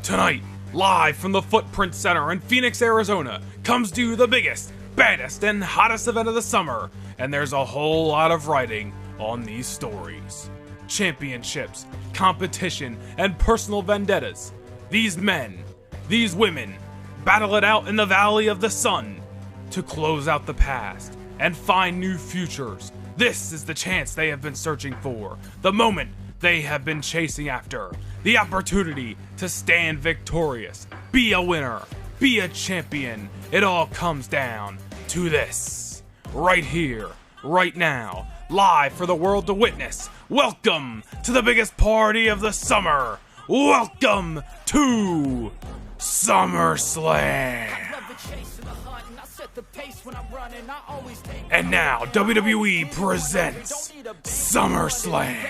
Tonight, live from the Footprint Center in Phoenix, Arizona, comes to you the biggest, baddest, and hottest event of the summer, and there's a whole lot of writing on these stories. Championships, competition, and personal vendettas. These men, these women, battle it out in the Valley of the Sun to close out the past and find new futures. This is the chance they have been searching for, the moment they have been chasing after, the opportunity to stand victorious, be a winner, be a champion. It all comes down to this, right here, right now, live for the world to witness. Welcome to the biggest party of the summer. Welcome to SUMMERSLAM. And now WWE presents SUMMERSLAM.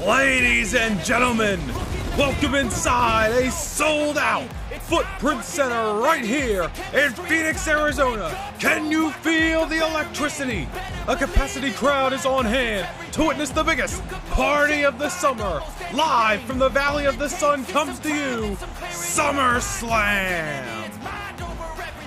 Ladies and gentlemen, welcome inside a sold-out Footprint Center right here in Phoenix, Arizona. Can you feel the electricity? A capacity crowd is on hand to witness the biggest party of the summer. Live from the Valley of the Sun comes to you, SUMMERSLAM.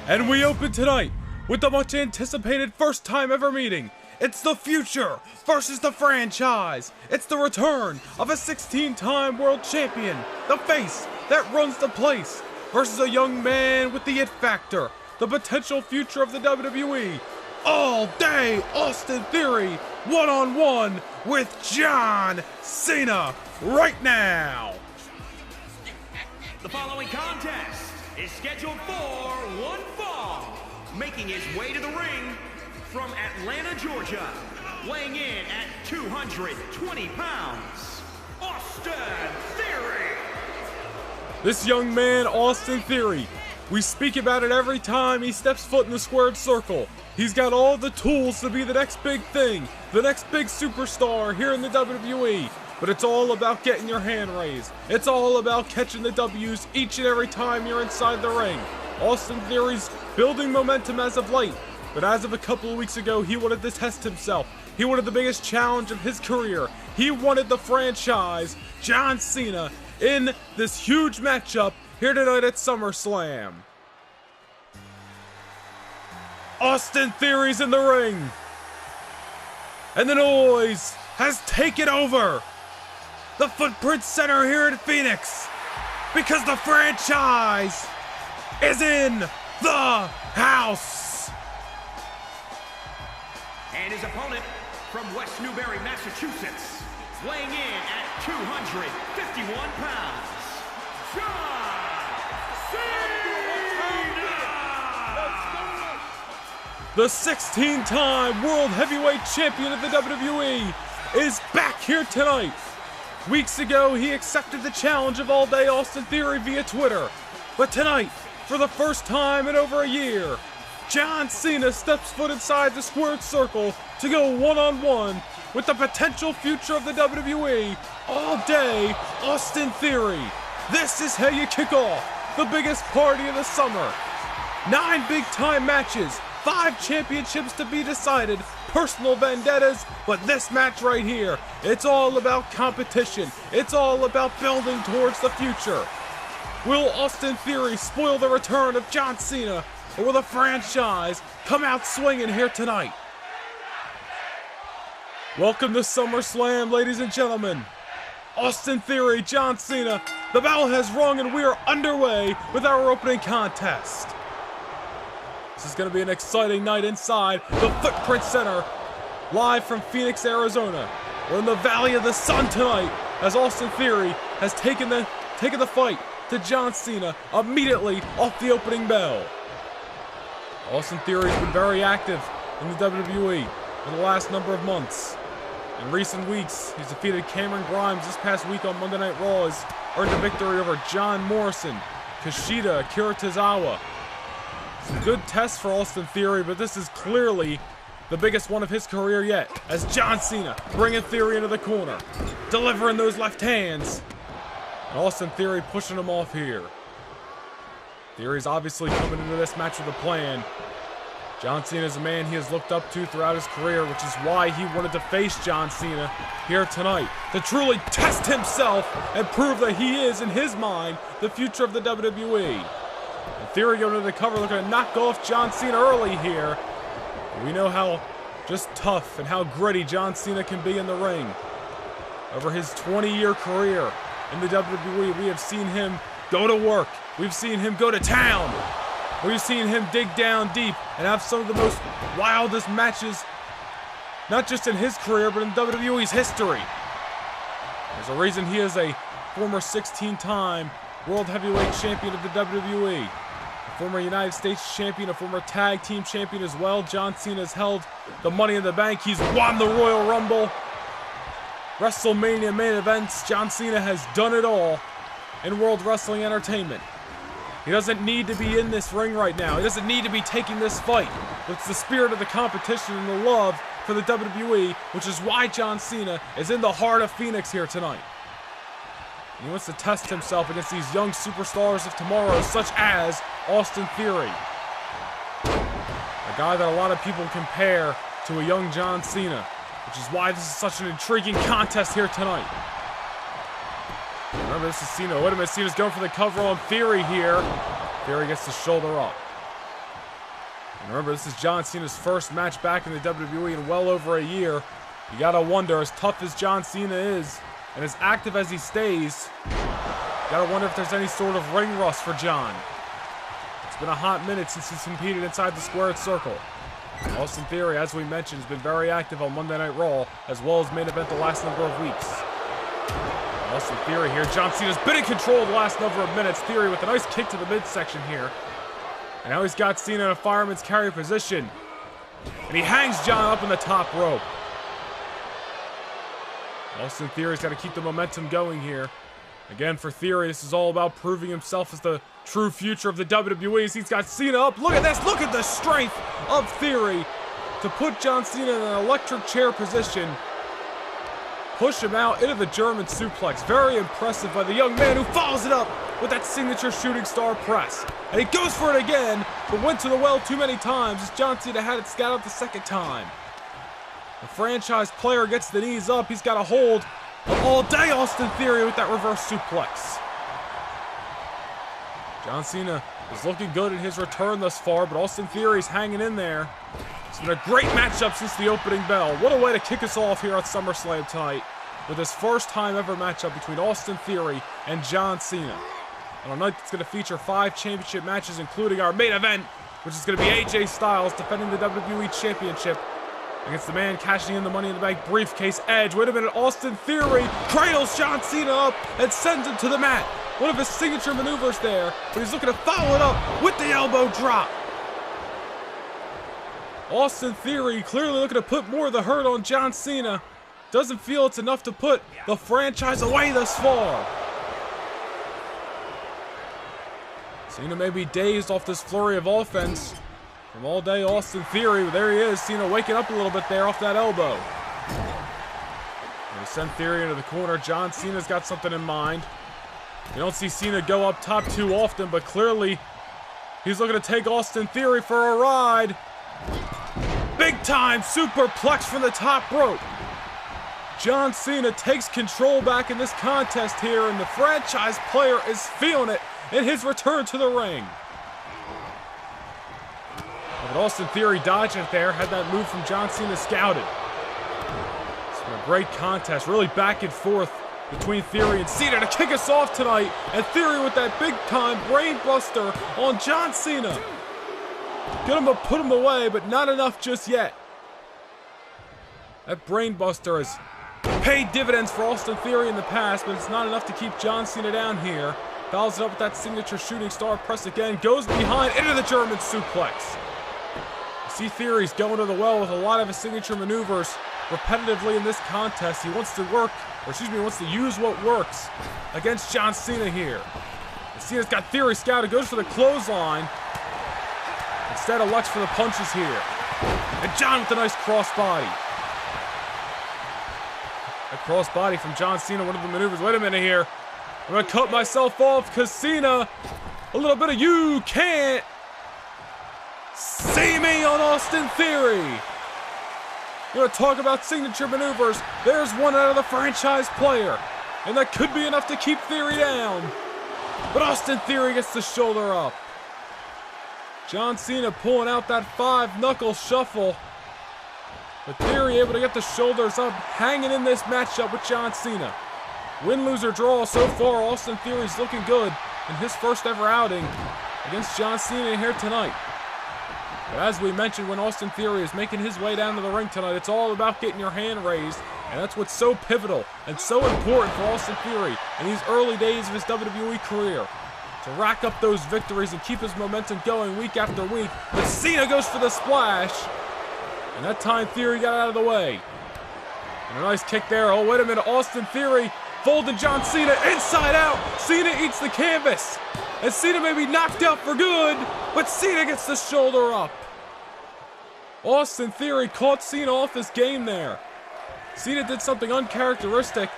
And we open tonight with the much anticipated first time ever meeting. It's the future versus the franchise. It's the return of a 16-time world champion, the face that runs the place, versus a young man with the it factor, the potential future of the WWE. All day Austin Theory, one-on-one with John Cena right now. The following contest is scheduled for one fall, making his way to the ring from Atlanta, Georgia, weighing in at 220 pounds, Austin Theory. This young man, Austin Theory, we speak about it every time he steps foot in the squared circle. He's got all the tools to be the next big thing, the next big superstar here in the WWE. But it's all about getting your hand raised. It's all about catching the W's each and every time you're inside the ring. Austin Theory's building momentum as of late. But as of a couple of weeks ago, he wanted to test himself. He wanted the biggest challenge of his career. He wanted the franchise, John Cena, in this huge matchup here tonight at SummerSlam. Austin Theory's in the ring. And the noise has taken over the Footprint Center here in Phoenix, because the franchise is in the house. And his opponent from West Newbury, Massachusetts, weighing in at 251 pounds, John Cena! The 16-time World Heavyweight Champion of the WWE is back here tonight. Weeks ago, he accepted the challenge of All Day Austin Theory via Twitter. But tonight, for the first time in over a year, John Cena steps foot inside the squared circle to go one-on-one with the potential future of the WWE, All Day Austin Theory. This is how you kick off the biggest party of the summer. 9 big-time matches, 5 championships to be decided, personal vendettas, but this match right here, it's all about competition. It's all about building towards the future. Will Austin Theory spoil the return of John Cena, or will the franchise come out swinging here tonight? Welcome to SummerSlam, ladies and gentlemen. Austin Theory, John Cena, the bell has rung and we are underway with our opening contest. This is going to be an exciting night inside the Footprint Center, live from Phoenix, Arizona. We're in the Valley of the Sun tonight, as Austin Theory has taken the fight to John Cena immediately off the opening bell. Austin Theory has been very active in the WWE for the last number of months. In recent weeks, he's defeated Cameron Grimes this past week on Monday Night Raw. He's earned a victory over John Morrison, Kushida, Akira Tozawa. Some good tests for Austin Theory, but this is clearly the biggest one of his career yet, as John Cena bringing Theory into the corner, delivering those left hands, and Austin Theory pushing him off here. Theory's obviously coming into this match with a plan. John Cena is a man he has looked up to throughout his career, which is why he wanted to face John Cena here tonight, to truly test himself and prove that he is, in his mind, the future of the WWE. And Theory going to the cover, looking to knock off John Cena early here. We know how just tough and how gritty John Cena can be in the ring. Over his 20-year career in the WWE, we have seen him go to work. We've seen him go to town. We've seen him dig down deep and have some of the most wildest matches, not just in his career, but in WWE's history. There's a reason he is a former 16-time World Heavyweight Champion of the WWE, a former United States Champion, a former Tag Team Champion as well. John Cena has held the Money in the Bank. He's won the Royal Rumble, WrestleMania main events. John Cena has done it all in World Wrestling Entertainment. He doesn't need to be in this ring right now. He doesn't need to be taking this fight. It's the spirit of the competition and the love for the WWE, which is why John Cena is in the heart of Phoenix here tonight. He wants to test himself against these young superstars of tomorrow, such as Austin Theory. A guy that a lot of people compare to a young John Cena, which is why this is such an intriguing contest here tonight. Remember, this is Cena. Wait a minute, Cena's going for the cover on Theory here. Theory gets the shoulder up. And remember, this is John Cena's first match back in the WWE in well over a year. You gotta wonder, as tough as John Cena is, and as active as he stays, you gotta wonder if there's any sort of ring rust for John. It's been a hot minute since he's competed inside the squared circle. Austin Theory, as we mentioned, has been very active on Monday Night Raw, as well as main event the last number of weeks. Austin Theory here. John Cena's been in control the last number of minutes. Theory with a nice kick to the midsection here. And now he's got Cena in a fireman's carry position. And he hangs John up in the top rope. Austin Theory's got to keep the momentum going here. Again, for Theory, this is all about proving himself as the true future of the WWE. He's got Cena up. Look at this. Look at the strength of Theory to put John Cena in an electric chair position. Push him out into the German suplex. Very impressive by the young man who follows it up with that signature shooting star press. And he goes for it again, but went to the well too many times as John Cena had it scout out the second time. The franchise player gets the knees up. He's got a hold of all day Austin Theory with that reverse suplex. John Cena is looking good in his return thus far, but Austin Theory's hanging in there. It's been a great matchup since the opening bell. What a way to kick us off here at SummerSlam tonight with this first time ever matchup between Austin Theory and John Cena. On a night that's going to feature 5 championship matches, including our main event, which is going to be AJ Styles defending the WWE Championship against the man cashing in the Money in the Bank briefcase, Edge. Wait a minute, Austin Theory cradles John Cena up and sends him to the mat. One of his signature maneuvers there, but he's looking to follow it up with the elbow drop. Austin Theory clearly looking to put more of the hurt on John Cena. Doesn't feel it's enough to put the franchise away thus far. Cena may be dazed off this flurry of offense from all day Austin Theory. There he is, Cena waking up a little bit there off that elbow. They send Theory into the corner. John Cena's got something in mind. You don't see Cena go up top too often, but clearly he's looking to take Austin Theory for a ride. Big time superplex from the top rope. John Cena takes control back in this contest here, and the franchise player is feeling it in his return to the ring. But Austin Theory dodging it there, had that move from John Cena scouted. It's been a great contest, really back and forth between Theory and Cena to kick us off tonight, and Theory with that big time brain buster on John Cena. Get him to put him away, but not enough just yet. That brain buster has paid dividends for Austin Theory in the past, but it's not enough to keep John Cena down here. Follows it up with that signature shooting star press again, goes behind into the German suplex. You see Theory's going to the well with a lot of his signature maneuvers repetitively in this contest. He wants to work, or excuse me, wants to use what works against John Cena here. And Cena's got Theory scouted, goes for the clothesline. Instead elects for the punches here. And John with a nice crossbody. A crossbody from John Cena, one of the maneuvers. Wait a minute here. I'm going to cut myself off because Cena, a little bit of you can't see Knee on Austin Theory. We're going to talk about signature maneuvers. There's one out of the franchise player, and that could be enough to keep Theory down. But Austin Theory gets the shoulder up. John Cena pulling out that 5-knuckle shuffle. But Theory able to get the shoulders up, hanging in this matchup with John Cena. Win, lose, or draw so far, Austin Theory's looking good in his first ever outing against John Cena here tonight. But as we mentioned, when Austin Theory is making his way down to the ring tonight, it's all about getting your hand raised. And that's what's so pivotal and so important for Austin Theory in these early days of his WWE career. To rack up those victories and keep his momentum going week after week. But Cena goes for the splash. And that time Theory got out of the way. And a nice kick there. Oh, wait a minute. Austin Theory folding John Cena inside out. Cena eats the canvas. And Cena may be knocked out for good, but Cena gets the shoulder up. Austin Theory caught Cena off his game there. Cena did something uncharacteristic,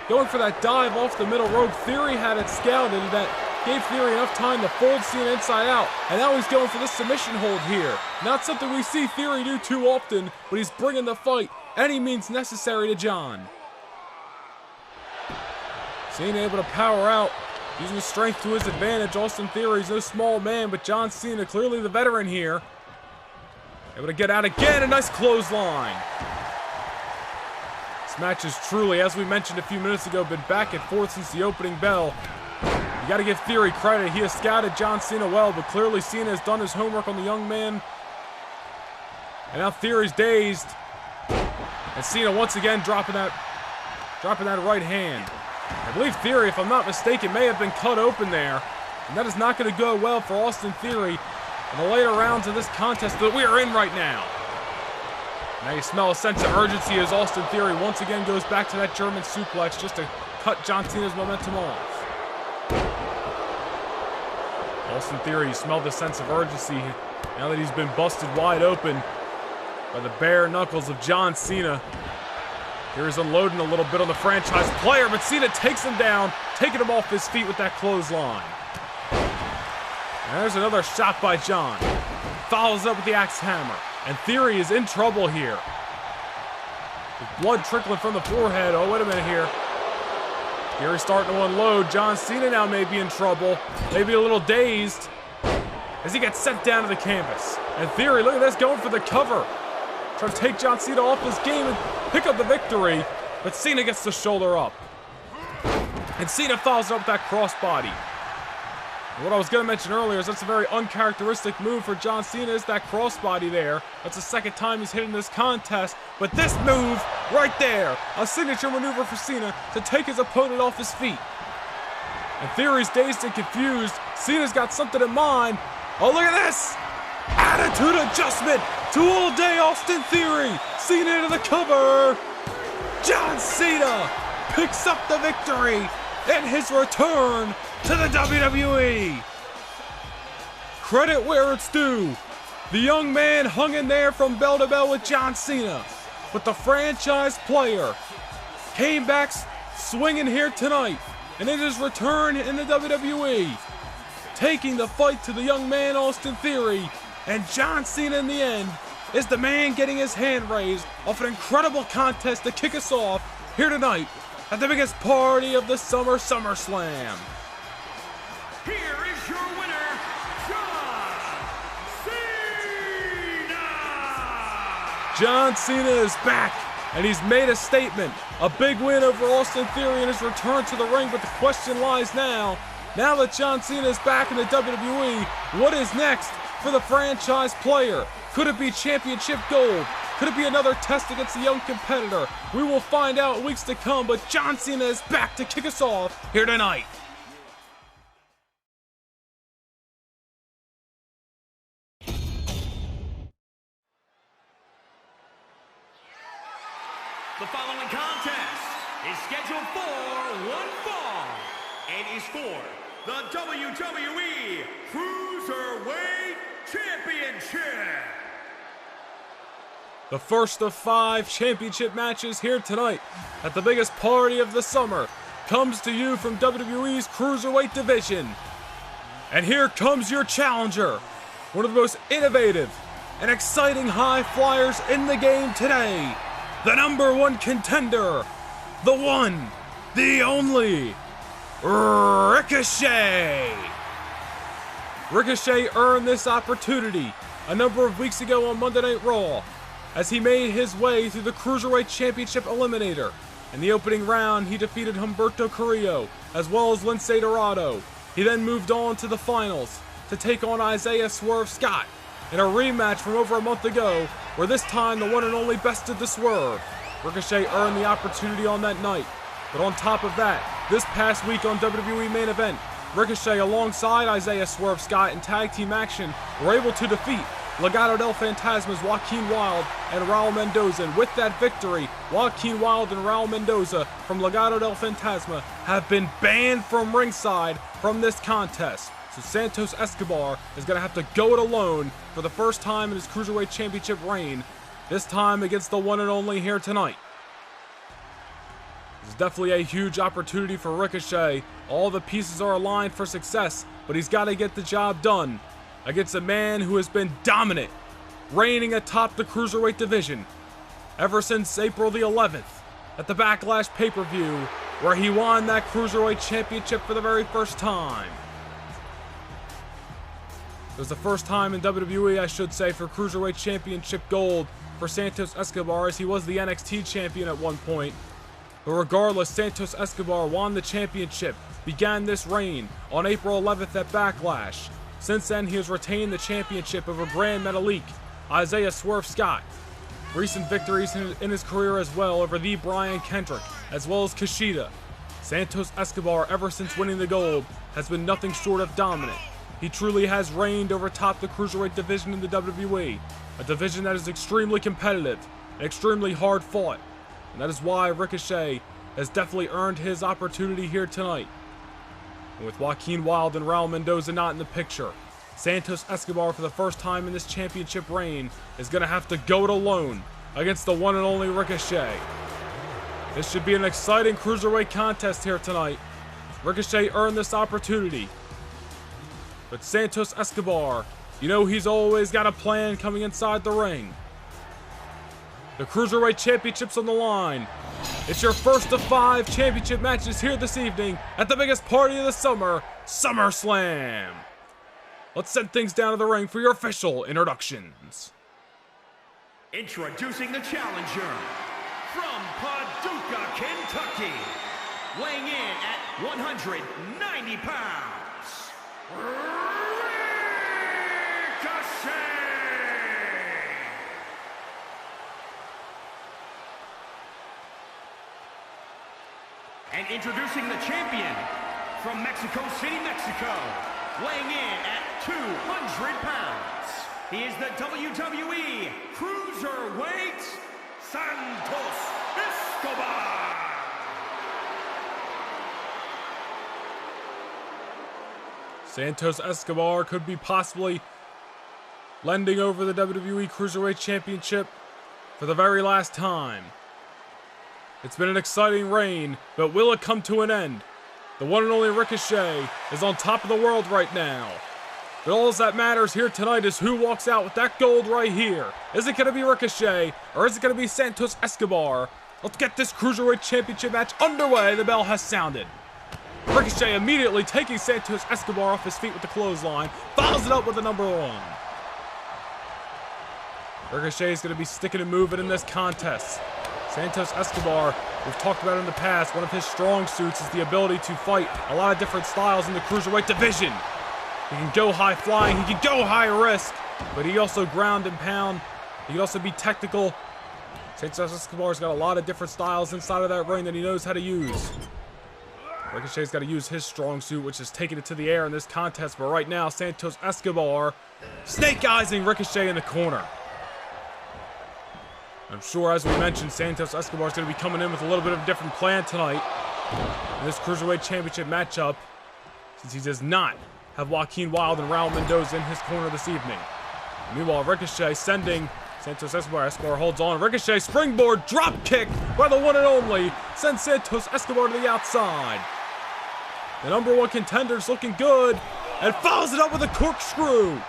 going for that dive off the middle rope. Theory had it scouted, and that gave Theory enough time to fold Cena inside out. And now he's going for the submission hold here. Not something we see Theory do too often, but he's bringing the fight any means necessary to John. Cena able to power out, using his strength to his advantage. Austin Theory's no small man, but John Cena, clearly the veteran here. Able to get out again, a nice clothesline. This match is truly, as we mentioned a few minutes ago, been back and forth since the opening bell. You got to give Theory credit. He has scouted John Cena well, but clearly Cena has done his homework on the young man. And now Theory's dazed. And Cena once again dropping that right hand. I believe Theory, if I'm not mistaken, may have been cut open there. And that is not going to go well for Austin Theory in the later rounds of this contest that we are in right now. Now you smell a sense of urgency as Austin Theory once again goes back to that German suplex just to cut John Cena's momentum off. Austin Theory, you smell the sense of urgency now that he's been busted wide open by the bare knuckles of John Cena. Here's unloading a little bit on the franchise player, but Cena takes him down, taking him off his feet with that clothesline. And there's another shot by John. Follows up with the axe hammer. And Theory is in trouble here. With blood trickling from the forehead. Oh, wait a minute here. Theory starting to unload. John Cena now may be in trouble. Maybe a little dazed as he gets sent down to the canvas. And Theory, look at this, going for the cover. Trying to take John Cena off his game and pick up the victory. But Cena gets the shoulder up. And Cena follows up with that crossbody. And what I was going to mention earlier is that's a very uncharacteristic move for John Cena, is that crossbody there. That's the second time he's hit in this contest. But this move right there, a signature maneuver for Cena to take his opponent off his feet. And Theory's dazed and confused. Cena's got something in mind. Oh, look at this! Attitude adjustment to all day Austin Theory. Cena into the cover. John Cena picks up the victory in his return to the WWE. Credit where it's due. The young man hung in there from bell to bell with John Cena, but the franchise player came back swinging here tonight, and in his return in the WWE, taking the fight to the young man Austin Theory, and John Cena in the end is the man getting his hand raised off an incredible contest to kick us off here tonight at the biggest party of the summer, SummerSlam. Here is your winner, John Cena! John Cena is back, and he's made a statement. A big win over Austin Theory in his return to the ring, but the question lies now that John Cena is back in the WWE, what is next for the franchise player? Could it be championship gold? Could it be another test against a young competitor? We will find out in weeks to come, but John Cena is back to kick us off here tonight. The following contest is scheduled for one fall and is for the WWE Cruiserweight Championship. The first of 5 championship matches here tonight at the biggest party of the summer comes to you from WWE's Cruiserweight division. And here comes your challenger, one of the most innovative and exciting high flyers in the game today, the #1 contender, the one, the only, Ricochet. Ricochet earned this opportunity a number of weeks ago on Monday Night Raw as he made his way through the Cruiserweight Championship Eliminator. In the opening round, he defeated Humberto Carrillo as well as Lince Dorado. He then moved on to the finals to take on Isaiah Swerve Scott in a rematch from over a month ago, where this time the one and only bested the Swerve. Ricochet earned the opportunity on that night. But on top of that, this past week on WWE Main Event, Ricochet alongside Isaiah Swerve Scott in tag team action were able to defeat Legado del Fantasma's Joaquin Wilde and Raul Mendoza. And with that victory, Joaquin Wilde and Raul Mendoza from Legado del Fantasma have been banned from ringside from this contest. So Santos Escobar is going to have to go it alone for the first time in his Cruiserweight Championship reign, this time against the one and only here tonight. This is definitely a huge opportunity for Ricochet. All the pieces are aligned for success, but he's got to get the job done against a man who has been dominant, reigning atop the Cruiserweight division ever since April the 11th at the Backlash pay-per-view, where he won that Cruiserweight Championship for the very first time. It was the first time in WWE, I should say, for Cruiserweight Championship gold for Santos Escobar, as he was the NXT champion at one point. But regardless, Santos Escobar won the championship, began this reign on April 11th at Backlash. Since then, he has retained the championship over Grand Metalik, Isaiah Swerve Scott. Recent victories in his career as well over the Brian Kendrick, as well as Kushida. Santos Escobar, ever since winning the gold, has been nothing short of dominant. He truly has reigned over top the Cruiserweight division in the WWE, a division that is extremely competitive and extremely hard fought. And that is why Ricochet has definitely earned his opportunity here tonight. And with Joaquin Wilde and Raul Mendoza not in the picture, Santos Escobar, for the first time in this championship reign, is going to have to go it alone against the one and only Ricochet. This should be an exciting Cruiserweight contest here tonight. Ricochet earned this opportunity. But Santos Escobar, you know he's always got a plan coming inside the ring. The Cruiserweight Championship's on the line. It's your first of 5 championship matches here this evening at the biggest party of the summer, SummerSlam. Let's send things down to the ring for your official introductions. Introducing the challenger from Paducah, Kentucky, weighing in at 190 pounds, Ricochet! And introducing the champion from Mexico City, Mexico, weighing in at 200 pounds. He is the WWE Cruiserweight, Santos Escobar. Santos Escobar could be possibly lending over the WWE Cruiserweight Championship for the very last time. It's been an exciting reign, but will it come to an end? The one and only Ricochet is on top of the world right now. But all that matters here tonight is who walks out with that gold right here. Is it going to be Ricochet, or is it going to be Santos Escobar? Let's get this Cruiserweight Championship match underway. The bell has sounded. Ricochet immediately taking Santos Escobar off his feet with the clothesline, follows it up with the #1. Ricochet is going to be sticking and moving in this contest. Santos Escobar, we've talked about in the past, one of his strong suits is the ability to fight a lot of different styles in the Cruiserweight division. He can go high flying, he can go high risk, but he also ground and pound. He can also be technical. Santos Escobar's got a lot of different styles inside of that ring that he knows how to use. Ricochet's got to use his strong suit, which is taking it to the air in this contest, but right now, Santos Escobar snake-eyesing Ricochet in the corner. I'm sure, as we mentioned, Santos Escobar is going to be coming in with a little bit of a different plan tonight in this Cruiserweight Championship matchup, since he does not have Joaquin Wilde and Raul Mendoza in his corner this evening. Meanwhile, Ricochet sending Santos Escobar. Escobar holds on. Ricochet springboard drop kick by the one and only sends Santos Escobar to the outside. The #1 contender's looking good and follows it up with a corkscrew.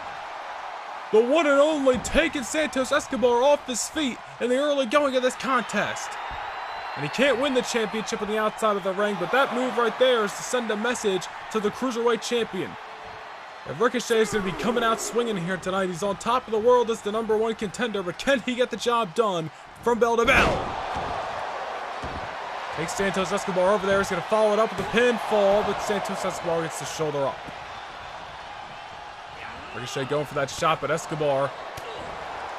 the one and only, taking Santos Escobar off his feet in the early going of this contest. And he can't win the championship on the outside of the ring, but that move right there is to send a message to the Cruiserweight Champion. If Ricochet is going to be coming out swinging here tonight, he's on top of the world as the #1 contender, but can he get the job done from bell to bell? Takes Santos Escobar over there, he's going to follow it up with a pinfall, but Santos Escobar gets the shoulder up. Ricochet going for that shot, but Escobar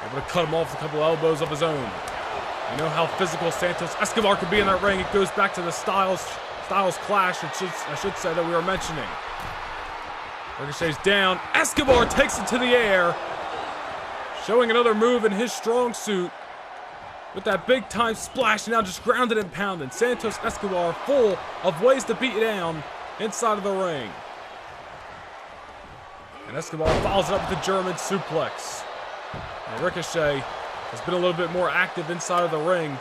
able to cut him off with a couple elbows of his own. You know how physical Santos Escobar can be in that ring. It goes back to the Styles clash, I should say, that we were mentioning. Ricochet's down. Escobar takes it to the air, showing another move in his strong suit with that big time splash, and now just grounded and pounded. Santos Escobar full of ways to beat you down inside of the ring. And Escobar follows it up with the German suplex. Now Ricochet has been a little bit more active inside of the ring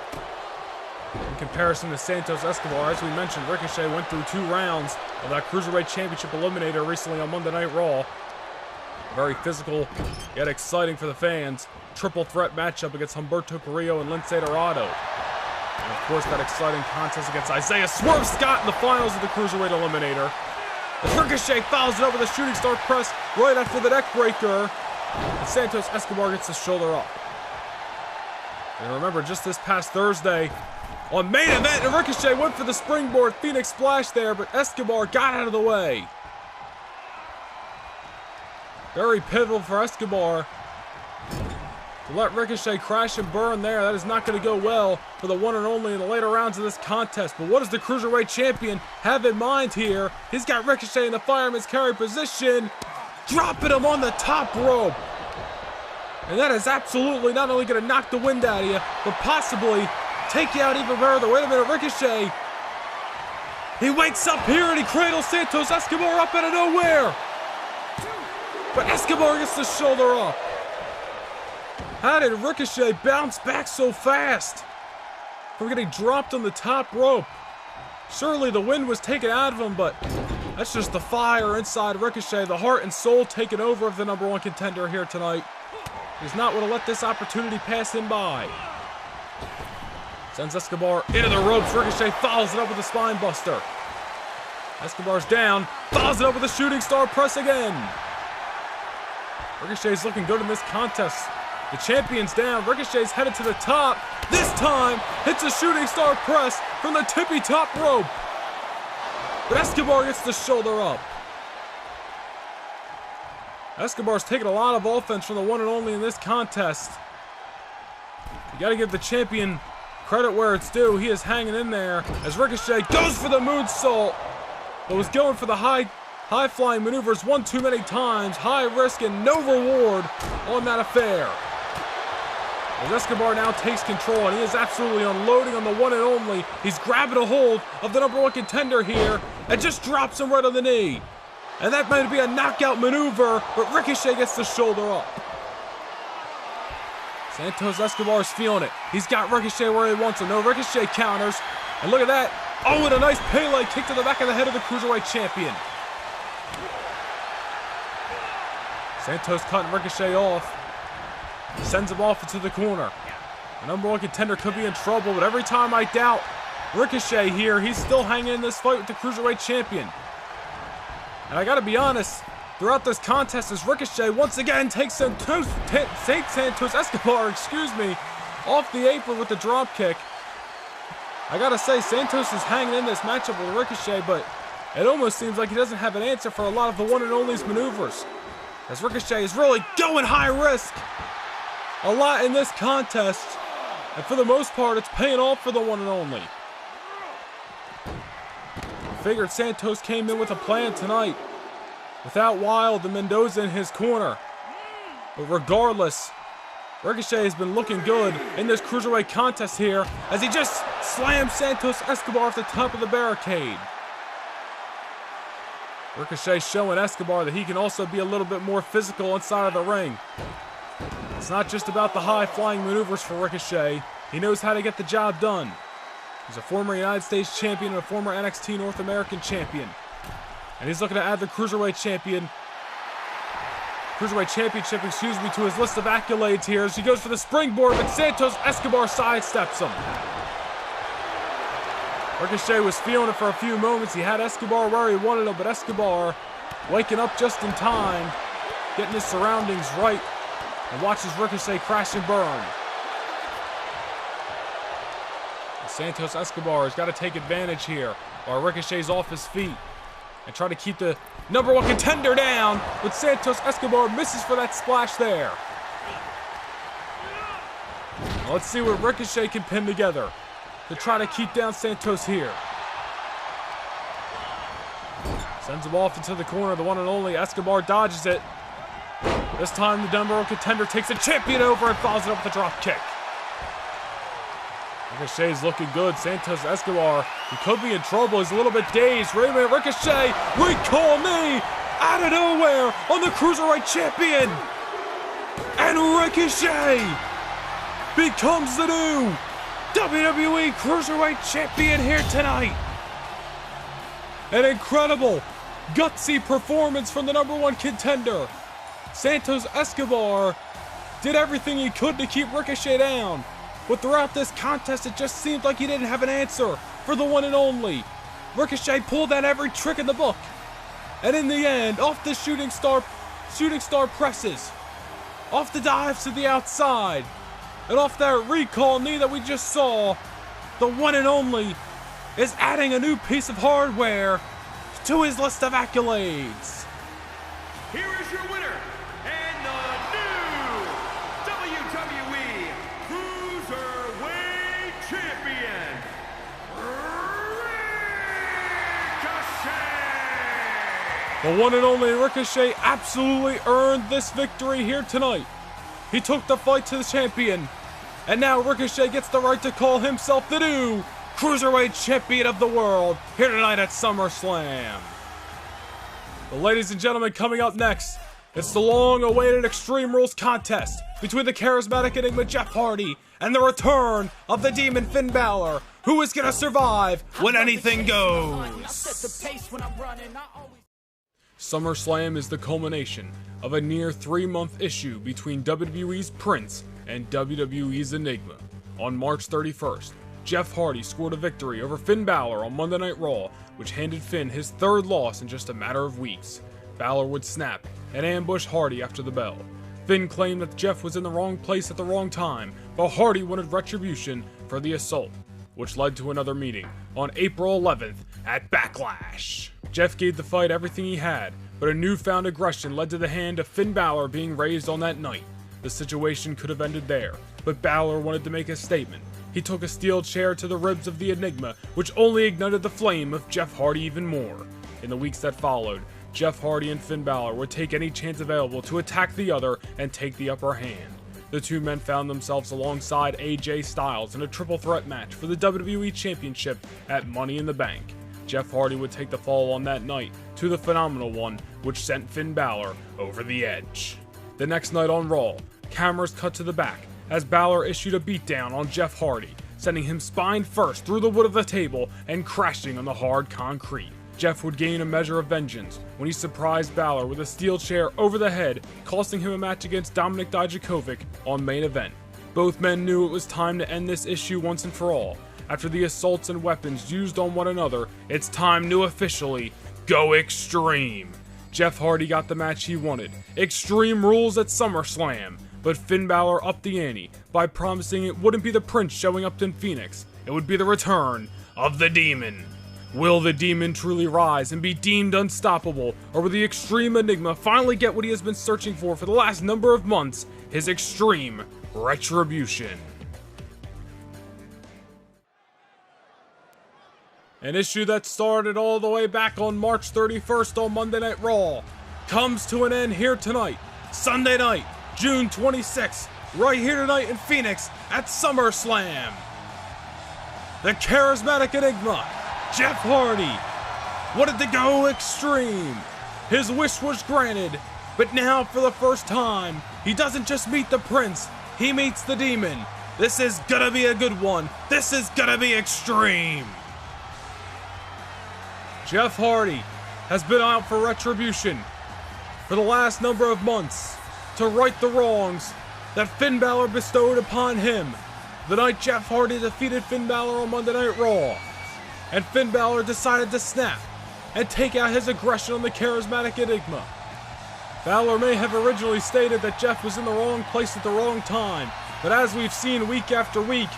in comparison to Santos Escobar. As we mentioned, Ricochet went through 2 rounds of that Cruiserweight Championship Eliminator recently on Monday Night Raw. Very physical, yet exciting for the fans. Triple threat matchup against Humberto Carrillo and Lince Dorado. And of course, that exciting contest against Isaiah Swerve Scott in the finals of the Cruiserweight Eliminator. As Ricochet follows it up with a shooting star press right after the neck breaker. And Santos Escobar gets the shoulder up. And remember, just this past Thursday, on main event, and Ricochet went for the springboard Phoenix Splash there, but Escobar got out of the way. Very pivotal for Escobar to let Ricochet crash and burn there. That is not going to go well for the one and only in the later rounds of this contest. But what does the Cruiserweight Champion have in mind here? He's got Ricochet in the fireman's carry position, dropping him on the top rope. And that is absolutely not only going to knock the wind out of you, but possibly take you out even further. Wait a minute, Ricochet. He wakes up here and he cradles Santos Escobar up out of nowhere. But Escobar gets the shoulder up. How did Ricochet bounce back so fast from getting dropped on the top rope? Surely the wind was taken out of him, but that's just the fire inside Ricochet, the heart and soul taken over of the #1 contender here tonight. He's not going to let this opportunity pass him by. Sends Escobar into the ropes. Ricochet follows it up with a spine buster. Escobar's down, follows it up with a shooting star press again. Ricochet's looking good in this contest. The champion's down. Ricochet's headed to the top. This time, hits a shooting star press from the tippy top rope. But Escobar gets the shoulder up. Escobar's taking a lot of offense from the one and only in this contest. You got to give the champion credit where it's due. He is hanging in there as Ricochet goes for the moonsault, but was going for the high-flying maneuvers one too many times. High risk and no reward on that affair. As Escobar now takes control, and he is absolutely unloading on the one and only. He's grabbing a hold of the #1 contender here and just drops him right on the knee. And that might be a knockout maneuver, but Ricochet gets the shoulder up. Santos Escobar's feeling it. He's got Ricochet where he wants him. No, Ricochet counters. And look at that. Oh, and a nice Pele kick to the back of the head of the Cruiserweight Champion. Santos cutting Ricochet off. Sends him off into the corner. The #1 contender could be in trouble, but every time I doubt Ricochet here, he's still hanging in this fight with the Cruiserweight Champion. And I gotta be honest, throughout this contest, as Ricochet once again takes Santos Escobar, off the apron with the drop kick. I gotta say, Santos is hanging in this matchup with Ricochet, but it almost seems like he doesn't have an answer for a lot of the one and only's maneuvers. As Ricochet is really going high risk a lot in this contest, and for the most part, it's paying off for the one and only. Figured Santos came in with a plan tonight, without Wilde and Mendoza in his corner. But regardless, Ricochet has been looking good in this Cruiserweight contest here, as he just slams Santos Escobar off the top of the barricade. Ricochet showing Escobar that he can also be a little bit more physical inside of the ring. It's not just about the high-flying maneuvers for Ricochet. He knows how to get the job done. He's a former United States champion and a former NXT North American champion. And he's looking to add the Cruiserweight champion Cruiserweight Championship, to his list of accolades here as he goes for the springboard, but Santos Escobar sidesteps him. Ricochet was feeling it for a few moments. He had Escobar where he wanted him, but Escobar waking up just in time, getting his surroundings right, and watches Ricochet crash and burn. Santos Escobar has got to take advantage here while Ricochet's off his feet and try to keep the #1 contender down, but Santos Escobar misses for that splash there. Now let's see what Ricochet can pin together to try to keep down Santos here. Sends him off into the corner, the one and only. Escobar dodges it. This time the #1 contender takes the champion over and follows it up with a drop kick. Ricochet's looking good. Santos Escobar, he could be in trouble. He's a little bit dazed. Wait a minute, Ricochet, recall me out of nowhere on the Cruiserweight Champion. And Ricochet becomes the new WWE Cruiserweight Champion here tonight. An incredible, gutsy performance from the #1 contender. Santos Escobar did everything he could to keep Ricochet down. But throughout this contest, it just seemed like he didn't have an answer for the one and only. Ricochet pulled out every trick in the book. And in the end, off the shooting star presses, off the dives to the outside, and off that recall knee that we just saw, the one and only is adding a new piece of hardware to his list of accolades. Here is your winner, and the new WWE Cruiserweight Champion, Ricochet! The one and only Ricochet absolutely earned this victory here tonight. He took the fight to the champion, and now Ricochet gets the right to call himself the new Cruiserweight Champion of the world here tonight at SummerSlam. But ladies and gentlemen, coming up next, it's the long-awaited Extreme Rules contest between the charismatic Enigma Jeff Hardy and the return of the Demon Finn Balor. Who is going to survive when anything goes? SummerSlam is the culmination of a near 3-month issue between WWE's Prince and WWE's Enigma. On March 31st, Jeff Hardy scored a victory over Finn Balor on Monday Night Raw, which handed Finn his 3rd loss in just a matter of weeks. Balor would snap and ambush Hardy after the bell. Finn claimed that Jeff was in the wrong place at the wrong time, but Hardy wanted retribution for the assault, which led to another meeting on April 11th at Backlash. Jeff gave the fight everything he had, but a newfound aggression led to the hand of Finn Balor being raised on that night. The situation could have ended there, but Balor wanted to make a statement. He took a steel chair to the ribs of the Enigma, which only ignited the flame of Jeff Hardy even more. In the weeks that followed, Jeff Hardy and Finn Balor would take any chance available to attack the other and take the upper hand. The two men found themselves alongside AJ Styles in a triple threat match for the WWE Championship at Money in the Bank. Jeff Hardy would take the fall on that night to the Phenomenal One, which sent Finn Balor over the edge. The next night on Raw, cameras cut to the back as Balor issued a beatdown on Jeff Hardy, sending him spine first through the wood of the table and crashing on the hard concrete. Jeff would gain a measure of vengeance when he surprised Balor with a steel chair over the head, costing him a match against Dominik Dijakovic on Main Event. Both men knew it was time to end this issue once and for all. After the assaults and weapons used on one another, it's time to officially go extreme. Jeff Hardy got the match he wanted, Extreme Rules at SummerSlam, but Finn Balor upped the ante by promising it wouldn't be the Prince showing up in Phoenix, it would be the return of the Demon. Will the Demon truly rise and be deemed unstoppable, or will the Extreme Enigma finally get what he has been searching for the last number of months, his extreme retribution? An issue that started all the way back on March 31st on Monday Night Raw comes to an end here tonight, Sunday night, June 26th, right here tonight in Phoenix at SummerSlam. The charismatic Enigma, Jeff Hardy, wanted to go extreme. His wish was granted, but now for the first time, he doesn't just meet the Prince, he meets the Demon. This is gonna be a good one. This is gonna be extreme. Jeff Hardy has been out for retribution for the last number of months to right the wrongs that Finn Balor bestowed upon him the night Jeff Hardy defeated Finn Balor on Monday Night Raw. And Finn Balor decided to snap and take out his aggression on the charismatic Enigma. Balor may have originally stated that Jeff was in the wrong place at the wrong time, but as we've seen week after week,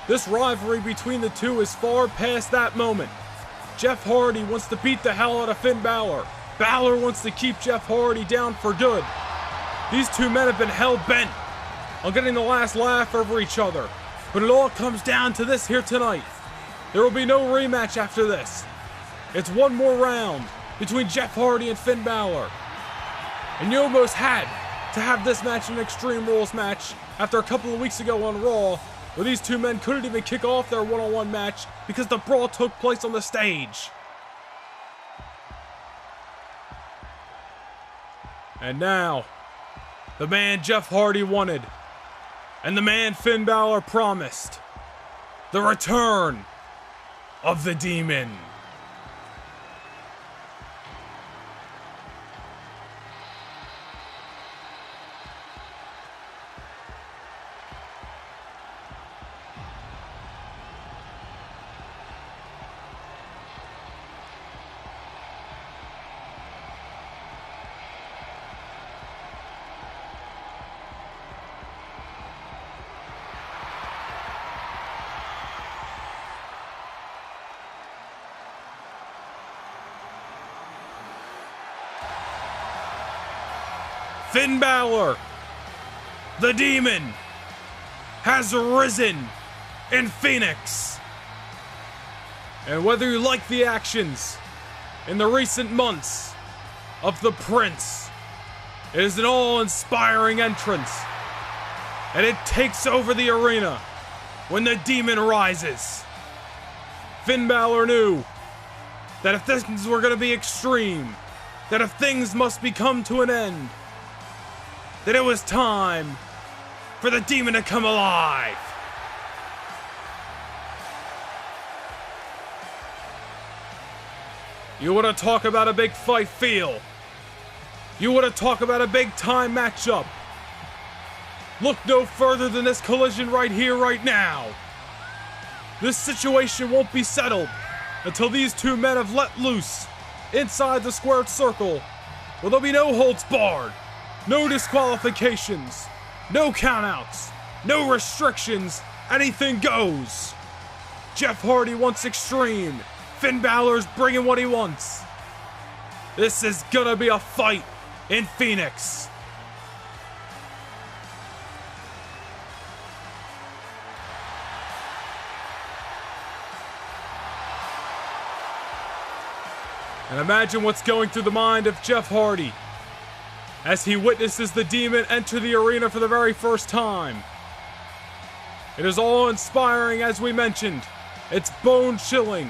this rivalry between the two is far past that moment. Jeff Hardy wants to beat the hell out of Finn Balor. Balor wants to keep Jeff Hardy down for good. These two men have been hell-bent on getting the last laugh over each other, but it all comes down to this here tonight. There will be no rematch after this. It's one more round between Jeff Hardy and Finn Balor. And you almost had to have this match an Extreme Rules match after a couple of weeks ago on Raw, where these two men couldn't even kick off their one-on-one match because the brawl took place on the stage. And now, the man Jeff Hardy wanted, and the man Finn Balor promised, the return of the Demon. Finn Balor, the Demon, has risen in Phoenix. And whether you like the actions in the recent months of the Prince, it is an awe-inspiring entrance, and it takes over the arena when the Demon rises. Finn Balor knew that if things were going to be extreme, that if things must come to an end, that it was time for the Demon to come alive. You want to talk about a big fight feel? You want to talk about a big time matchup? Look no further than this collision right here, right now. This situation won't be settled until these two men have let loose inside the squared circle, where there'll be no holds barred. No disqualifications, no countouts, no restrictions, anything goes. Jeff Hardy wants extreme. Finn Balor's bringing what he wants. This is gonna be a fight in Phoenix. And imagine what's going through the mind of Jeff Hardy as he witnesses the Demon enter the arena for the very first time. It is awe-inspiring, as we mentioned. It's bone-chilling.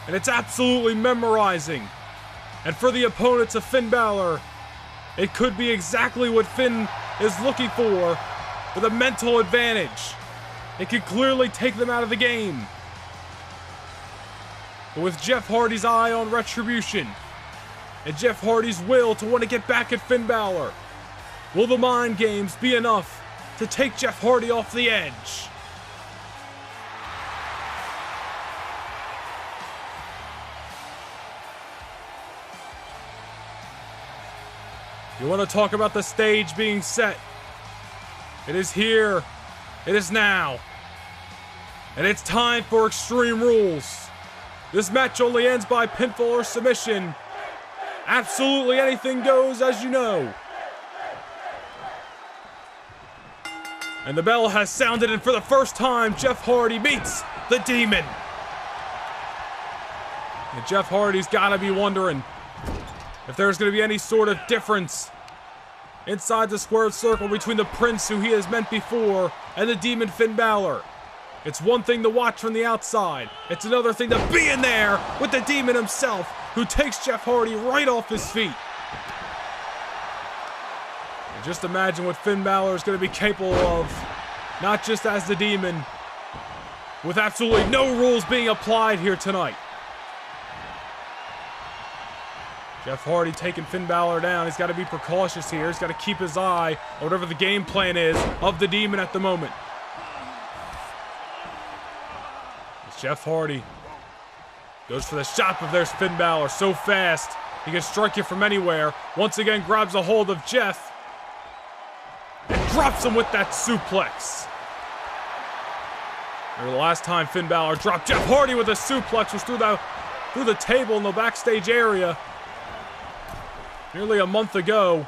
And it's absolutely memorizing. And for the opponents of Finn Balor, it could be exactly what Finn is looking for, with a mental advantage. It could clearly take them out of the game. But with Jeff Hardy's eye on retribution, and Jeff Hardy's will to want to get back at Finn Balor, will the mind games be enough to take Jeff Hardy off the edge? You want to talk about the stage being set? It is here. It is now. And it's time for Extreme Rules. This match only ends by pinfall or submission. Absolutely anything goes, as you know. And the bell has sounded, and for the first time, Jeff Hardy meets the Demon. And Jeff Hardy's gotta be wondering if there's gonna be any sort of difference inside the squared circle between the Prince, who he has met before, and the Demon Finn Balor. It's one thing to watch from the outside. It's another thing to be in there with the Demon himself, who takes Jeff Hardy right off his feet. And just imagine what Finn Balor is going to be capable of, not just as the Demon, with absolutely no rules being applied here tonight. Jeff Hardy taking Finn Balor down. He's got to be precautious here. He's got to keep his eye on whatever the game plan is of the Demon at the moment. It's Jeff Hardy. Goes for the shot, but there's Finn Balor. So fast, he can strike you from anywhere. Once again, grabs a hold of Jeff. And drops him with that suplex. Remember the last time Finn Balor dropped Jeff Hardy with a suplex was through the table in the backstage area. Nearly a month ago,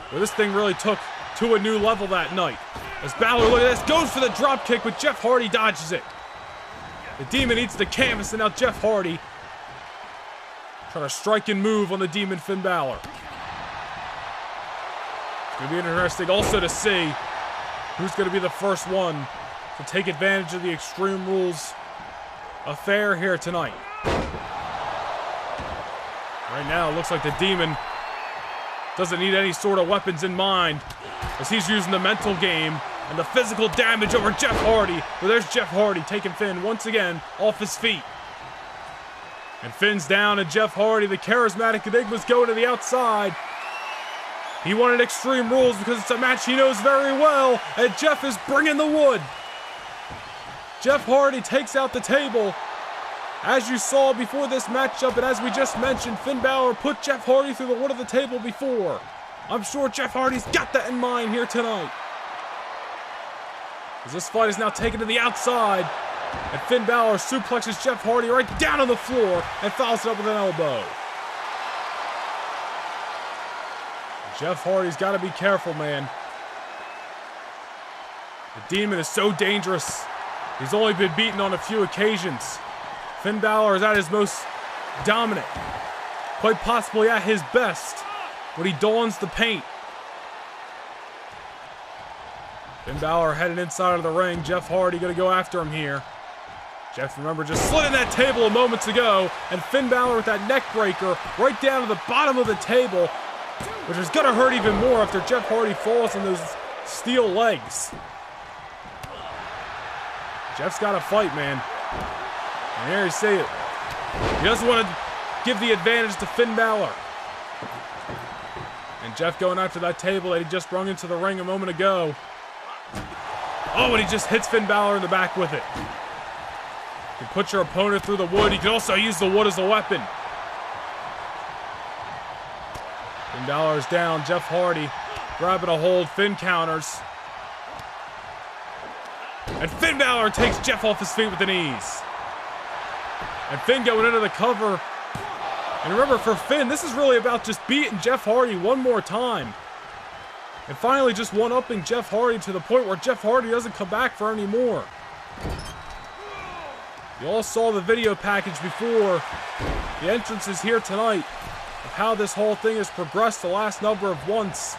where this thing really took to a new level that night. As Balor, look at this, goes for the drop kick, but Jeff Hardy dodges it. The Demon eats the canvas, and now Jeff Hardy trying to strike and move on the Demon Finn Balor. It's going to be interesting also to see who's going to be the first one to take advantage of the Extreme Rules affair here tonight. Right now, it looks like the Demon doesn't need any sort of weapons in mind, as he's using the mental game and the physical damage over Jeff Hardy. Well, there's Jeff Hardy taking Finn once again off his feet. And Finn's down, and Jeff Hardy, the charismatic Enigma's going to the outside. He wanted Extreme Rules because it's a match he knows very well, and Jeff is bringing the wood. Jeff Hardy takes out the table. As you saw before this matchup, and as we just mentioned, Finn Balor put Jeff Hardy through the wood of the table before. I'm sure Jeff Hardy's got that in mind here tonight. As this fight is now taken to the outside, and Finn Balor suplexes Jeff Hardy right down on the floor and follows it up with an elbow. Jeff Hardy's got to be careful, man. The Demon is so dangerous. He's only been beaten on a few occasions. Finn Balor is at his most dominant, quite possibly at his best, when he dons the paint. Finn Balor headed inside of the ring. Jeff Hardy gonna go after him here. Jeff, remember, just slid in that table moments ago, and Finn Balor with that neck breaker right down to the bottom of the table, which is gonna hurt even more after Jeff Hardy falls on those steel legs. Jeff's got to fight, man. And there you see it. He doesn't want to give the advantage to Finn Balor. And Jeff going after that table that he just brung into the ring a moment ago. Oh, and he just hits Finn Balor in the back with it. You can put your opponent through the wood. You can also use the wood as a weapon. Finn Balor is down. Jeff Hardy grabbing a hold. Finn counters. And Finn Balor takes Jeff off his feet with the knees. And Finn going into the cover. And remember, for Finn, this is really about just beating Jeff Hardy one more time. And finally just one-upping Jeff Hardy to the point where Jeff Hardy doesn't come back for any more. You all saw the video package before the entrances here tonight of how this whole thing has progressed the last number of months.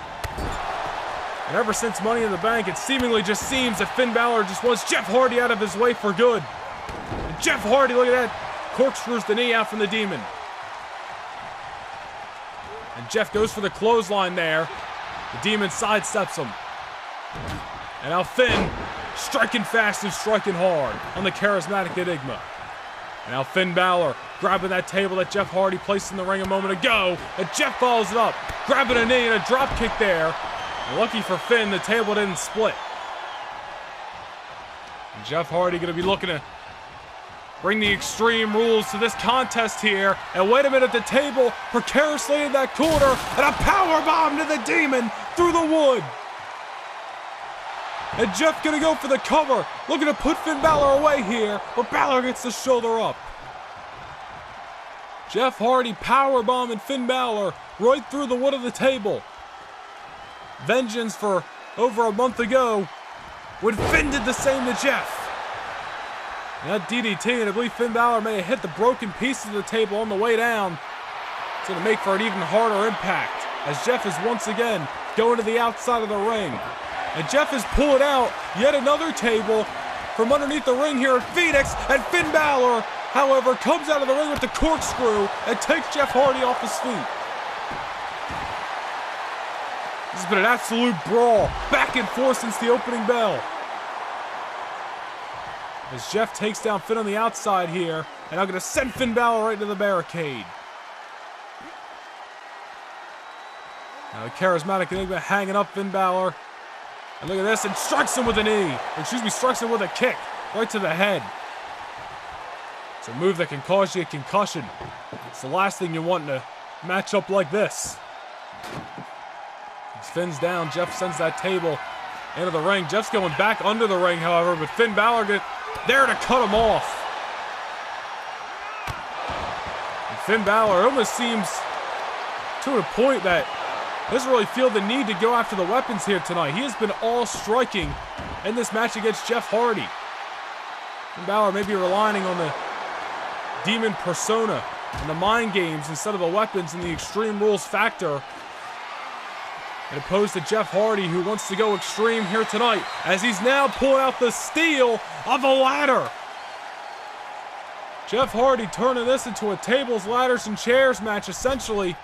And ever since Money in the Bank, it seemingly just seems that Finn Balor just wants Jeff Hardy out of his way for good. And Jeff Hardy, look at that, corkscrews the knee out from the Demon. And Jeff goes for the clothesline there. The Demon sidesteps him. And now Finn striking fast and striking hard on the charismatic Enigma. And now Finn Balor grabbing that table that Jeff Hardy placed in the ring a moment ago. And Jeff follows it up, grabbing a knee and a drop kick there. And lucky for Finn, the table didn't split. And Jeff Hardy going to be looking to bring the Extreme Rules to this contest here. And wait a minute, the table precariously in that corner. And a power bomb to the Demon through the wood. And Jeff going to go for the cover. Looking to put Finn Balor away here. But Balor gets the shoulder up. Jeff Hardy power bombing Finn Balor right through the wood of the table. Vengeance for over a month ago when Finn did the same to Jeff. And that DDT, and I believe Finn Balor may have hit the broken pieces of the table on the way down. It's going to make for an even harder impact as Jeff is once again going to the outside of the ring. And Jeff is pulling out yet another table from underneath the ring here at Phoenix. And Finn Balor, however, comes out of the ring with the corkscrew and takes Jeff Hardy off his feet. This has been an absolute brawl, back and forth since the opening bell. As Jeff takes down Finn on the outside here, and I'm going to send Finn Balor right into the barricade. Charismatic Enigma hanging up Finn Balor. And look at this, and strikes him with a knee. Excuse me, strikes him with a kick right to the head. It's a move that can cause you a concussion. It's the last thing you want in a matchup like this. As Finn's down, Jeff sends that table into the ring. Jeff's going back under the ring, however, but Finn Balor gets there to cut him off. And Finn Balor almost seems to a point that doesn't really feel the need to go after the weapons here tonight. He has been all striking in this match against Jeff Hardy. Finn Balor may be relying on the Demon persona and the mind games instead of the weapons and the Extreme Rules factor, as opposed to Jeff Hardy, who wants to go extreme here tonight, as he's now pulling out the steel of a ladder. Jeff Hardy turning this into a tables, ladders, and chairs match, essentially,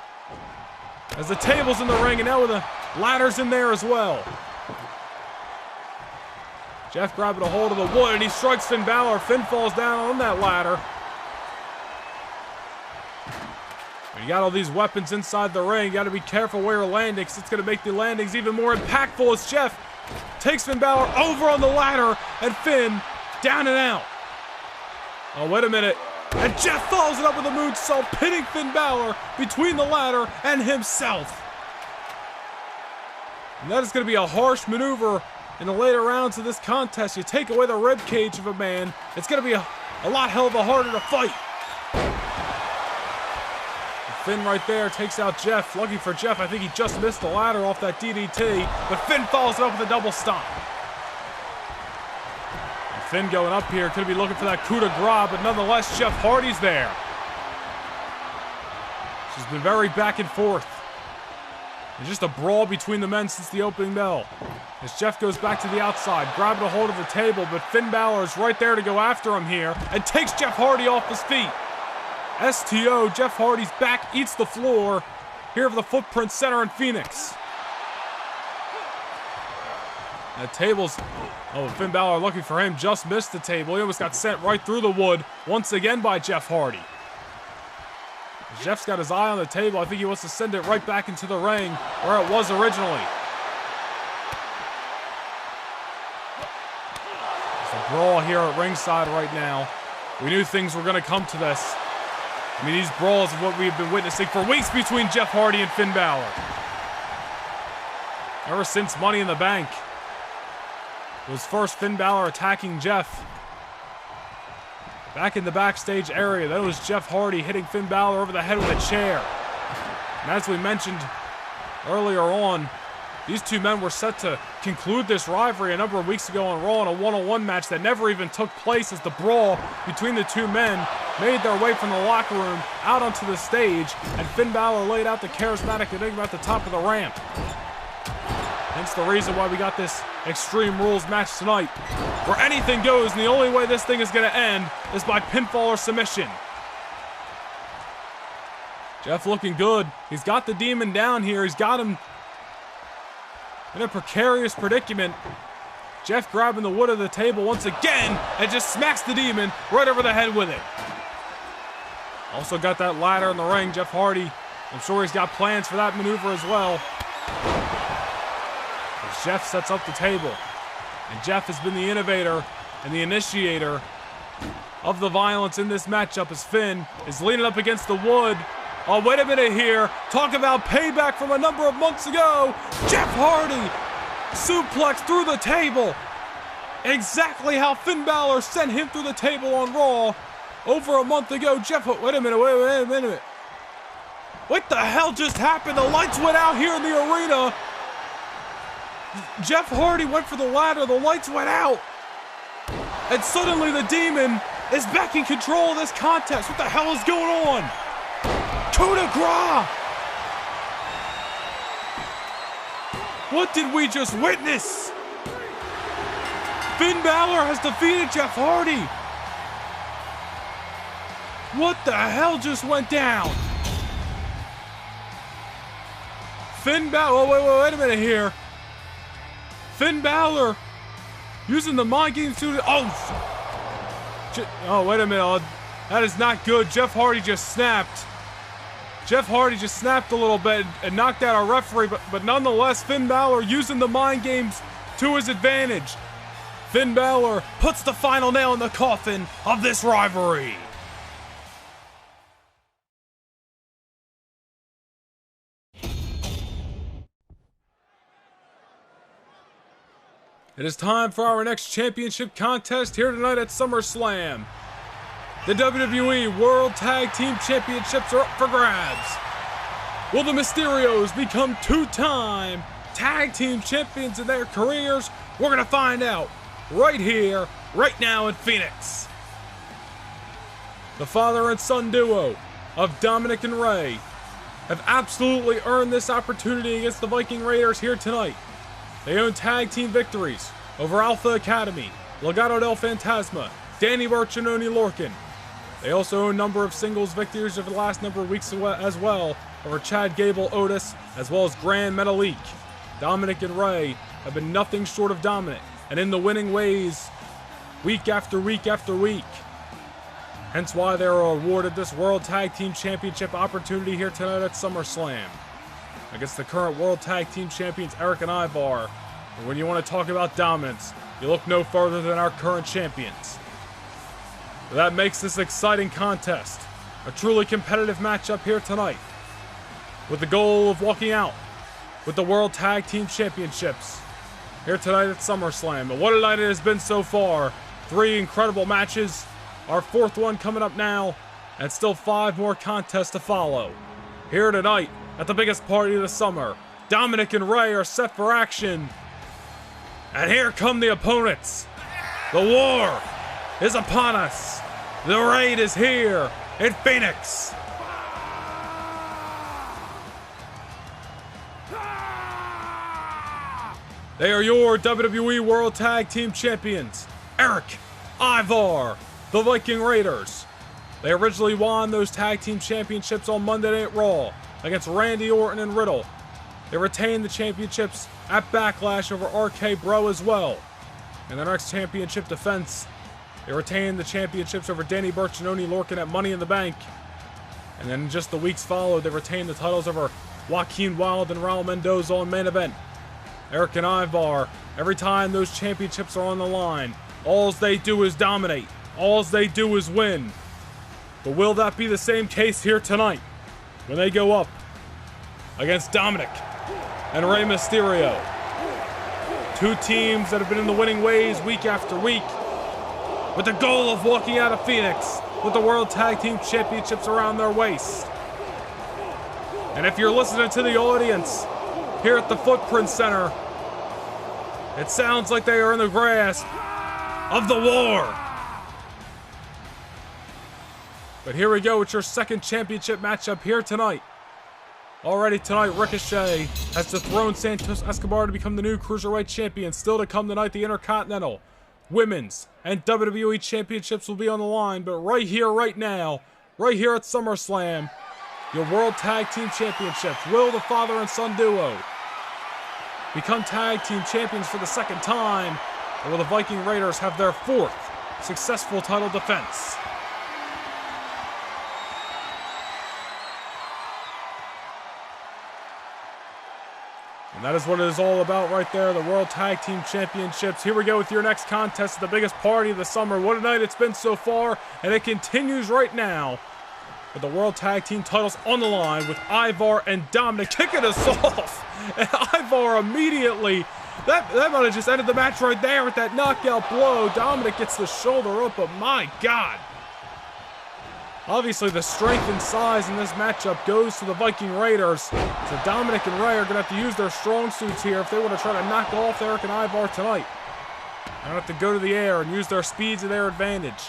as the table's in the ring and now with the ladders in there as well. Jeff grabbing a hold of the wood and he strikes Finn Balor. Finn falls down on that ladder. You got all these weapons inside the ring. You got to be careful where you're landing, because it's going to make the landings even more impactful as Jeff takes Finn Balor over on the ladder and Finn down and out. Oh, wait a minute. And Jeff follows it up with a moonsault, pinning Finn Balor between the ladder and himself. And that is going to be a harsh maneuver in the later rounds of this contest. You take away the rib cage of a man, it's going to be a lot hell of a harder to fight. Finn right there takes out Jeff. Lucky for Jeff, I think he just missed the ladder off that DDT, but Finn follows it up with a double stomp. And Finn going up here, could be looking for that coup de grace, but nonetheless, Jeff Hardy's there. She's been very back and forth. It's just a brawl between the men since the opening bell. As Jeff goes back to the outside, grabbing a hold of the table, but Finn Balor is right there to go after him here, and takes Jeff Hardy off his feet. STO, Jeff Hardy's back eats the floor here for the Footprint Center in Phoenix. The table's, oh, Finn Balor, lucky for him, just missed the table. He almost got sent right through the wood once again by Jeff Hardy. Jeff's got his eye on the table. I think he wants to send it right back into the ring where it was originally. There's a brawl here at ringside right now. We knew things were going to come to this. I mean, these brawls are what we've been witnessing for weeks between Jeff Hardy and Finn Balor. Ever since Money in the Bank. It was first Finn Balor attacking Jeff back in the backstage area. Then it was Jeff Hardy hitting Finn Balor over the head with a chair. And as we mentioned earlier on, these two men were set to conclude this rivalry a number of weeks ago on Raw in a one-on-one match that never even took place, as the brawl between the two men made their way from the locker room out onto the stage, and Finn Balor laid out the charismatic Enigma at the top of the ramp. Hence the reason why we got this Extreme Rules match tonight, where anything goes, and the only way this thing is going to end is by pinfall or submission. Jeff looking good. He's got the Demon down here. He's got him in a precarious predicament. Jeff grabbing the wood of the table once again and just smacks the Demon right over the head with it. Also got that ladder in the ring. Jeff Hardy, I'm sure he's got plans for that maneuver as well. As Jeff sets up the table. And Jeff has been the innovator and the initiator of the violence in this matchup, as Finn is leaning up against the wood. Oh, wait a minute here. Talk about payback from a number of months ago. Jeff Hardy suplex through the table. Exactly how Finn Balor sent him through the table on Raw over a month ago. Jeff, wait a minute. What the hell just happened? The lights went out here in the arena. Jeff Hardy went for the ladder. The lights went out. And suddenly the Demon is back in control of this contest. What the hell is going on? Coup de grace! What did we just witness? Finn Balor has defeated Jeff Hardy. What the hell just went down? Finn Balor, oh, wait a minute here. Finn Balor using the mind games to, oh, wait a minute. That is not good. Jeff Hardy just snapped. Jeff Hardy just snapped a little bit and knocked out our referee, but nonetheless, Finn Balor using the mind games to his advantage. Finn Balor puts the final nail in the coffin of this rivalry. It is time for our next championship contest here tonight at SummerSlam. The WWE World Tag Team Championships are up for grabs. Will the Mysterios become two-time tag team champions in their careers? We're going to find out right here, right now in Phoenix. The father and son duo of Dominic and Rey have absolutely earned this opportunity against the Viking Raiders here tonight. They own tag team victories over Alpha Academy, Legado del Fantasma, Danny Burch and Oney Lorcan. They also own a number of singles victories over the last number of weeks as well over Chad Gable, Otis, as well as Grand Metalik. Dominic and Rey have been nothing short of dominant and in the winning ways week after week after week. Hence why they are awarded this World Tag Team Championship opportunity here tonight at SummerSlam against the current World Tag Team Champions Eric and Ivar. And when you want to talk about dominance, you look no further than our current champions. That makes this exciting contest a truly competitive matchup here tonight, with the goal of walking out with the World Tag Team Championships here tonight at SummerSlam. And what a night it has been so far. 3 incredible matches, our 4th one coming up now, and still 5 more contests to follow. Here tonight at the biggest party of the summer, Dominic and Rey are set for action. And here come the opponents. The war is upon us. The raid is here in Phoenix. They are your WWE World Tag Team Champions, Eric, Ivar, the Viking Raiders. They originally won those Tag Team Championships on Monday Night Raw against Randy Orton and Riddle. They retained the championships at Backlash over RK Bro as well. In their next championship defense, they retained the championships over Danny Burch and Oney Lorcan at Money in the Bank. And then in just the weeks followed, they retained the titles over Joaquin Wilde and Raul Mendoza on Main Event. Eric and Ivar, every time those championships are on the line, all they do is dominate. All they do is win. But will that be the same case here tonight when they go up against Dominic and Rey Mysterio? 2 teams that have been in the winning ways week after week, with the goal of walking out of Phoenix with the World Tag Team Championships around their waist. And if you're listening to the audience here at the Footprint Center, it sounds like they are in the grasp of the war. But here we go, it's your 2nd championship matchup here tonight. Already tonight, Ricochet has dethroned Santos Escobar to become the new Cruiserweight Champion. Still to come tonight, the Intercontinental, Women's, and WWE Championships will be on the line. But right here, right now, right here at SummerSlam, your World Tag Team Championships. Will the father and son duo become Tag Team Champions for the 2nd time? Or will the Viking Raiders have their 4th successful title defense? And that is what it is all about right there, the World Tag Team Championships. Here we go with your next contest, the biggest party of the summer. What a night it's been so far, and it continues right now with the World Tag Team titles on the line with Ivar and Dominic kicking us off. And Ivar immediately, that might have just ended the match right there with that knockout blow. Dominic gets the shoulder up, but my God. Obviously, the strength and size in this matchup goes to the Viking Raiders. So Dominic and Rey are going to have to use their strong suits here if they want to try to knock off Eric and Ivar tonight. They're going to have to go to the air and use their speed to their advantage.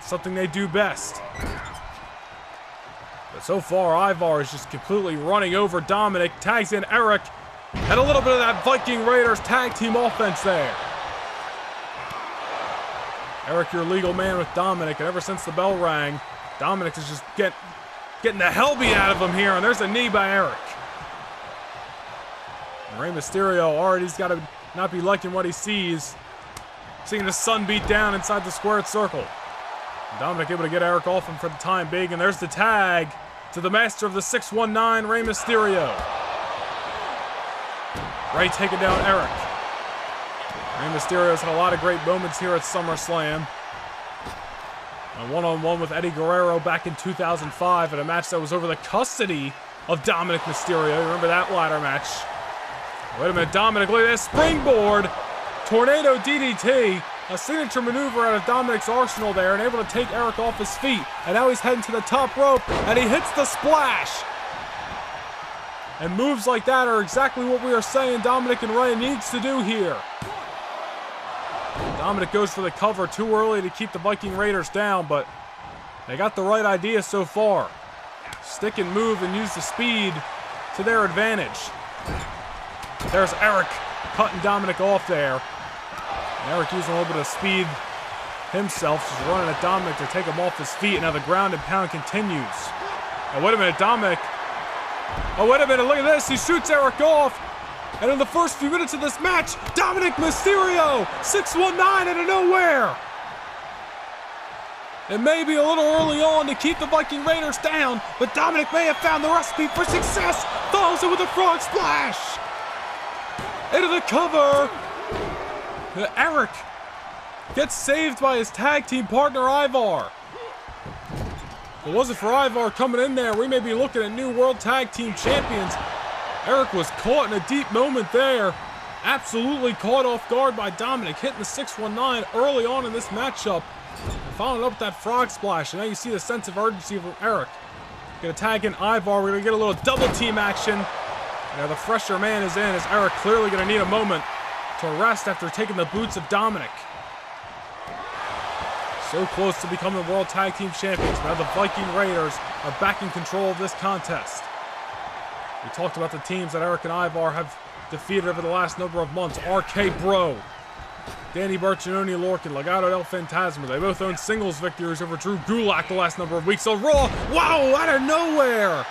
Something they do best. But so far, Ivar is just completely running over Dominic. Tags in Eric. And a little bit of that Viking Raiders tag team offense there. Eric, your legal man with Dominic. And ever since the bell rang, Dominic is just getting the hell beat out of him here, and there's a knee by Eric. And Rey Mysterio already's got to not be liking what he sees. Seeing his son beat down inside the squared circle. And Dominic able to get Eric off him for the time being, and there's the tag. to the master of the 619, Rey Mysterio. Rey taking down Eric. Rey Mysterio's had a lot of great moments here at SummerSlam. A one-on-one with Eddie Guerrero back in 2005 in a match that was over the custody of Dominic Mysterio. You remember that ladder match? Wait a minute, Dominic, look at this springboard. Tornado DDT, a signature maneuver out of Dominic's arsenal there, and able to take Eric off his feet. And now he's heading to the top rope, and he hits the splash. And moves like that are exactly what we are saying Dominic and Rey needs to do here. Dominic goes for the cover too early to keep the Viking Raiders down, but they got the right idea so far. Stick and move and use the speed to their advantage. There's Eric cutting Dominic off there. And Eric using a little bit of speed himself, just running at Dominic to take him off his feet, and now the ground and pound continues. Now wait a minute, Dominic. Oh, wait a minute, look at this. He shoots Eric off. And in the first few minutes of this match, Dominic Mysterio, 619 out of nowhere. It may be a little early on to keep the Viking Raiders down, but Dominic may have found the recipe for success. Follows it with a frog splash. Into the cover. Eric gets saved by his tag team partner, Ivar. If it wasn't for Ivar coming in there, we may be looking at new World Tag Team Champions. Eric was caught in a deep moment there. Absolutely caught off guard by Dominic, hitting the 619 early on in this matchup. Following up with that frog splash, and now you see the sense of urgency from Eric. Gonna tag in Ivar, we're gonna get a little double team action. Now the fresher man is in, as Eric clearly gonna need a moment to rest after taking the boots of Dominic. So close to becoming World Tag Team Champions. Now the Viking Raiders are back in control of this contest. We talked about the teams that Eric and Ivar have defeated over the last number of months. RK Bro, Danny Burch and Oni Lorcan, Legado del Fantasma. They both own singles victories over Drew Gulak the last number of weeks. So Raw, wow, out of nowhere.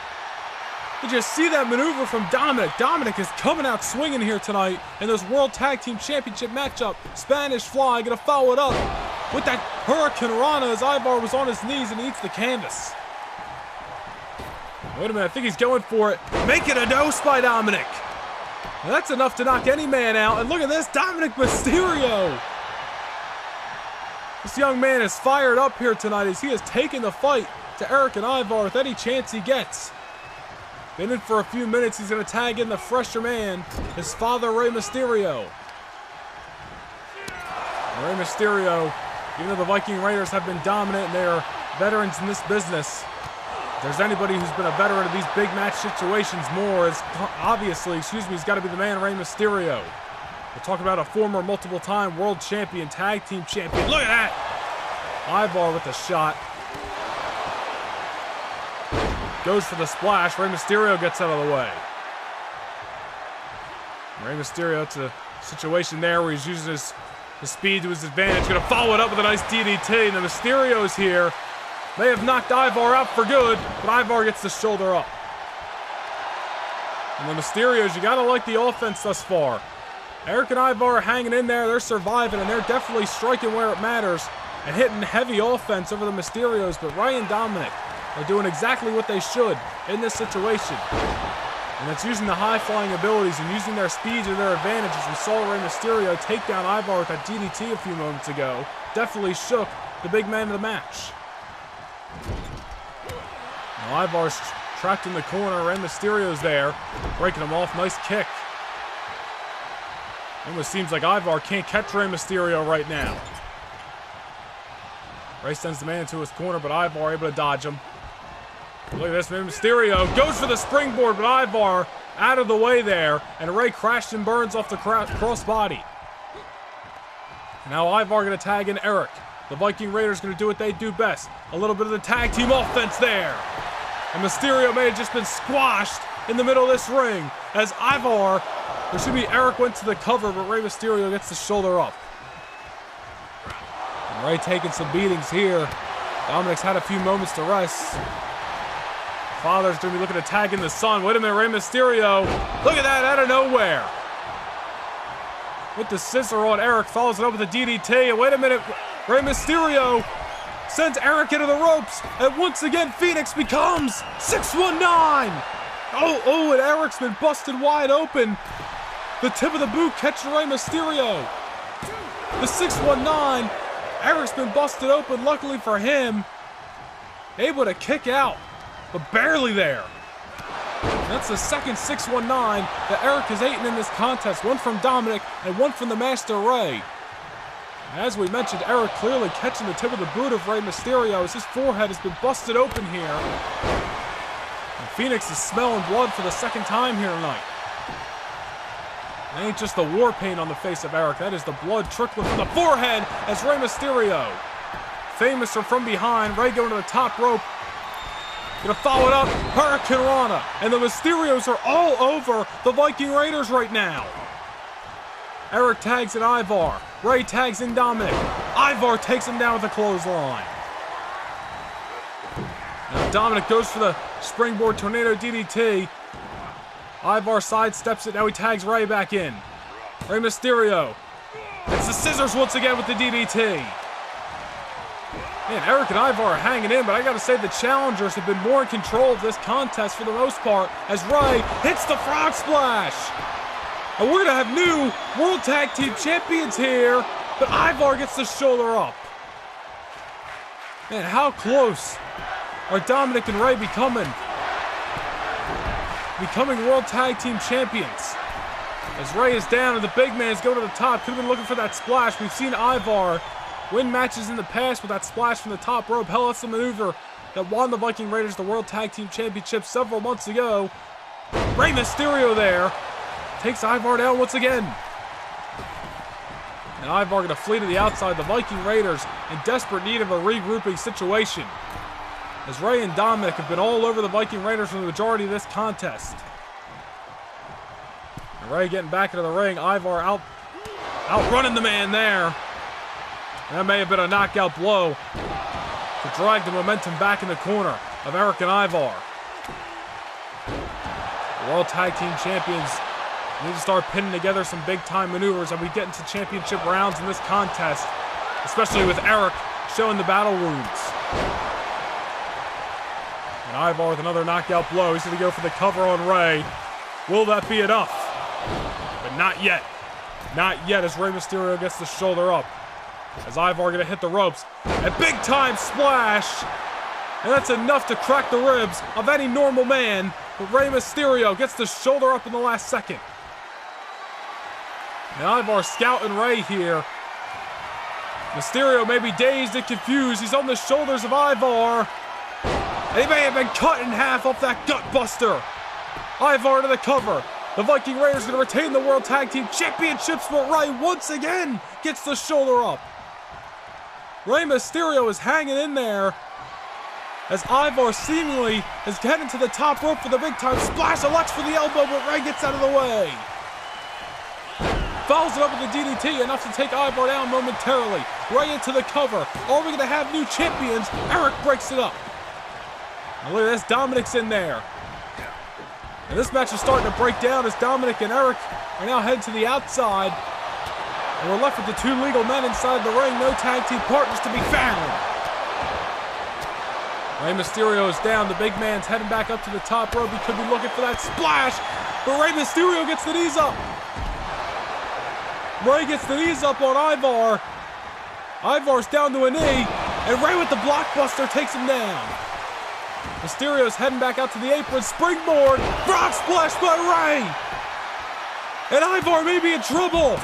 Did you see that maneuver from Dominic? Dominic is coming out swinging here tonight in this World Tag Team Championship matchup. Spanish Fly gonna follow it up with that Hurricane Rana as Ivar was on his knees and eats the canvas. Wait a minute, I think he's going for it. Make it a dose by Dominic. Now that's enough to knock any man out. And look at this, Dominic Mysterio. This young man is fired up here tonight as he has taken the fight to Eric and Ivar with any chance he gets. Been in for a few minutes, he's going to tag in the fresher man, his father, Rey Mysterio. Rey Mysterio, even though the Viking Raiders have been dominant and they are veterans in this business, if there's anybody who's been a veteran of these big match situations more, is obviously, he's got to be the man, Rey Mysterio. We're talking about a former multiple-time world champion, tag team champion. Look at that! Ivar with the shot. Goes for the splash. Rey Mysterio gets out of the way. Rey Mysterio, it's a situation there where he's using his speed to his advantage. Gonna follow it up with a nice DDT. And the Mysterio's here. May have knocked Ivar out for good, but Ivar gets the shoulder up. And the Mysterios, you gotta like the offense thus far. Eric and Ivar are hanging in there. They're surviving, and they're definitely striking where it matters and hitting heavy offense over the Mysterios. But Rey and Dominic are doing exactly what they should in this situation. And it's using the high-flying abilities and using their speed to their advantage, as we saw Rey Mysterio take down Ivar with that DDT a few moments ago. Definitely shook the big man of the match. Now Ivar's trapped in the corner. Rey Mysterio's there, breaking him off. Nice kick. Almost seems like Ivar can't catch Rey Mysterio right now. Rey sends the man to his corner, but Ivar able to dodge him. Look at this, man. Mysterio goes for the springboard, but Ivar out of the way there, and Rey crashed and burns off the crossbody. Now Ivar going to tag in Eric. The Viking Raiders going to do what they do best. A little bit of the tag team offense there. And Mysterio may have just been squashed in the middle of this ring as Eric went to the cover, but Rey Mysterio gets the shoulder up. And Rey taking some beatings here. Dominic's had a few moments to rest. Father's going to be looking to tag in the son. Wait a minute, Rey Mysterio. Look at that, out of nowhere. With the scissor on Eric, follows it up with a DDT. And wait a minute, Rey Mysterio sends Eric into the ropes, and once again Phoenix becomes 619. Oh, and Eric's been busted wide open. The tip of the boot catching Rey Mysterio. The 619, Eric's been busted open, luckily for him. Able to kick out, but barely there. That's the second 619 that Eric has eaten in this contest. One from Dominic and one from the Master Rey. As we mentioned, Eric clearly catching the tip of the boot of Rey Mysterio as his forehead has been busted open here. And Phoenix is smelling blood for the second time here tonight. It ain't just the war paint on the face of Eric, that is the blood trickling from the forehead as Rey Mysterio. Famous from behind, Rey going to the top rope. Gonna follow it up, Hurricane Rana. And the Mysterios are all over the Viking Raiders right now. Eric tags in Ivar. Rey tags in Dominic. Ivar takes him down with a clothesline. Now Dominic goes for the springboard tornado DDT. Ivar sidesteps it, now he tags Rey back in. Rey Mysterio. It's the scissors once again with the DDT. Man, Eric and Ivar are hanging in, but I gotta say the challengers have been more in control of this contest for the most part as Rey hits the frog splash. And we're gonna have new World Tag Team Champions here, but Ivar gets the shoulder up. Man, how close are Dominic and Rey becoming World Tag Team Champions? As Rey is down and the big man's going to the top, could have been looking for that splash. We've seen Ivar win matches in the past with that splash from the top rope. Hell, that's the maneuver that won the Viking Raiders the World Tag Team Championship several months ago. Rey Mysterio there. Takes Ivar down once again. And Ivar going to flee to the outside. The Viking Raiders in desperate need of a regrouping situation. As Rey and Dominic have been all over the Viking Raiders for the majority of this contest. And Rey getting back into the ring. Ivar outrunning the man there. That may have been a knockout blow to drag the momentum back in the corner of Eric and Ivar. The World Tag Team Champions need to start pinning together some big-time maneuvers as we get into championship rounds in this contest, especially with Eric showing the battle wounds. And Ivar with another knockout blow. He's going to go for the cover on Rey. Will that be enough? But not yet. Not yet as Rey Mysterio gets the shoulder up. As Ivar going to hit the ropes. A big-time splash. And that's enough to crack the ribs of any normal man. But Rey Mysterio gets the shoulder up in the last second. And Ivar scouting Rey here. Mysterio may be dazed and confused. He's on the shoulders of Ivar. And he may have been cut in half off that gut buster. Ivar to the cover. The Viking Raiders going to retain the World Tag Team Championships, but Rey once again gets the shoulder up. Rey Mysterio is hanging in there as Ivar seemingly is heading to the top rope for the big time splash. Elects for the elbow, but Rey gets out of the way. Follows it up with the DDT, enough to take Ivar down momentarily. Rey into the cover. Are we going to have new champions? Eric breaks it up. Now look at this, Dominic's in there. And this match is starting to break down as Dominic and Eric are now heading to the outside. And we're left with the two legal men inside the ring. No tag team partners to be found. Rey Mysterio is down. The big man's heading back up to the top rope. He could be looking for that splash. But Rey Mysterio gets the knees up. Rey gets the knees up on Ivar. Ivar's down to a knee. And Rey with the blockbuster takes him down. Mysterio's heading back out to the apron. Springboard. Frog splash by Rey. And Ivar may be in trouble.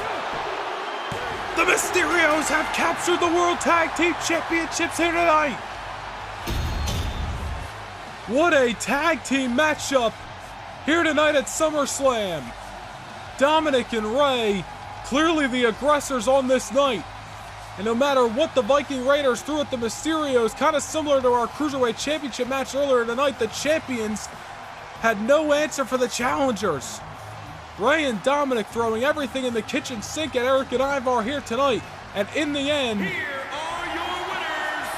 The Mysterios have captured the World Tag Team Championships here tonight. What a tag team matchup here tonight at SummerSlam. Dominic and Rey, clearly the aggressors on this night. And no matter what the Viking Raiders threw at the Mysterios, kind of similar to our Cruiserweight Championship match earlier tonight, the champions had no answer for the challengers. Rey and Dominic throwing everything in the kitchen sink at Eric and Ivar here tonight. And in the end, here are your winners,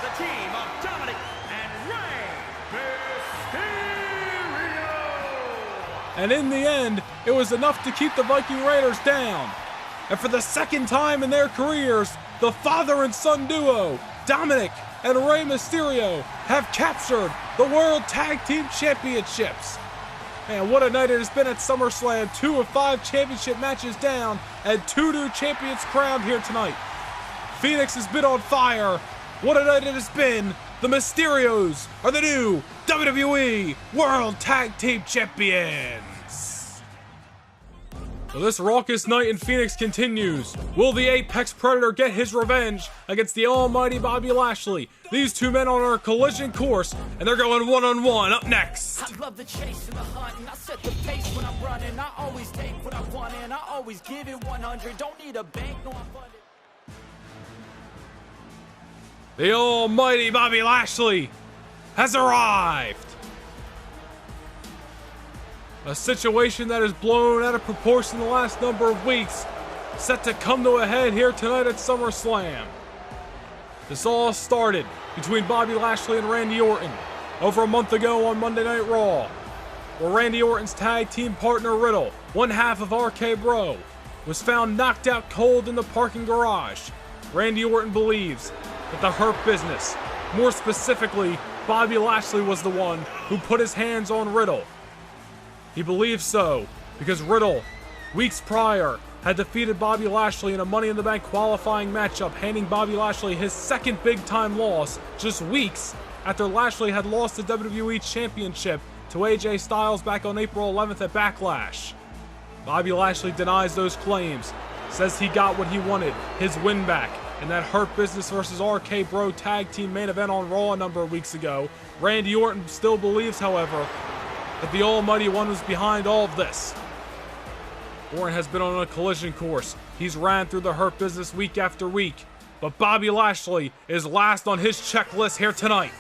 the team of Dominic and Rey Mysterio. And in the end, it was enough to keep the Viking Raiders down. And for the second time in their careers, the father and son duo, Dominic and Rey Mysterio have captured the World Tag Team Championships. And what a night it has been at SummerSlam. 2 of 5 championship matches down and 2 new champions crowned here tonight. Phoenix has been on fire. What a night it has been. The Mysterios are the new WWE World Tag Team Champions. So this raucous night in Phoenix continues. Will the Apex Predator get his revenge against the almighty Bobby Lashley? These two men on a collision course, and they're going one-on-one up next. I love the chase and the hunt, and I set the pace when I'm running. I always take what I want, and I always give it 100. Don't need a bank, no, I'm funded. The almighty Bobby Lashley has arrived. A situation that has blown out of proportion the last number of weeks, set to come to a head here tonight at SummerSlam. This all started between Bobby Lashley and Randy Orton over a month ago on Monday Night Raw, where Randy Orton's tag team partner Riddle, one half of RK Bro, was found knocked out cold in the parking garage. Randy Orton believes that the Hurt Business, more specifically Bobby Lashley, was the one who put his hands on Riddle. He believes so because Riddle, weeks prior, had defeated Bobby Lashley in a Money in the Bank qualifying matchup, handing Bobby Lashley his second big-time loss just weeks after Lashley had lost the WWE Championship to AJ Styles back on April 11th at Backlash. Bobby Lashley denies those claims, says he got what he wanted, his win back, in that Hurt Business versus RK Bro tag team main event on Raw a number of weeks ago. Randy Orton still believes, however, that the Almighty One was behind all of this. Orton has been on a collision course. He's ran through the Hurt Business week after week. But Bobby Lashley is last on his checklist here tonight.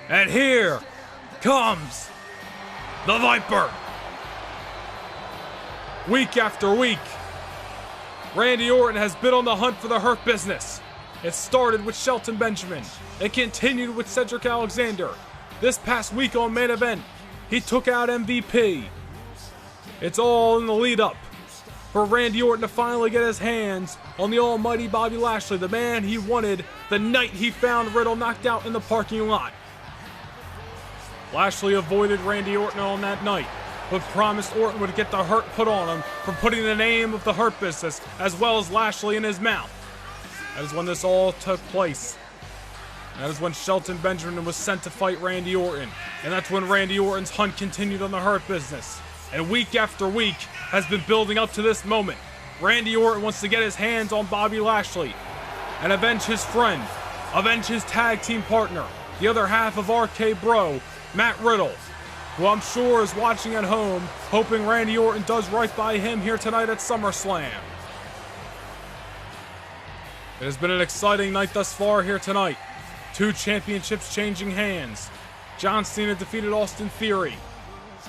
And here comes the Viper. Week after week, Randy Orton has been on the hunt for the Hurt Business. It started with Shelton Benjamin. It continued with Cedric Alexander. This past week on Main Event, he took out MVP. It's all in the lead up for Randy Orton to finally get his hands on the almighty Bobby Lashley, the man he wanted the night he found Riddle knocked out in the parking lot. Lashley avoided Randy Orton on that night, but promised Orton would get the hurt put on him for putting the name of the Hurt Business as well as Lashley in his mouth. That is when this all took place. That is when Shelton Benjamin was sent to fight Randy Orton. And that's when Randy Orton's hunt continued on the Hurt Business. And week after week has been building up to this moment. Randy Orton wants to get his hands on Bobby Lashley and avenge his friend, avenge his tag team partner, the other half of RK Bro, Matt Riddle, who I'm sure is watching at home, hoping Randy Orton does right by him here tonight at SummerSlam. It has been an exciting night thus far here tonight. 2 championships changing hands. John Cena defeated Austin Theory.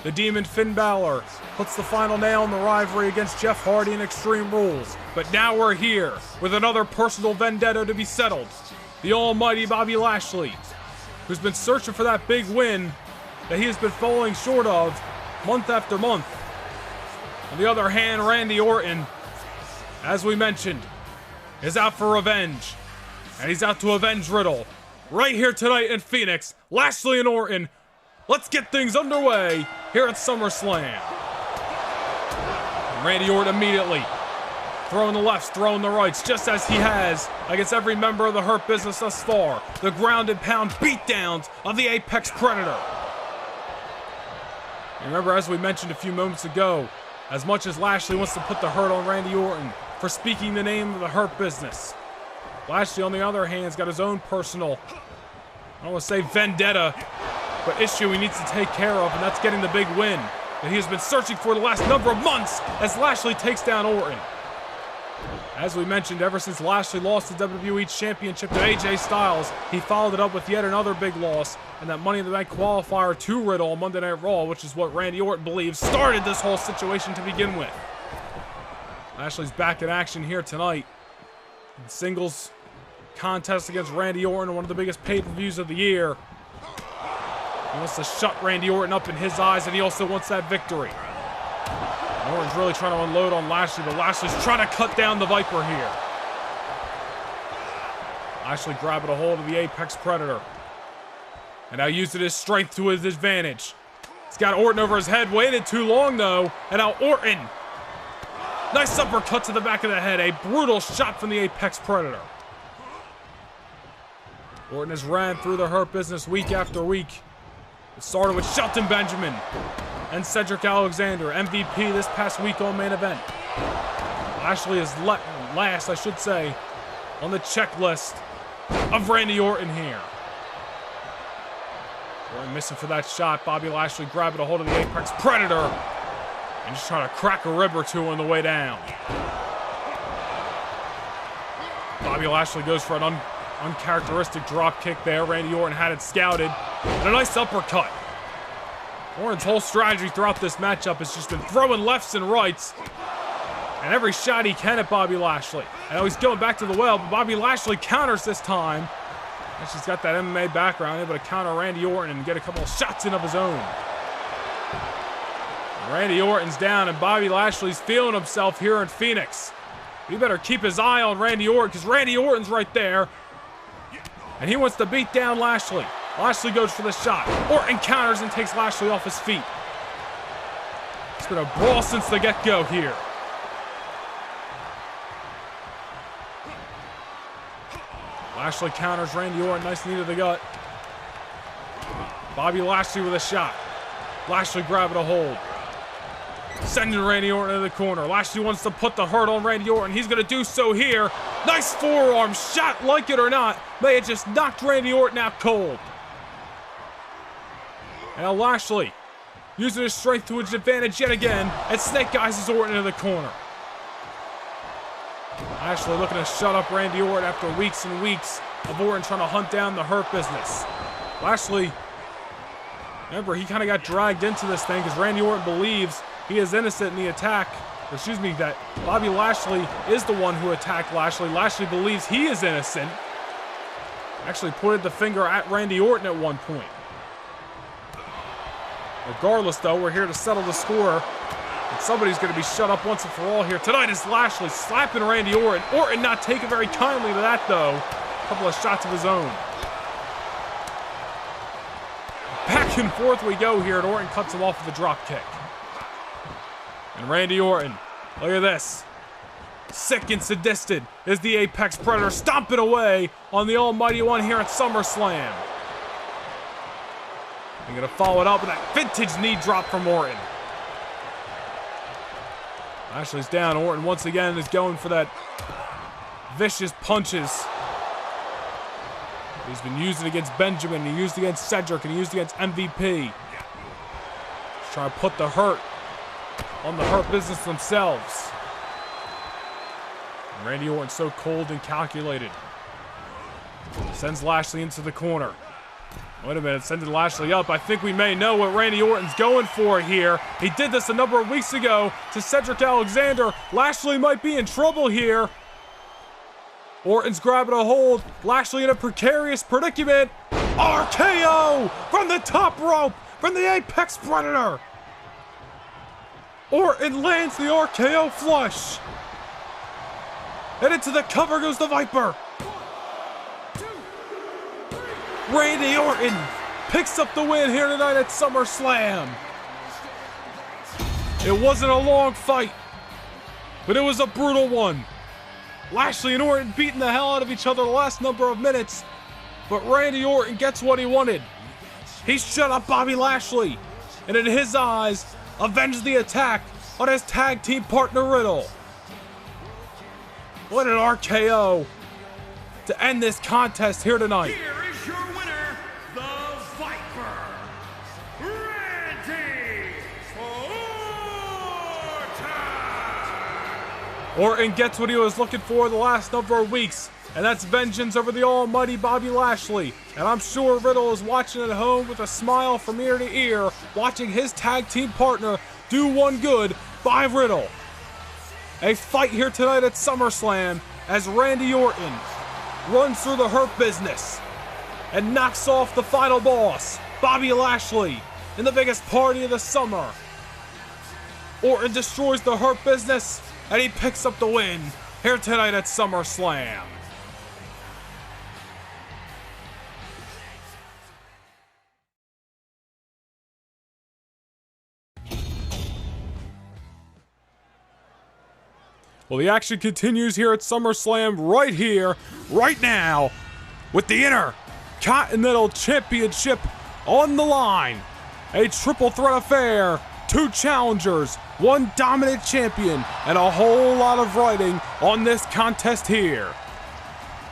The Demon Finn Balor puts the final nail in the rivalry against Jeff Hardy in Extreme Rules. But now we're here with another personal vendetta to be settled. The almighty Bobby Lashley, who's been searching for that big win that he has been falling short of month after month. On the other hand, Randy Orton, as we mentioned, is out for revenge. And he's out to avenge Riddle. Right here tonight in Phoenix, Lashley and Orton. Let's get things underway here at SummerSlam. And Randy Orton immediately throwing the lefts, throwing the rights, just as he has against every member of the Hurt Business thus far. The ground and pound beatdowns of the Apex Predator. And remember, as we mentioned a few moments ago, as much as Lashley wants to put the hurt on Randy Orton for speaking the name of the Hurt Business, Lashley, on the other hand, has got his own personal, I don't want to say vendetta, but issue he needs to take care of, and that's getting the big win that he has been searching for the last number of months as Lashley takes down Orton. As we mentioned, ever since Lashley lost the WWE Championship to AJ Styles, he followed it up with yet another big loss and that Money in the Bank qualifier to Riddle on Monday Night Raw, which is what Randy Orton believes started this whole situation to begin with. Lashley's back in action here tonight. Singles contest against Randy Orton, one of the biggest pay-per-views of the year. He wants to shut Randy Orton up in his eyes, and he also wants that victory. And Orton's really trying to unload on Lashley, but Lashley's trying to cut down the Viper here. Lashley grabbing a hold of the Apex Predator. And now using his strength to his advantage. He's got Orton over his head, waited too long though. And now Orton. Nice uppercut to the back of the head. A brutal shot from the Apex Predator. Orton has ran through the Hurt Business week after week. It started with Shelton Benjamin and Cedric Alexander, MVP this past week on Main Event. Lashley is last, I should say, on the checklist of Randy Orton here. Orton missing for that shot. Bobby Lashley grabbing a hold of the Apex Predator and just trying to crack a rib or two on the way down. Bobby Lashley goes for an uncharacteristic drop kick there. Randy Orton had it scouted. And a nice uppercut. Orton's whole strategy throughout this matchup has just been throwing lefts and rights. And every shot he can at Bobby Lashley. I know he's going back to the well, but Bobby Lashley counters this time. And she's got that MMA background, able to counter Randy Orton and get a couple of shots in of his own. Randy Orton's down, and Bobby Lashley's feeling himself here in Phoenix. He better keep his eye on Randy Orton, because Randy Orton's right there. And he wants to beat down Lashley. Lashley goes for the shot. Orton counters and takes Lashley off his feet. It's been a brawl since the get-go here. Lashley counters Randy Orton. Nice knee to the gut. Bobby Lashley with a shot. Lashley grabbing a hold. Sending Randy Orton into the corner. Lashley wants to put the hurt on Randy Orton. He's going to do so here. Nice forearm shot, like it or not. May have just knocked Randy Orton out cold. And now Lashley using his strength to his advantage yet again. And Snake Eyes Orton into the corner. Lashley looking to shut up Randy Orton after weeks and weeks of Orton trying to hunt down the Hurt Business. Lashley, remember, he kind of got dragged into this thing because Randy Orton believes he is innocent in the attack. Or excuse me, that Bobby Lashley is the one who attacked Lashley. Lashley believes he is innocent. Actually pointed the finger at Randy Orton at one point. Regardless, though, we're here to settle the score. And somebody's going to be shut up once and for all here. Tonight is Lashley slapping Randy Orton. Orton not taking very kindly to that, though. A couple of shots of his own. Back and forth we go here, and Orton cuts him off with a drop kick. And Randy Orton, look at this. Sick and sadistic is the Apex Predator stomping away on the Almighty One here at SummerSlam. They're going to follow it up with that vintage knee drop from Orton. Lashley's down. Orton once again is going for that vicious punches. He's been using against Benjamin, he used against Cedric, and he used against MVP. He's trying to put the hurt on the Hurt Business themselves. And Randy Orton so cold and calculated. Sends Lashley into the corner. Wait a minute, sending Lashley up. I think we may know what Randy Orton's going for here. He did this a number of weeks ago to Cedric Alexander. Lashley might be in trouble here. Orton's grabbing a hold. Lashley in a precarious predicament. RKO from the top rope from the Apex Predator. Orton lands the RKO flush. And into the cover goes the Viper. Randy Orton picks up the win here tonight at SummerSlam. It wasn't a long fight, but it was a brutal one. Lashley and Orton beating the hell out of each other the last number of minutes, but Randy Orton gets what he wanted. He shut up Bobby Lashley, and in his eyes, avenged the attack on his tag team partner Riddle. What an RKO to end this contest here tonight. Here is your winner, the Viper, Randy Orton. Orton gets what he was looking for the last number of weeks, and that's vengeance over the almighty Bobby Lashley. And I'm sure Riddle is watching at home with a smile from ear to ear, watching his tag team partner do one good by Riddle. A fight here tonight at SummerSlam as Randy Orton runs through the Hurt Business and knocks off the final boss, Bobby Lashley, in the biggest party of the summer. Orton destroys the Hurt Business, and he picks up the win here tonight at SummerSlam. Well, the action continues here at SummerSlam right here, right now, with the Intercontinental Championship on the line. A triple threat affair, 2 challengers, 1 dominant champion, and a whole lot of writing on this contest here.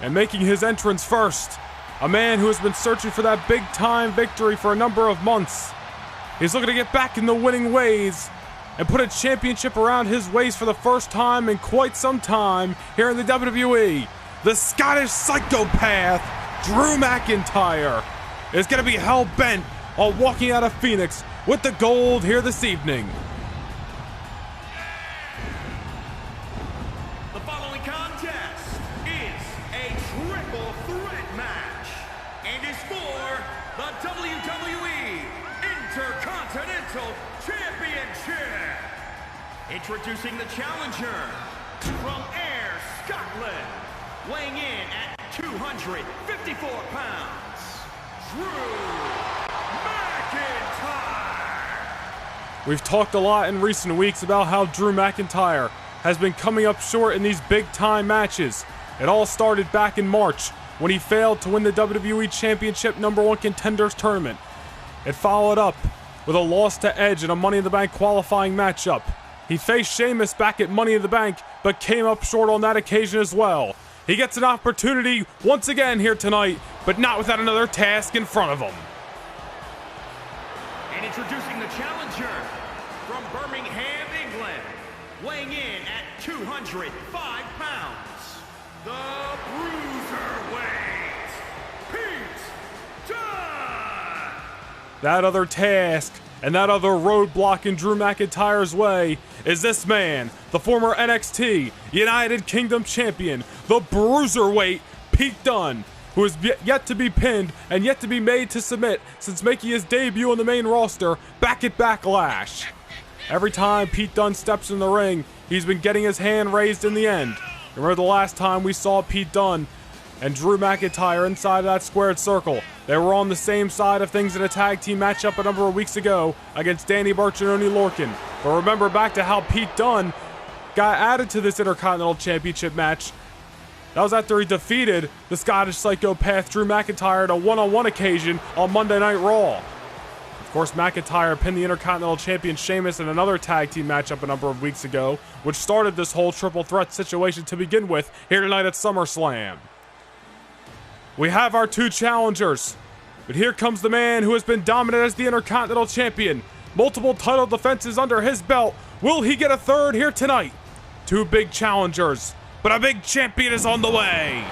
And making his entrance first, a man who has been searching for that big-time victory for a number of months. He's looking to get back in the winning ways and put a championship around his waist for the first time in quite some time here in the WWE. The Scottish psychopath, Drew McIntyre, is going to be hell-bent on walking out of Phoenix with the gold here this evening. The following contest is a triple threat match and is for the WWE Intercontinental Championship. Introducing the challenger from Ayr, Scotland, weighing in at 254 pounds, Drew McIntyre. We've talked a lot in recent weeks about how Drew McIntyre has been coming up short in these big-time matches. It all started back in March when he failed to win the WWE Championship #1 Contenders Tournament. It followed up with a loss to Edge in a Money in the Bank qualifying matchup. He faced Sheamus back at Money in the Bank, but came up short on that occasion as well. He gets an opportunity once again here tonight, but not without another task in front of him. And introducing the challenger from Birmingham, England, weighing in at 205 pounds, the Bruiserweight, Pete Dunne. That other task and that other roadblock in Drew McIntyre's way is this man, the former NXT United Kingdom champion, the Bruiserweight Pete Dunne, who is yet to be pinned and yet to be made to submit since making his debut on the main roster back at Backlash. Every time Pete Dunne steps in the ring, he's been getting his hand raised in the end. Remember the last time we saw Pete Dunne and Drew McIntyre inside of that squared circle? They were on the same side of things in a tag team matchup a number of weeks ago against Danny Burch and Oney Lorcan. But remember back to how Pete Dunne got added to this Intercontinental Championship match. That was after he defeated the Scottish psychopath Drew McIntyre at a one-on-one occasion on Monday Night Raw. Of course, McIntyre pinned the Intercontinental Champion Sheamus in another tag team matchup a number of weeks ago, which started this whole triple threat situation to begin with here tonight at SummerSlam. We have our 2 challengers, but here comes the man who has been dominant as the Intercontinental Champion. Multiple title defenses under his belt. Will he get a third here tonight? 2 big challengers, but a big champion is on the way.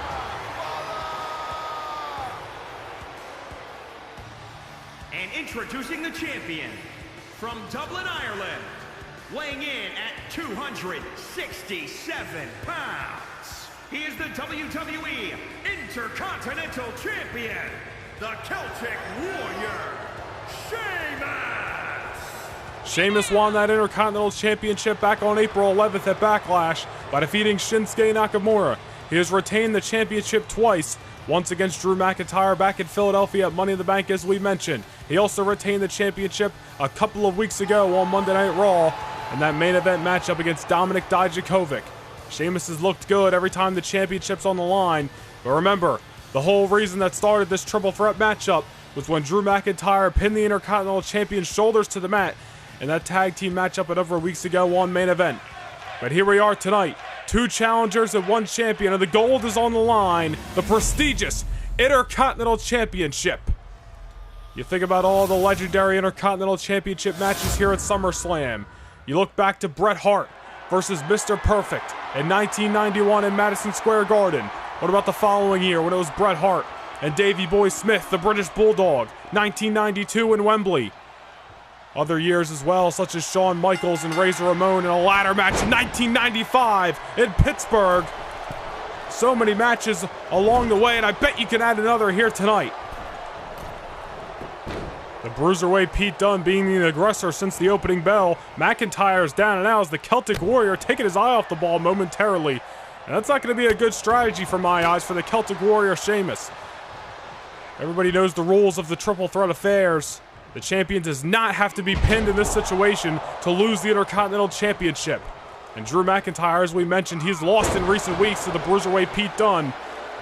And introducing the champion from Dublin, Ireland, weighing in at 267 pounds. He is the WWE Intercontinental Champion, the Celtic Warrior, Sheamus! Sheamus won that Intercontinental Championship back on April 11th at Backlash by defeating Shinsuke Nakamura. He has retained the championship twice, once against Drew McIntyre back in Philadelphia at Money in the Bank, as we mentioned. He also retained the championship a couple of weeks ago on Monday Night Raw in that main event matchup against Dominik Dijakovic. Sheamus has looked good every time the championship's on the line, but remember, the whole reason that started this triple threat matchup was when Drew McIntyre pinned the Intercontinental Champion's shoulders to the mat in that tag team matchup a number of weeks ago on Main Event. But here we are tonight, 2 challengers and 1 champion, and the gold is on the line, the prestigious Intercontinental Championship. You think about all the legendary Intercontinental Championship matches here at SummerSlam. You look back to Bret Hart versus Mr. Perfect in 1991 in Madison Square Garden. What about the following year when it was Bret Hart and Davey Boy Smith, the British Bulldog, 1992 in Wembley? Other years as well, such as Shawn Michaels and Razor Ramon in a ladder match in 1995 in Pittsburgh. So many matches along the way, and I bet you can add another here tonight. The Bruiserweight Pete Dunne being the aggressor since the opening bell. McIntyre's down and out as the Celtic Warrior taking his eye off the ball momentarily. And that's not going to be a good strategy for my eyes for the Celtic Warrior Sheamus. Everybody knows the rules of the triple threat affairs. The champion does not have to be pinned in this situation to lose the Intercontinental Championship. And Drew McIntyre, as we mentioned, he's lost in recent weeks to the Bruiserweight Pete Dunne.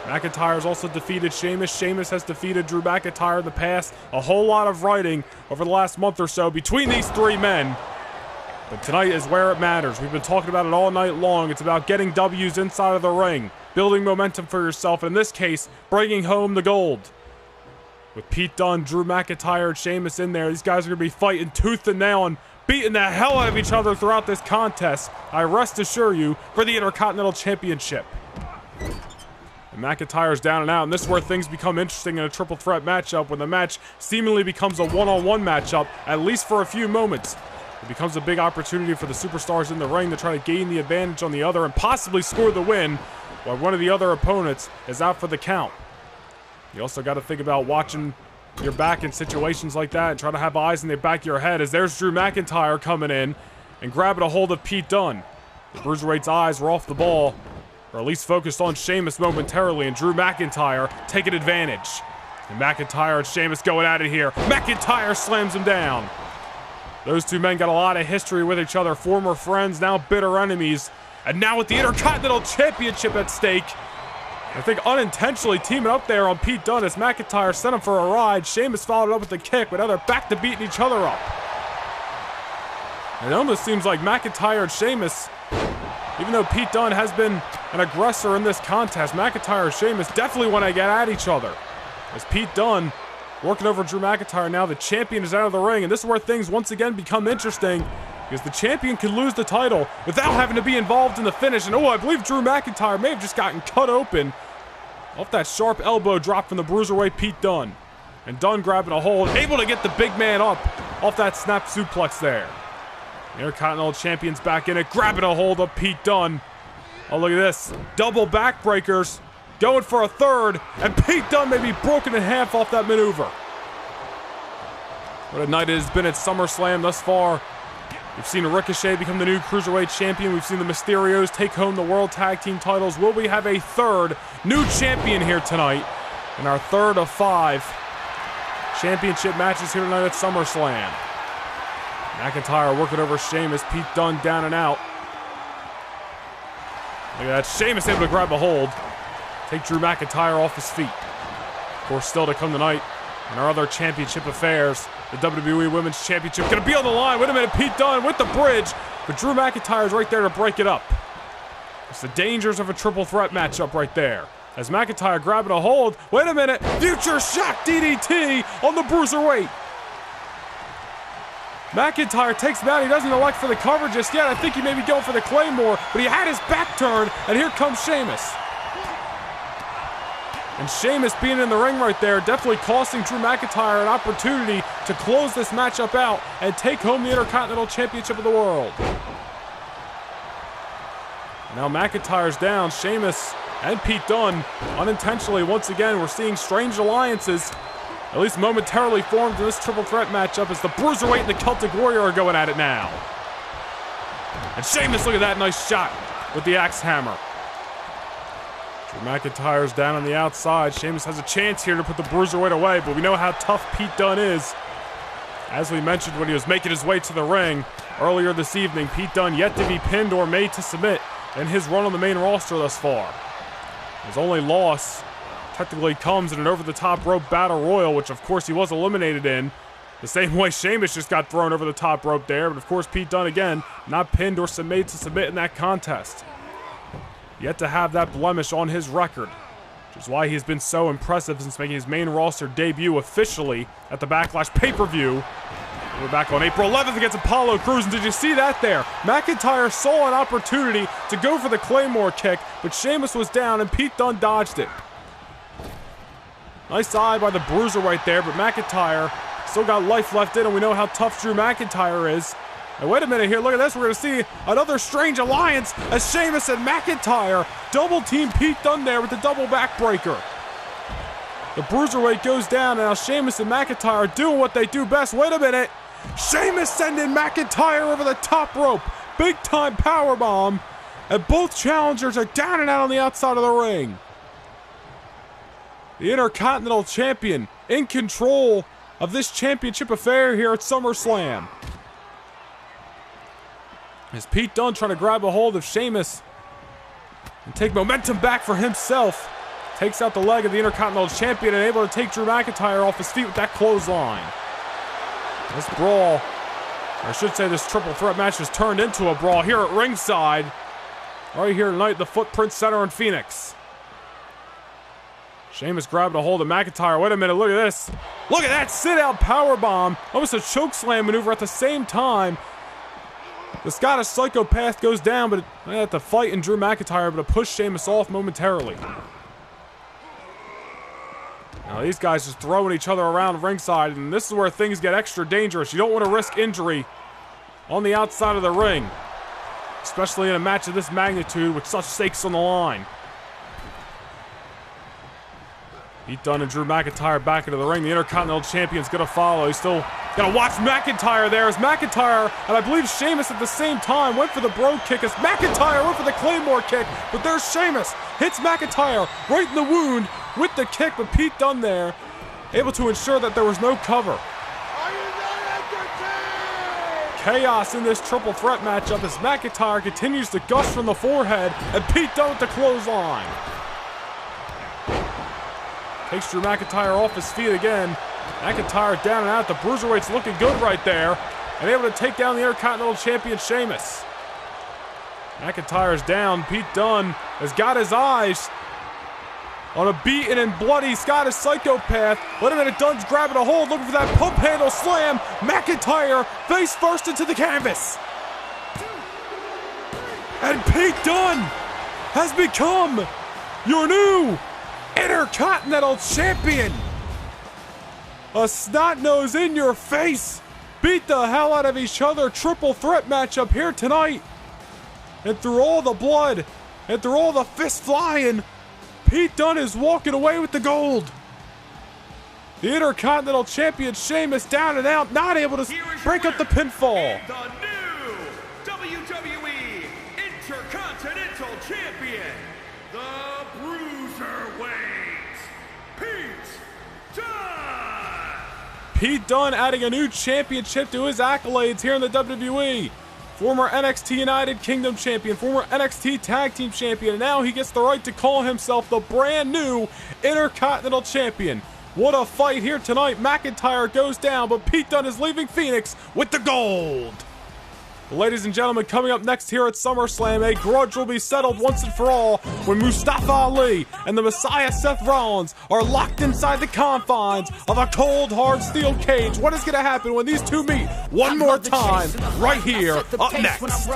McIntyre's also defeated Sheamus. Sheamus has defeated Drew McIntyre in the past. A whole lot of writing over the last month or so between these three men. But tonight is where it matters. We've been talking about it all night long. It's about getting W's inside of the ring, building momentum for yourself, and in this case, bringing home the gold. With Pete Dunne, Drew McIntyre, and Sheamus in there, these guys are going to be fighting tooth and nail and beating the hell out of each other throughout this contest, I rest assure you, for the Intercontinental Championship. And McIntyre's down and out, and this is where things become interesting in a triple threat matchup, when the match seemingly becomes a one-on-one matchup, at least for a few moments. It becomes a big opportunity for the superstars in the ring to try to gain the advantage on the other and possibly score the win, while one of the other opponents is out for the count. You also got to think about watching your back in situations like that and try to have eyes in the back of your head, as there's Drew McIntyre coming in and grabbing a hold of Pete Dunne. The Bruiserweight's eyes were off the ball, or at least focused on Sheamus momentarily, and Drew McIntyre taking advantage. And McIntyre and Sheamus going at it here. McIntyre slams him down. Those two men got a lot of history with each other, former friends, now bitter enemies, and now with the Intercontinental Championship at stake, I think unintentionally teaming up there on Pete Dunne as McIntyre sent him for a ride. Sheamus followed up with the kick, but now they're back to beating each other up. And it almost seems like McIntyre and Sheamus, even though Pete Dunne has been an aggressor in this contest, McIntyre and Sheamus definitely want to get at each other. As Pete Dunne working over Drew McIntyre, now the champion is out of the ring, and this is where things once again become interesting, because the champion can lose the title without having to be involved in the finish. And oh, I believe Drew McIntyre may have just gotten cut open off that sharp elbow drop from the Bruiserweight Pete Dunne. And Dunne grabbing a hold, able to get the big man up off that snap suplex there. The Intercontinental Champion's back in it, grabbing a hold of Pete Dunne. Oh, look at this. Double backbreakers, going for a third, and Pete Dunne may be broken in half off that maneuver. What a night it has been at SummerSlam thus far. We've seen Ricochet become the new Cruiserweight Champion. We've seen the Mysterios take home the World Tag Team titles. Will we have a third new champion here tonight? And our third of 5 championship matches here tonight at SummerSlam. McIntyre working over Sheamus. Pete Dunne down and out. Look at that. Sheamus able to grab a hold. Take Drew McIntyre off his feet. Of course, still to come tonight in our other championship affairs. The WWE Women's Championship going to be on the line. Wait a minute, Pete Dunne with the bridge. But Drew McIntyre is right there to break it up. It's the dangers of a triple threat matchup right there. As McIntyre grabbing a hold. Wait a minute. Future Shock DDT on the Bruiserweight. McIntyre takes him out. He doesn't elect for the cover just yet. I think he may be going for the Claymore, but he had his back turned, and here comes Sheamus. And Sheamus being in the ring right there, definitely costing Drew McIntyre an opportunity to close this matchup out and take home the Intercontinental Championship of the world. Now McIntyre's down. Sheamus and Pete Dunne, unintentionally, once again, we're seeing strange alliances, at least momentarily formed in this triple threat matchup, as the Bruiserweight and the Celtic Warrior are going at it now. And Sheamus, look at that nice shot with the axe hammer. Drew McIntyre's down on the outside. Sheamus has a chance here to put the Bruiserweight away, but we know how tough Pete Dunne is. As we mentioned when he was making his way to the ring earlier this evening, Pete Dunne yet to be pinned or made to submit in his run on the main roster thus far. His only loss technically comes in an over-the-top rope battle royal, which of course he was eliminated in, the same way Sheamus just got thrown over the top rope there. But of course Pete Dunne, again, not pinned or made to submit in that contest. Yet to have that blemish on his record, which is why he's been so impressive since making his main roster debut officially at the Backlash pay-per-view. We're back on April 11th against Apollo Crews, and did you see that there? McIntyre saw an opportunity to go for the Claymore kick, but Sheamus was down and Pete Dunne dodged it. Nice eye by the Bruiserweight there, but McIntyre still got life left in, and we know how tough Drew McIntyre is. And wait a minute here, look at this. We're going to see another strange alliance as Sheamus and McIntyre double team Pete Dunne there with the double backbreaker. The Bruiserweight goes down, and now Sheamus and McIntyre doing what they do best. Wait a minute. Sheamus sending McIntyre over the top rope. Big time powerbomb. And both challengers are down and out on the outside of the ring. The Intercontinental Champion in control of this championship affair here at SummerSlam. As Pete Dunne trying to grab a hold of Sheamus and take momentum back for himself. Takes out the leg of the Intercontinental Champion and able to take Drew McIntyre off his feet with that clothesline. This brawl, or I should say this triple threat match, has turned into a brawl here at ringside. Right here tonight, the Footprint Center in Phoenix. Sheamus grabbing a hold of McIntyre. Wait a minute, look at this. Look at that sit-out powerbomb. Almost a choke slam maneuver at the same time. The Scottish Psychopath goes down, but they had to fight and Drew McIntyre able to push Sheamus off momentarily. Now these guys just throwing each other around ringside, and this is where things get extra dangerous. You don't want to risk injury on the outside of the ring, especially in a match of this magnitude with such stakes on the line. Pete Dunne and Drew McIntyre back into the ring. The Intercontinental Champion's gonna follow. He's still gotta watch McIntyre there as McIntyre, and I believe Sheamus at the same time, went for the bro kick as McIntyre went for the Claymore kick, but there's Sheamus. Hits McIntyre right in the wound with the kick, but Pete Dunne there, able to ensure that there was no cover. Chaos in this triple threat matchup as McIntyre continues to gush from the forehead, and Pete Dunne with the clothesline. Takes Drew McIntyre off his feet again. McIntyre down and out. The Bruiserweight's looking good right there. And able to take down the Intercontinental Champion Sheamus. McIntyre's down. Pete Dunne has got his eyes on a beaten and bloody Scottish Psychopath. Wait a minute, Dunne's grabbing a hold, looking for that pump handle slam. McIntyre face first into the canvas. And Pete Dunne has become your new Intercontinental Champion. A snot-nose in your face. Beat the hell out of each other. Triple threat matchup here tonight. And through all the blood and through all the fists flying, Pete Dunne is walking away with the gold. The Intercontinental Champion Sheamus down and out, not able to break up the pinfall. The new WWE Intercontinental Champion, the Bruiserweight, Pete Dunne. Pete Dunne adding a new championship to his accolades here in the WWE. Former NXT United Kingdom Champion, former NXT Tag Team Champion, and now he gets the right to call himself the brand new Intercontinental Champion. What a fight here tonight. McIntyre goes down, but Pete Dunne is leaving Phoenix with the gold. Ladies and gentlemen, coming up next here at SummerSlam, a grudge will be settled once and for all when Mustafa Ali and the Messiah Seth Rollins are locked inside the confines of a cold, hard steel cage. What is going to happen when these two meet one more time right here up next?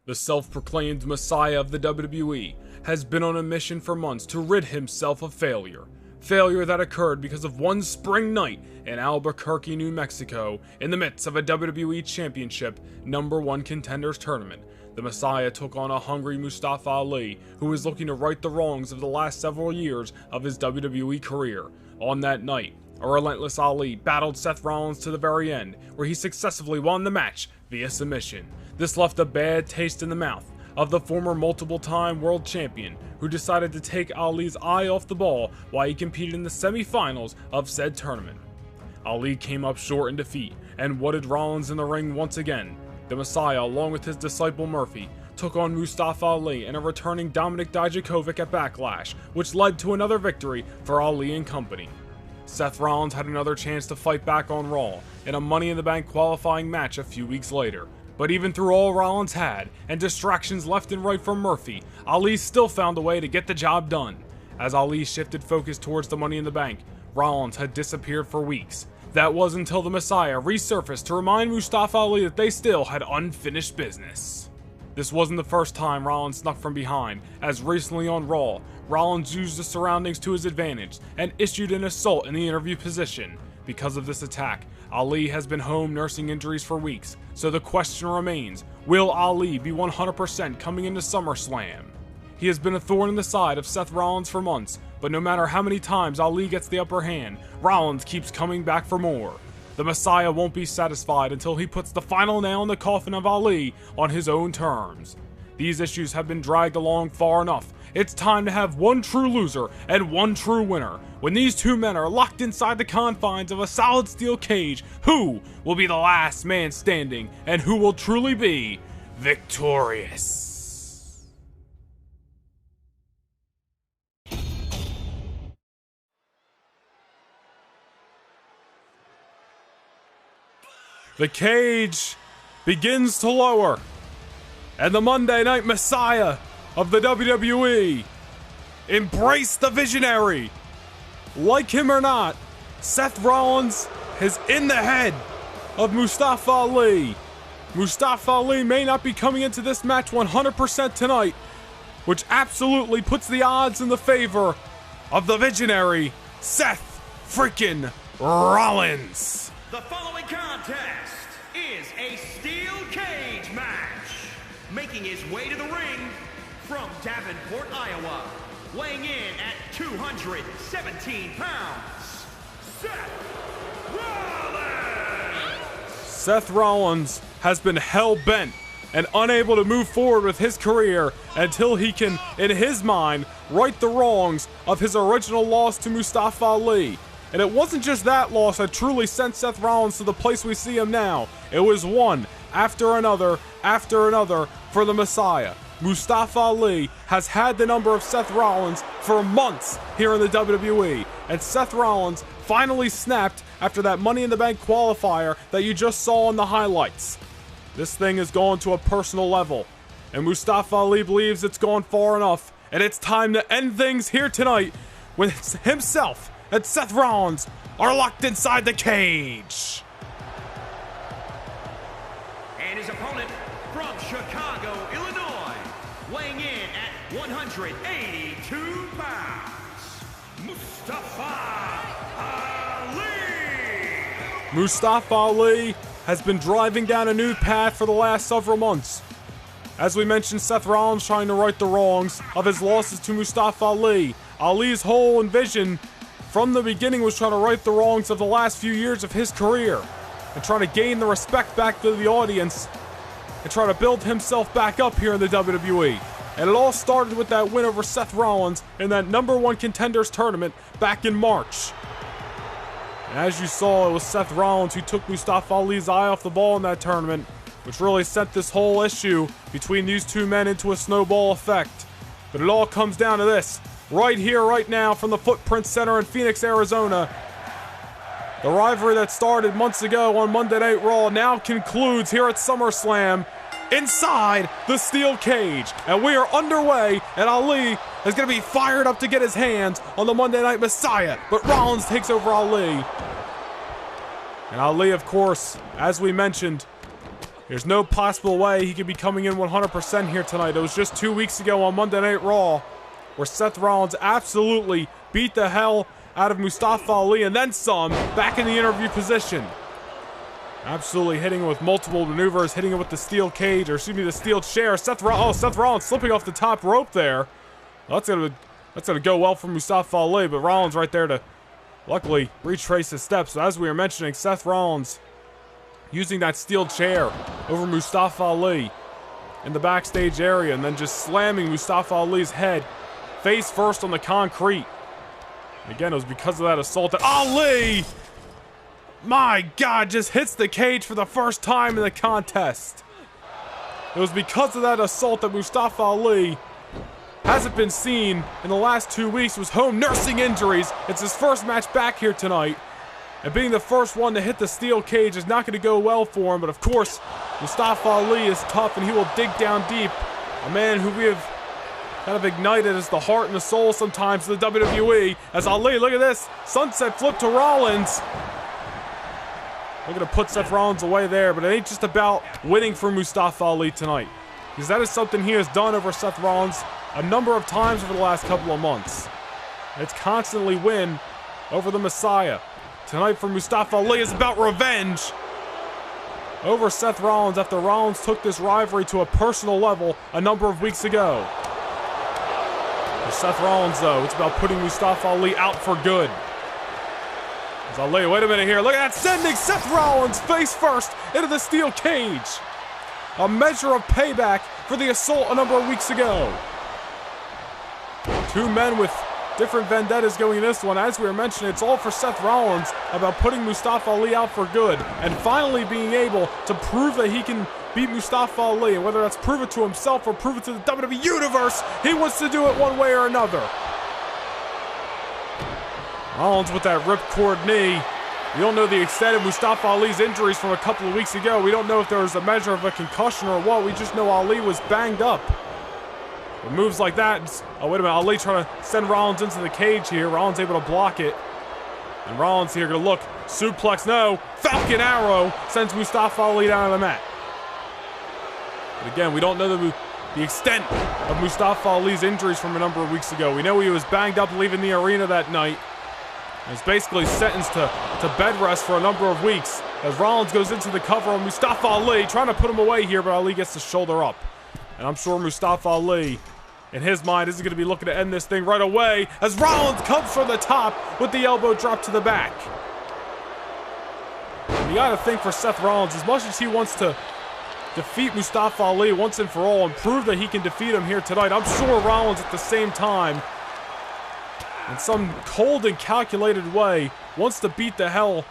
The self-proclaimed Messiah of the WWE has been on a mission for months to rid himself of failure. Failure that occurred because of one spring night in Albuquerque, New Mexico, in the midst of a WWE Championship #1 Contenders tournament. The Messiah took on a hungry Mustafa Ali, who was looking to right the wrongs of the last several years of his WWE career. On that night, a relentless Ali battled Seth Rollins to the very end, where he successfully won the match via submission. This left a bad taste in the mouth of the former multiple-time world champion, who decided to take Ali's eye off the ball while he competed in the semi-finals of said tournament. Ali came up short in defeat and wooded Rollins in the ring once again. The Messiah, along with his disciple Murphy, took on Mustafa Ali and a returning Dominik Dijakovic at Backlash, which led to another victory for Ali and company. Seth Rollins had another chance to fight back on Raw in a Money in the Bank qualifying match a few weeks later. But even through all Rollins had, and distractions left and right from Murphy, Ali still found a way to get the job done. As Ali shifted focus towards the Money in the Bank, Rollins had disappeared for weeks. That was until the Messiah resurfaced to remind Mustafa Ali that they still had unfinished business. This wasn't the first time Rollins snuck from behind, as recently on Raw, Rollins used the surroundings to his advantage and issued an assault in the interview position. Because of this attack, Ali has been home nursing injuries for weeks, so the question remains, will Ali be 100% coming into SummerSlam? He has been a thorn in the side of Seth Rollins for months, but no matter how many times Ali gets the upper hand, Rollins keeps coming back for more. The Messiah won't be satisfied until he puts the final nail in the coffin of Ali on his own terms. These issues have been dragged along far enough. It's time to have one true loser and one true winner. When these two men are locked inside the confines of a solid steel cage, who will be the last man standing and who will truly be victorious. The cage begins to lower, and the Monday Night Messiah of the WWE embraced the visionary. Like him or not, Seth Rollins is in the head of Mustafa Ali. Mustafa Ali may not be coming into this match 100% tonight, which absolutely puts the odds in the favor of the visionary, Seth freaking Rollins. The following contest is a steel cage match. Making his way to the ring from Davenport, Iowa, weighing in at 217 pounds, Seth Rollins! Seth Rollins has been hell-bent and unable to move forward with his career until he can, in his mind, right the wrongs of his original loss to Mustafa Ali. And it wasn't just that loss that truly sent Seth Rollins to the place we see him now. It was one after another for the Messiah. Mustafa Ali has had the number of Seth Rollins for months here in the WWE. And Seth Rollins finally snapped after that Money in the Bank qualifier that you just saw in the highlights. This thing is going to a personal level. And Mustafa Ali believes it's gone far enough. And it's time to end things here tonight when himself and Seth Rollins are locked inside the cage. And his opponent from Chicago, Illinois, weighing in at 182 pounds, Mustafa Ali. Mustafa Ali has been driving down a new path for the last several months. As we mentioned, Seth Rollins trying to right the wrongs of his losses to Mustafa Ali. Ali's whole vision from the beginning was trying to right the wrongs of the last few years of his career and trying to gain the respect back to the audience and try to build himself back up here in the WWE. And it all started with that win over Seth Rollins in that #1 Contenders tournament back in March. And as you saw, it was Seth Rollins who took Mustafa Ali's eye off the ball in that tournament, which really sent this whole issue between these two men into a snowball effect. But it all comes down to this. Right here, right now, from the Footprint Center in Phoenix, Arizona. The rivalry that started months ago on Monday Night Raw now concludes here at SummerSlam inside the steel cage. And we are underway, and Ali is going to be fired up to get his hands on the Monday Night Messiah. But Rollins takes over Ali. And Ali, of course, as we mentioned, there's no possible way he could be coming in 100% here tonight. It was just 2 weeks ago on Monday Night Raw where Seth Rollins absolutely beat the hell out of Mustafa Ali and then some back in the interview position. Absolutely hitting him with multiple maneuvers, hitting him with the steel cage, or excuse me, the steel chair. Seth Rollins slipping off the top rope there. That's gonna go well for Mustafa Ali, but Rollins right there to luckily retrace his steps. So as we were mentioning, Seth Rollins using that steel chair over Mustafa Ali in the backstage area and then just slamming Mustafa Ali's head face first on the concrete. Again, it was because of that assault that Ali, my God, just hits the cage for the first time in the contest. It was because of that assault that Mustafa Ali hasn't been seen in the last 2 weeks. Was home nursing injuries. It's his first match back here tonight. And being the first one to hit the steel cage is not going to go well for him. But of course, Mustafa Ali is tough and he will dig down deep. A man who we have kind of ignited as the heart and the soul sometimes of the WWE. As Ali, look at this, sunset flip to Rollins. We're going to put Seth Rollins away there, but it ain't just about winning for Mustafa Ali tonight. Because that is something he has done over Seth Rollins a number of times over the last couple of months. It's constantly win over the Messiah. Tonight for Mustafa Ali is about revenge over Seth Rollins after Rollins took this rivalry to a personal level a number of weeks ago. For Seth Rollins, though, it's about putting Mustafa Ali out for good. As Ali, wait a minute here. Look at that, sending Seth Rollins face first into the steel cage. A measure of payback for the assault a number of weeks ago. Two men with different vendettas going in this one. As we were mentioning, it's all for Seth Rollins about putting Mustafa Ali out for good and finally being able to prove that he can beat Mustafa Ali. And whether that's prove it to himself or prove it to the WWE Universe, he wants to do it one way or another. Rollins with that ripcord knee. We don't know the extent of Mustafa Ali's injuries from a couple of weeks ago. We don't know if there was a measure of a concussion or what. We just know Ali was banged up. With moves like that, oh wait a minute, Ali trying to send Rollins into the cage here. Rollins able to block it. And Rollins here gonna look, suplex, no, Falcon Arrow sends Mustafa Ali down on the mat. But again, we don't know the extent of Mustafa Ali's injuries from a number of weeks ago. We know he was banged up leaving the arena that night. He was basically sentenced to bed rest for a number of weeks as Rollins goes into the cover on Mustafa Ali, trying to put him away here, but Ali gets the shoulder up. And I'm sure Mustafa Ali, in his mind, isn't going to be looking to end this thing right away as Rollins comes from the top with the elbow drop to the back. And you got to think for Seth Rollins, as much as he wants to defeat Mustafa Ali once and for all and prove that he can defeat him here tonight, I'm sure Rollins at the same time, in some cold and calculated way, wants to beat the hell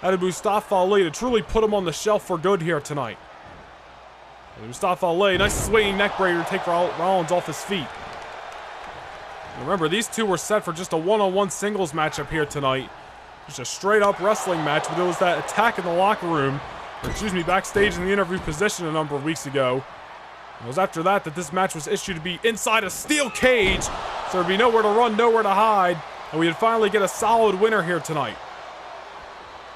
out of Mustafa Ali to truly put him on the shelf for good here tonight. Mustafa Ali, nice swinging neck breaker to take Rollins off his feet. And remember, these two were set for just a one-on-one singles matchup here tonight. Just a straight-up wrestling match, but there was that attack in the locker room, or excuse me, backstage in the interview position a number of weeks ago. It was after that that this match was issued to be inside a steel cage, so there'd be nowhere to run, nowhere to hide, and we'd finally get a solid winner here tonight.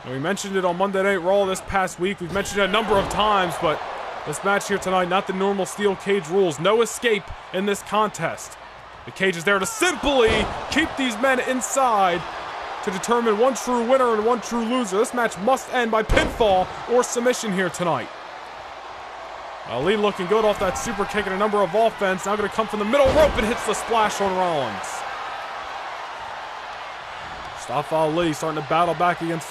And we mentioned it on Monday Night Raw this past week. We've mentioned it a number of times, but this match here tonight, not the normal steel cage rules. No escape in this contest. The cage is there to simply keep these men inside to determine one true winner and one true loser. This match must end by pinfall or submission here tonight. Ali looking good off that super kick and a number of offense. Now going to come from the middle rope and hits the splash on Rollins. Mustafa Ali starting to battle back against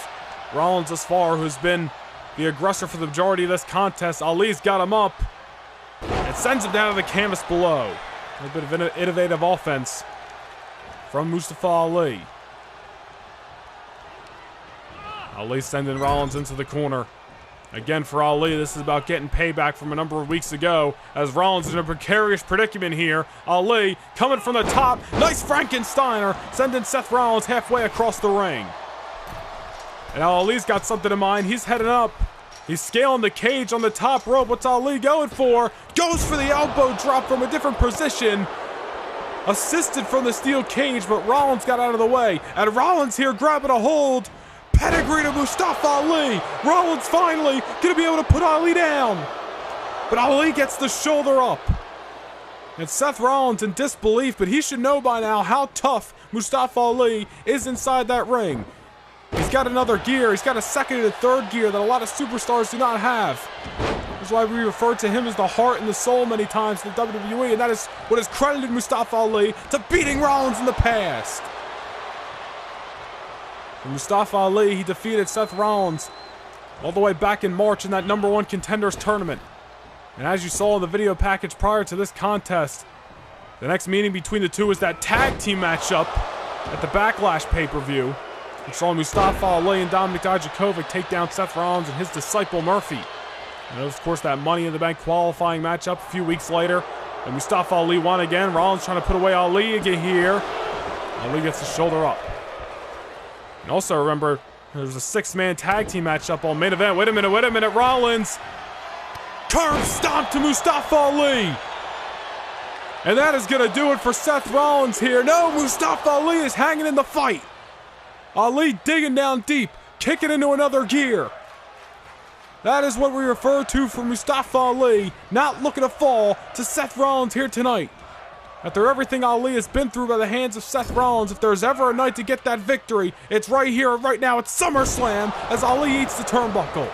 Rollins thus far, who's been the aggressor for the majority of this contest. Ali's got him up and sends him down to the canvas below. A little bit of innovative offense from Mustafa Ali. Ali sending Rollins into the corner. Again for Ali, this is about getting payback from a number of weeks ago as Rollins is in a precarious predicament here. Ali coming from the top. Nice Frankensteiner sending Seth Rollins halfway across the ring. And now Ali's got something in mind. He's heading up. He's scaling the cage on the top rope. What's Ali going for? Goes for the elbow drop from a different position. Assisted from the steel cage, but Rollins got out of the way. And Rollins here grabbing a hold. Pedigree to Mustafa Ali. Rollins finally going to be able to put Ali down. But Ali gets the shoulder up. And Seth Rollins in disbelief, but he should know by now how tough Mustafa Ali is inside that ring. He's got another gear. He's got a second and a third gear that a lot of superstars do not have. That's why we refer to him as the heart and the soul many times in the WWE, and that is what has credited Mustafa Ali to beating Rollins in the past. And Mustafa Ali, he defeated Seth Rollins all the way back in March in that #1 Contenders tournament. And as you saw in the video package prior to this contest, the next meeting between the two is that tag team matchup at the Backlash pay-per-view. We saw Mustafa Ali and Dominik Dijakovic take down Seth Rollins and his disciple Murphy. And of course that Money in the Bank qualifying matchup a few weeks later. And Mustafa Ali won again. Rollins trying to put away Ali again here. Ali gets the shoulder up. And also remember, there's a 6-man tag team matchup on main event. Wait a minute. Rollins. Curb stomp to Mustafa Ali. And that is going to do it for Seth Rollins here. No, Mustafa Ali is hanging in the fight. Ali digging down deep, kicking into another gear. That is what we refer to for Mustafa Ali, not looking to fall to Seth Rollins here tonight. After everything Ali has been through by the hands of Seth Rollins, if there's ever a night to get that victory, it's right here, right now at SummerSlam as Ali eats the turnbuckle.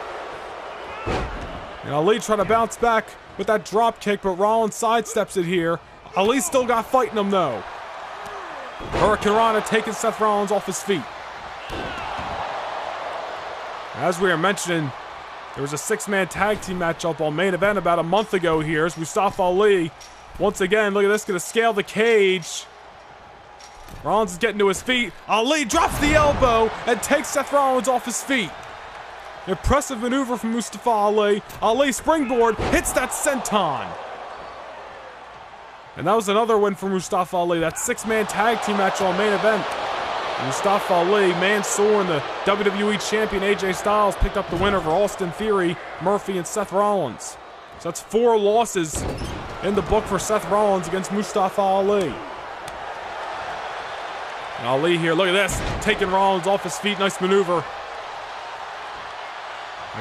And Ali trying to bounce back with that drop kick, but Rollins sidesteps it here. Ali still got fight in him though. Hurricane Rana taking Seth Rollins off his feet. As we were mentioning, there was a 6-man tag team matchup on main event about a month ago here as Mustafa Ali, once again, look at this, going to scale the cage. Rollins is getting to his feet. Ali drops the elbow and takes Seth Rollins off his feet. Impressive maneuver from Mustafa Ali. Ali springboard, hits that senton. And that was another win for Mustafa Ali. That 6-man tag team match on main event. Mustafa Ali, Mansoor, and the WWE Champion AJ Styles picked up the win over Austin Theory, Murphy, and Seth Rollins. So that's 4 losses in the book for Seth Rollins against Mustafa Ali. And Ali here, look at this, taking Rollins off his feet, nice maneuver.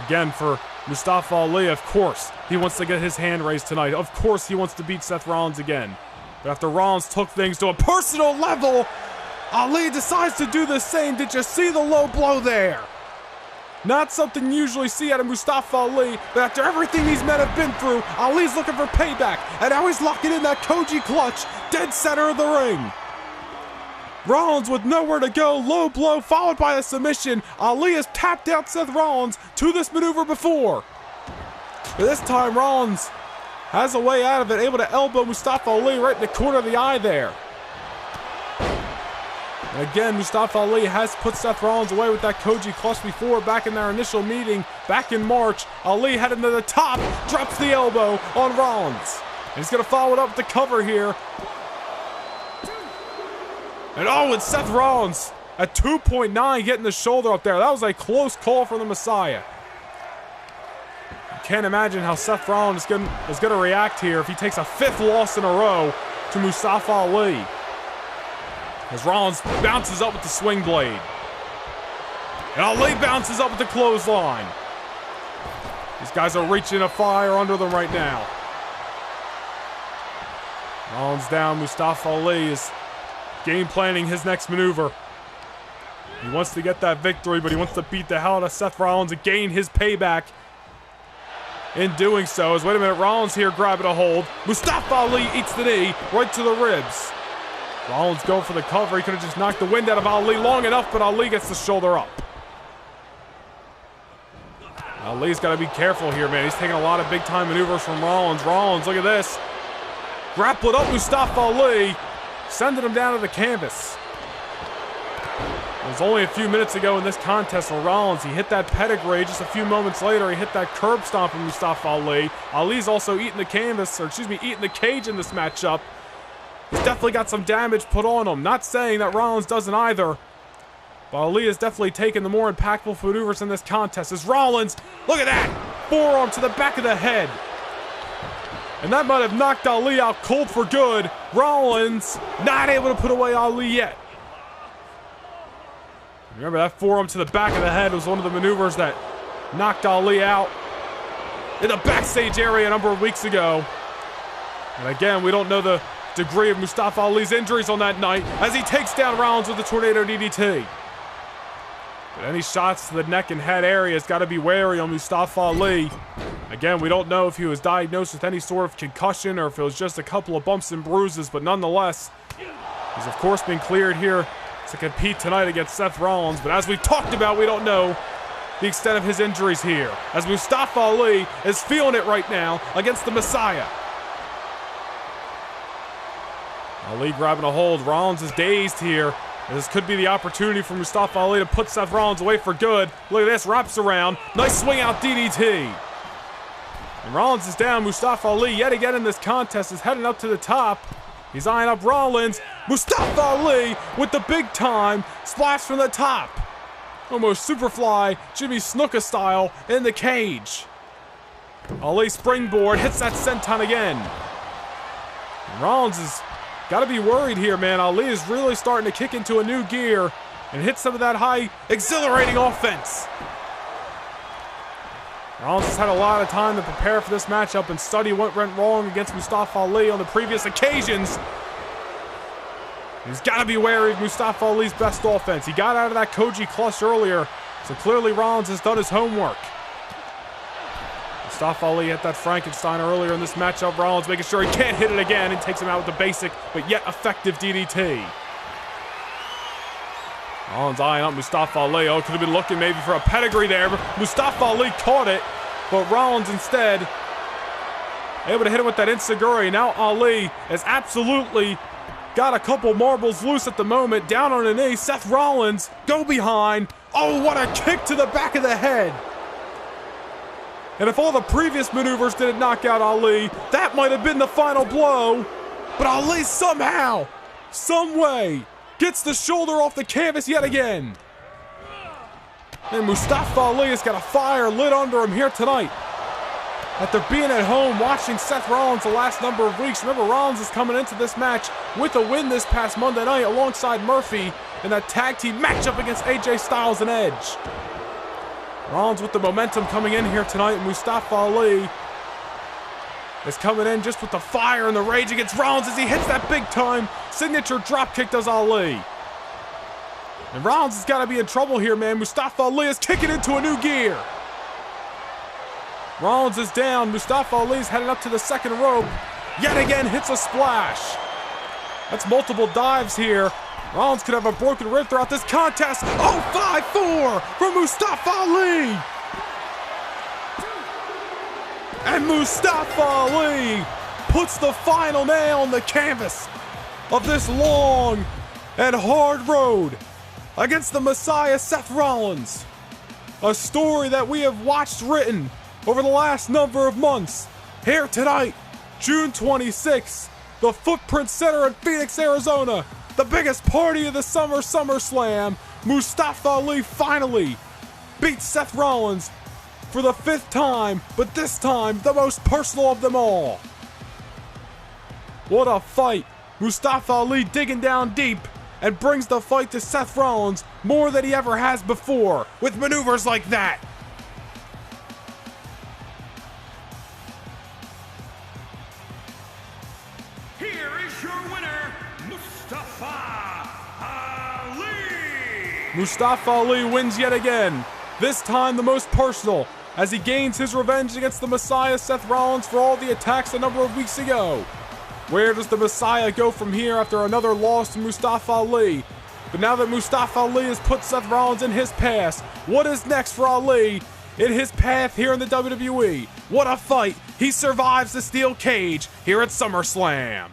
Again for Mustafa Ali, of course, he wants to get his hand raised tonight. Of course he wants to beat Seth Rollins again. But after Rollins took things to a personal level, Ali decides to do the same. Did you see the low blow there? Not something you usually see out of Mustafa Ali, but after everything these men have been through, Ali's looking for payback, and now he's locking in that Koji clutch, dead center of the ring. Rollins with nowhere to go, low blow followed by a submission. Ali has tapped out Seth Rollins to this maneuver before. But this time Rollins has a way out of it, able to elbow Mustafa Ali right in the corner of the eye there. And again, Mustafa Ali has put Seth Rollins away with that Koji clutch before, back in their initial meeting back in March. Ali heading to the top, drops the elbow on Rollins. And he's going to follow it up with the cover here. And oh, it's Seth Rollins at 2.9 getting the shoulder up there. That was a close call for the Messiah. You can't imagine how Seth Rollins is going to react here if he takes a 5th loss in a row to Mustafa Ali. As Rollins bounces up with the swing blade. And Ali bounces up with the clothesline. These guys are reaching a fire under them right now. Rollins down, Mustafa Ali is game planning his next maneuver. He wants to get that victory, but he wants to beat the hell out of Seth Rollins and gain his payback. In doing so, as wait a minute, Rollins here grabbing a hold. Mustafa Ali eats the knee right to the ribs. Rollins going for the cover. He could have just knocked the wind out of Ali long enough, but Ali gets the shoulder up. Ali's got to be careful here, man. He's taking a lot of big-time maneuvers from Rollins. Rollins, look at this. Grappled up Mustafa Ali, sending him down to the canvas. It was only a few minutes ago in this contest where Rollins, he hit that pedigree. Just a few moments later, he hit that curb stomp from Mustafa Ali. Ali's also eating the canvas, or excuse me, eating the cage in this matchup. He's definitely got some damage put on him. Not saying that Rollins doesn't either. But Ali has definitely taken the more impactful maneuvers in this contest. As Rollins, look at that! Forearm to the back of the head. And that might have knocked Ali out cold for good. Rollins not able to put away Ali yet. Remember, that forearm to the back of the head was one of the maneuvers that knocked Ali out in the backstage area a number of weeks ago. And again, we don't know the degree of Mustafa Ali's injuries on that night as he takes down Rollins with the Tornado DDT. But any shots to the neck and head area has got to be wary on Mustafa Ali. Again, we don't know if he was diagnosed with any sort of concussion or if it was just a couple of bumps and bruises, but nonetheless, he's of course been cleared here to compete tonight against Seth Rollins. But as we've talked about, we don't know the extent of his injuries here, as Mustafa Ali is feeling it right now against the Messiah. Ali grabbing a hold. Rollins is dazed here. This could be the opportunity for Mustafa Ali to put Seth Rollins away for good. Look at this, wraps around. Nice swing out DDT. And Rollins is down. Mustafa Ali yet again in this contest is heading up to the top. He's eyeing up Rollins. Mustafa Ali with the big time splash from the top. Almost Superfly, Jimmy Snuka style in the cage. Ali springboard, hits that senton again. And Rollins is got to be worried here, man. Ali is really starting to kick into a new gear and hit some of that high, exhilarating offense. Rollins has had a lot of time to prepare for this matchup and study what went wrong against Mustafa Ali on the previous occasions. He's got to be wary of Mustafa Ali's best offense. He got out of that Koji clutch earlier, so clearly Rollins has done his homework. Mustafa Ali hit that Frankenstein earlier in this matchup. Rollins making sure he can't hit it again and takes him out with the basic but yet effective DDT. Rollins eyeing up Mustafa Ali. Oh, could have been looking maybe for a pedigree there, but Mustafa Ali caught it. But Rollins instead able to hit him with that Enziguri. Now Ali is absolutely got a couple marbles loose at the moment. Down on a knee, Seth Rollins, go behind. Oh, what a kick to the back of the head. And if all the previous maneuvers didn't knock out Ali, that might have been the final blow. But Ali somehow, some way, gets the shoulder off the canvas yet again. And Mustafa Ali has got a fire lit under him here tonight. After being at home watching Seth Rollins the last number of weeks, remember Rollins is coming into this match with a win this past Monday night alongside Murphy in that tag team matchup against AJ Styles and Edge. Rollins with the momentum coming in here tonight. Mustafa Ali is coming in just with the fire and the rage against Rollins as he hits that big time signature dropkick, does Ali. And Rollins has got to be in trouble here, man. Mustafa Ali is kicking into a new gear. Rollins is down. Mustafa Ali's heading up to the second rope. Yet again hits a splash. That's multiple dives here. Rollins could have a broken rib throughout this contest. Oh, 5-4 from Mustafa Ali. And Mustafa Ali puts the final nail on the canvas of this long and hard road against the Messiah Seth Rollins. A story that we have watched written over the last number of months. Here tonight, June 26th, the Footprint Center in Phoenix, Arizona. The biggest party of the SummerSlam. Mustafa Ali finally beats Seth Rollins for the 5th time, but this time the most personal of them all. What a fight. Mustafa Ali digging down deep and brings the fight to Seth Rollins more than he ever has before with maneuvers like that. Here is your winner, Mustafa Ali. Mustafa Ali wins yet again, this time the most personal, as he gains his revenge against the Messiah Seth Rollins for all the attacks a number of weeks ago. Where does the Messiah go from here after another loss to Mustafa Ali? But now that Mustafa Ali has put Seth Rollins in his past, what is next for Ali in his path here in the WWE? What a fight! He survives the steel cage here at SummerSlam.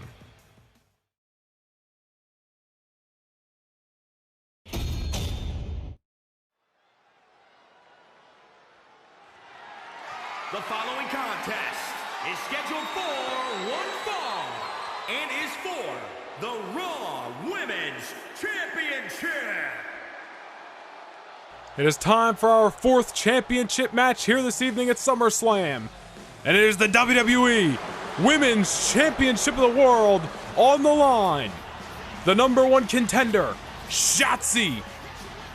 The following contest is scheduled for one fall and is for the Raw Women's Championship. It is time for our 4th championship match here this evening at SummerSlam. And it is the WWE Women's Championship of the World on the line. The #1 contender, Shotzi,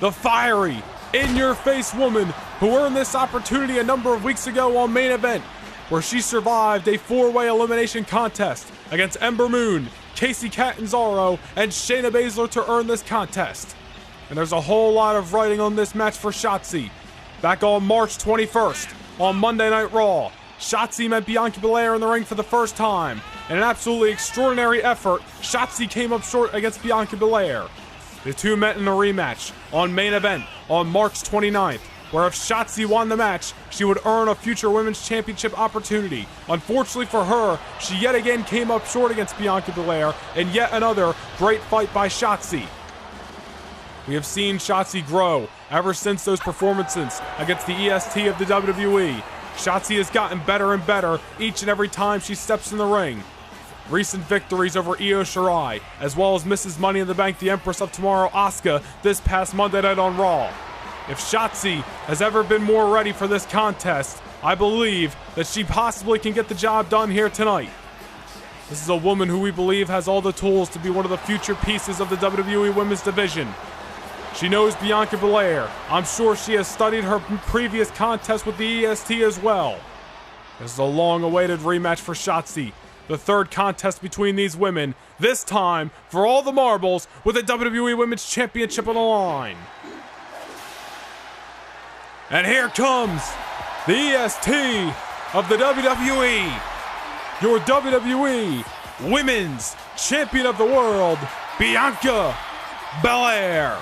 the fiery, in-your-face woman who earned this opportunity a number of weeks ago on Main Event, where she survived a 4-way elimination contest against Ember Moon, Casey Catanzaro, and Shayna Baszler to earn this contest. And there's a whole lot of writing on this match for Shotzi. Back on March 21st, on Monday Night Raw, Shotzi met Bianca Belair in the ring for the first time. In an absolutely extraordinary effort, Shotzi came up short against Bianca Belair. The two met in a rematch on Main Event on March 29th, where if Shotzi won the match, she would earn a future Women's Championship opportunity. Unfortunately for her, she yet again came up short against Bianca Belair in yet another great fight by Shotzi. We have seen Shotzi grow ever since those performances against the EST of the WWE. Shotzi has gotten better and better each and every time she steps in the ring. Recent victories over Io Shirai, as well as Mrs. Money in the Bank, the Empress of Tomorrow, Asuka, this past Monday night on Raw. If Shotzi has ever been more ready for this contest, I believe that she possibly can get the job done here tonight. This is a woman who we believe has all the tools to be one of the future pieces of the WWE Women's Division. She knows Bianca Belair. I'm sure she has studied her previous contest with the EST as well. This is a long-awaited rematch for Shotzi. The 3rd contest between these women, this time for all the marbles with the WWE Women's Championship on the line. And here comes the EST of the WWE, your WWE Women's Champion of the World, Bianca Belair.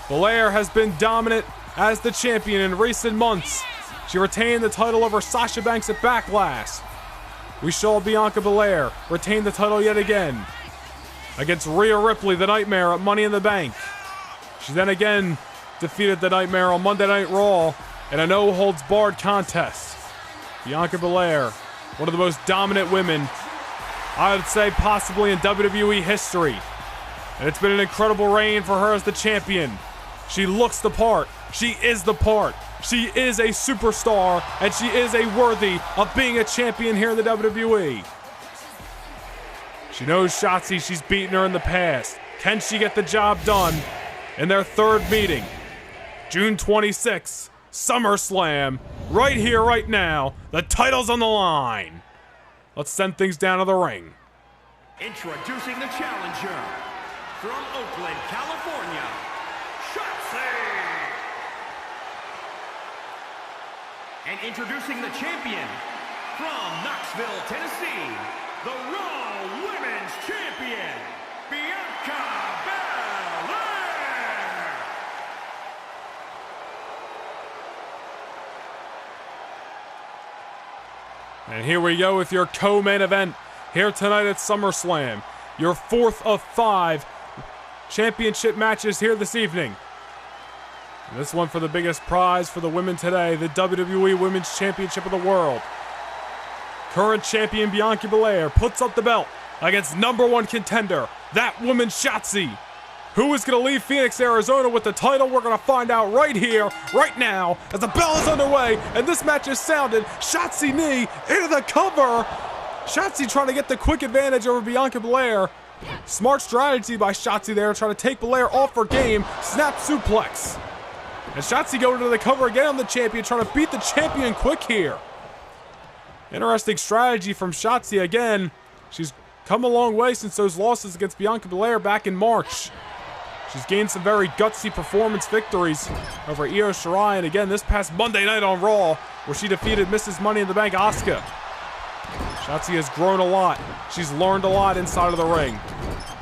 Belair has been dominant as the champion in recent months. She retained the title over Sasha Banks at Backlash. We saw Bianca Belair retain the title yet again against Rhea Ripley, the Nightmare, at Money in the Bank. She then again defeated the Nightmare on Monday Night Raw in a no-holds-barred contest. Bianca Belair, one of the most dominant women, I would say possibly in WWE history. And it's been an incredible reign for her as the champion. She looks the part. She is the part. She is a superstar, and she is worthy of being a champion here in the WWE. She knows Shotzi. She's beaten her in the past. Can she get the job done in their third meeting? June 26th, SummerSlam, right here, right now. The title's on the line. Let's send things down to the ring. Introducing the challenger from Oakland, California, Shotzi. And introducing the champion from Knoxville, Tennessee, the Raw Women's Champion, Bianca Belair. And here we go with your co-main event here tonight at SummerSlam. Your 4th of 5 championship matches here this evening. And this one for the biggest prize for the women today, the WWE Women's Championship of the World. Current champion Bianca Belair puts up the belt against #1 contender, that woman Shotzi. Who is going to leave Phoenix, Arizona with the title? We're going to find out right here, right now, as the bell is underway, and this match is sounded. Shotzi knee into the cover. Shotzi trying to get the quick advantage over Bianca Belair. Smart strategy by Shotzi there, trying to take Belair off her game. Snap suplex. And Shotzi going to the cover again on the champion, trying to beat the champion quick here. Interesting strategy from Shotzi again. She's come a long way since those losses against Bianca Belair back in March. She's gained some very gutsy performance victories over Io Shirai, and again this past Monday night on Raw, where she defeated Mrs. Money in the Bank, Asuka. Shotzi has grown a lot. She's learned a lot inside of the ring.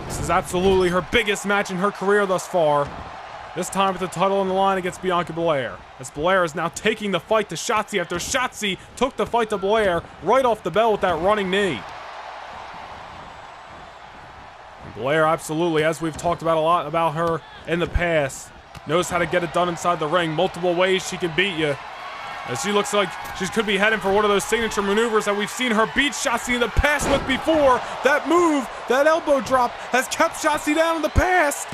This is absolutely her biggest match in her career thus far. This time with the title on the line against Bianca Belair. As Belair is now taking the fight to Shotzi after Shotzi took the fight to Belair right off the bell with that running knee. And Belair absolutely, as we've talked about a lot about her in the past, knows how to get it done inside the ring. Multiple ways she can beat you. As she looks like she could be heading for one of those signature maneuvers that we've seen her beat Shotzi in the past with before. That move, that elbow drop, has kept Shotzi down in the past.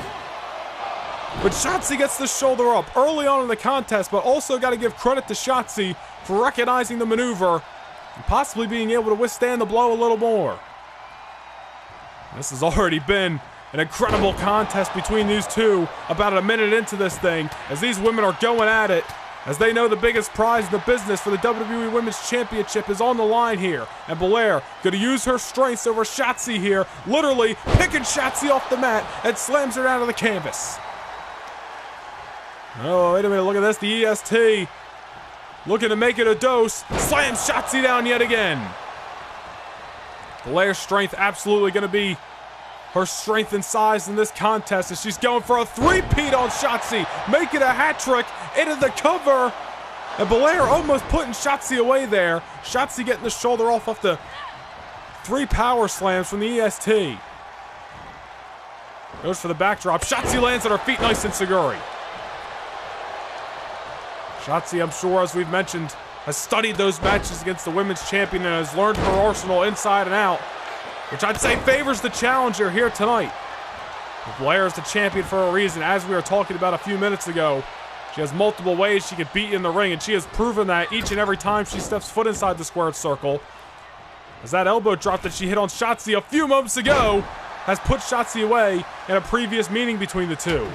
But Shotzi gets the shoulder up early on in the contest, but also got to give credit to Shotzi for recognizing the maneuver and possibly being able to withstand the blow a little more. This has already been an incredible contest between these two about a minute into this thing, as these women are going at it, as they know the biggest prize in the business for the WWE Women's Championship is on the line here. And Belair going to use her strengths over Shotzi here, literally picking Shotzi off the mat and slams her down to the canvas. Oh, wait a minute, look at this, the EST looking to make it a dose, slams Shotzi down yet again. Belair's strength absolutely going to be her strength and size in this contest, as she's going for a three-peat on Shotzi, make it a hat trick into the cover, and Belair almost putting Shotzi away there. Shotzi getting the shoulder off the 3 power slams from the EST. Goes for the backdrop. Shotzi lands on her feet, nice and Seguri. Shotzi, I'm sure, as we've mentioned, has studied those matches against the women's champion and has learned her arsenal inside and out, which I'd say favors the challenger here tonight. But Belair is the champion for a reason. As we were talking about a few minutes ago, she has multiple ways she can beat you in the ring, and she has proven that each and every time she steps foot inside the squared circle. As that elbow drop that she hit on Shotzi a few moments ago has put Shotzi away in a previous meeting between the two.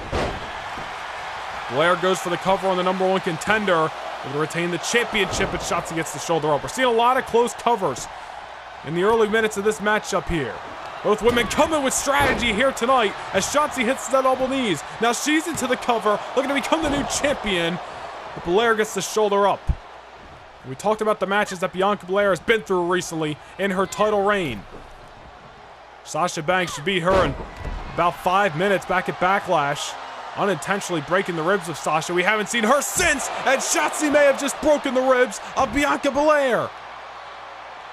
Belair goes for the cover on the #1 contender to retain the championship, but Shotzi gets the shoulder up. We're seeing a lot of close covers in the early minutes of this matchup here. Both women coming with strategy here tonight as Shotzi hits the double knees. Now she's into the cover, looking to become the new champion, but Belair gets the shoulder up. We talked about the matches that Bianca Belair has been through recently in her title reign. Sasha Banks should beat her in about 5 minutes back at Backlash, unintentionally breaking the ribs of Sasha. We haven't seen her since, and Shotzi may have just broken the ribs of Bianca Belair.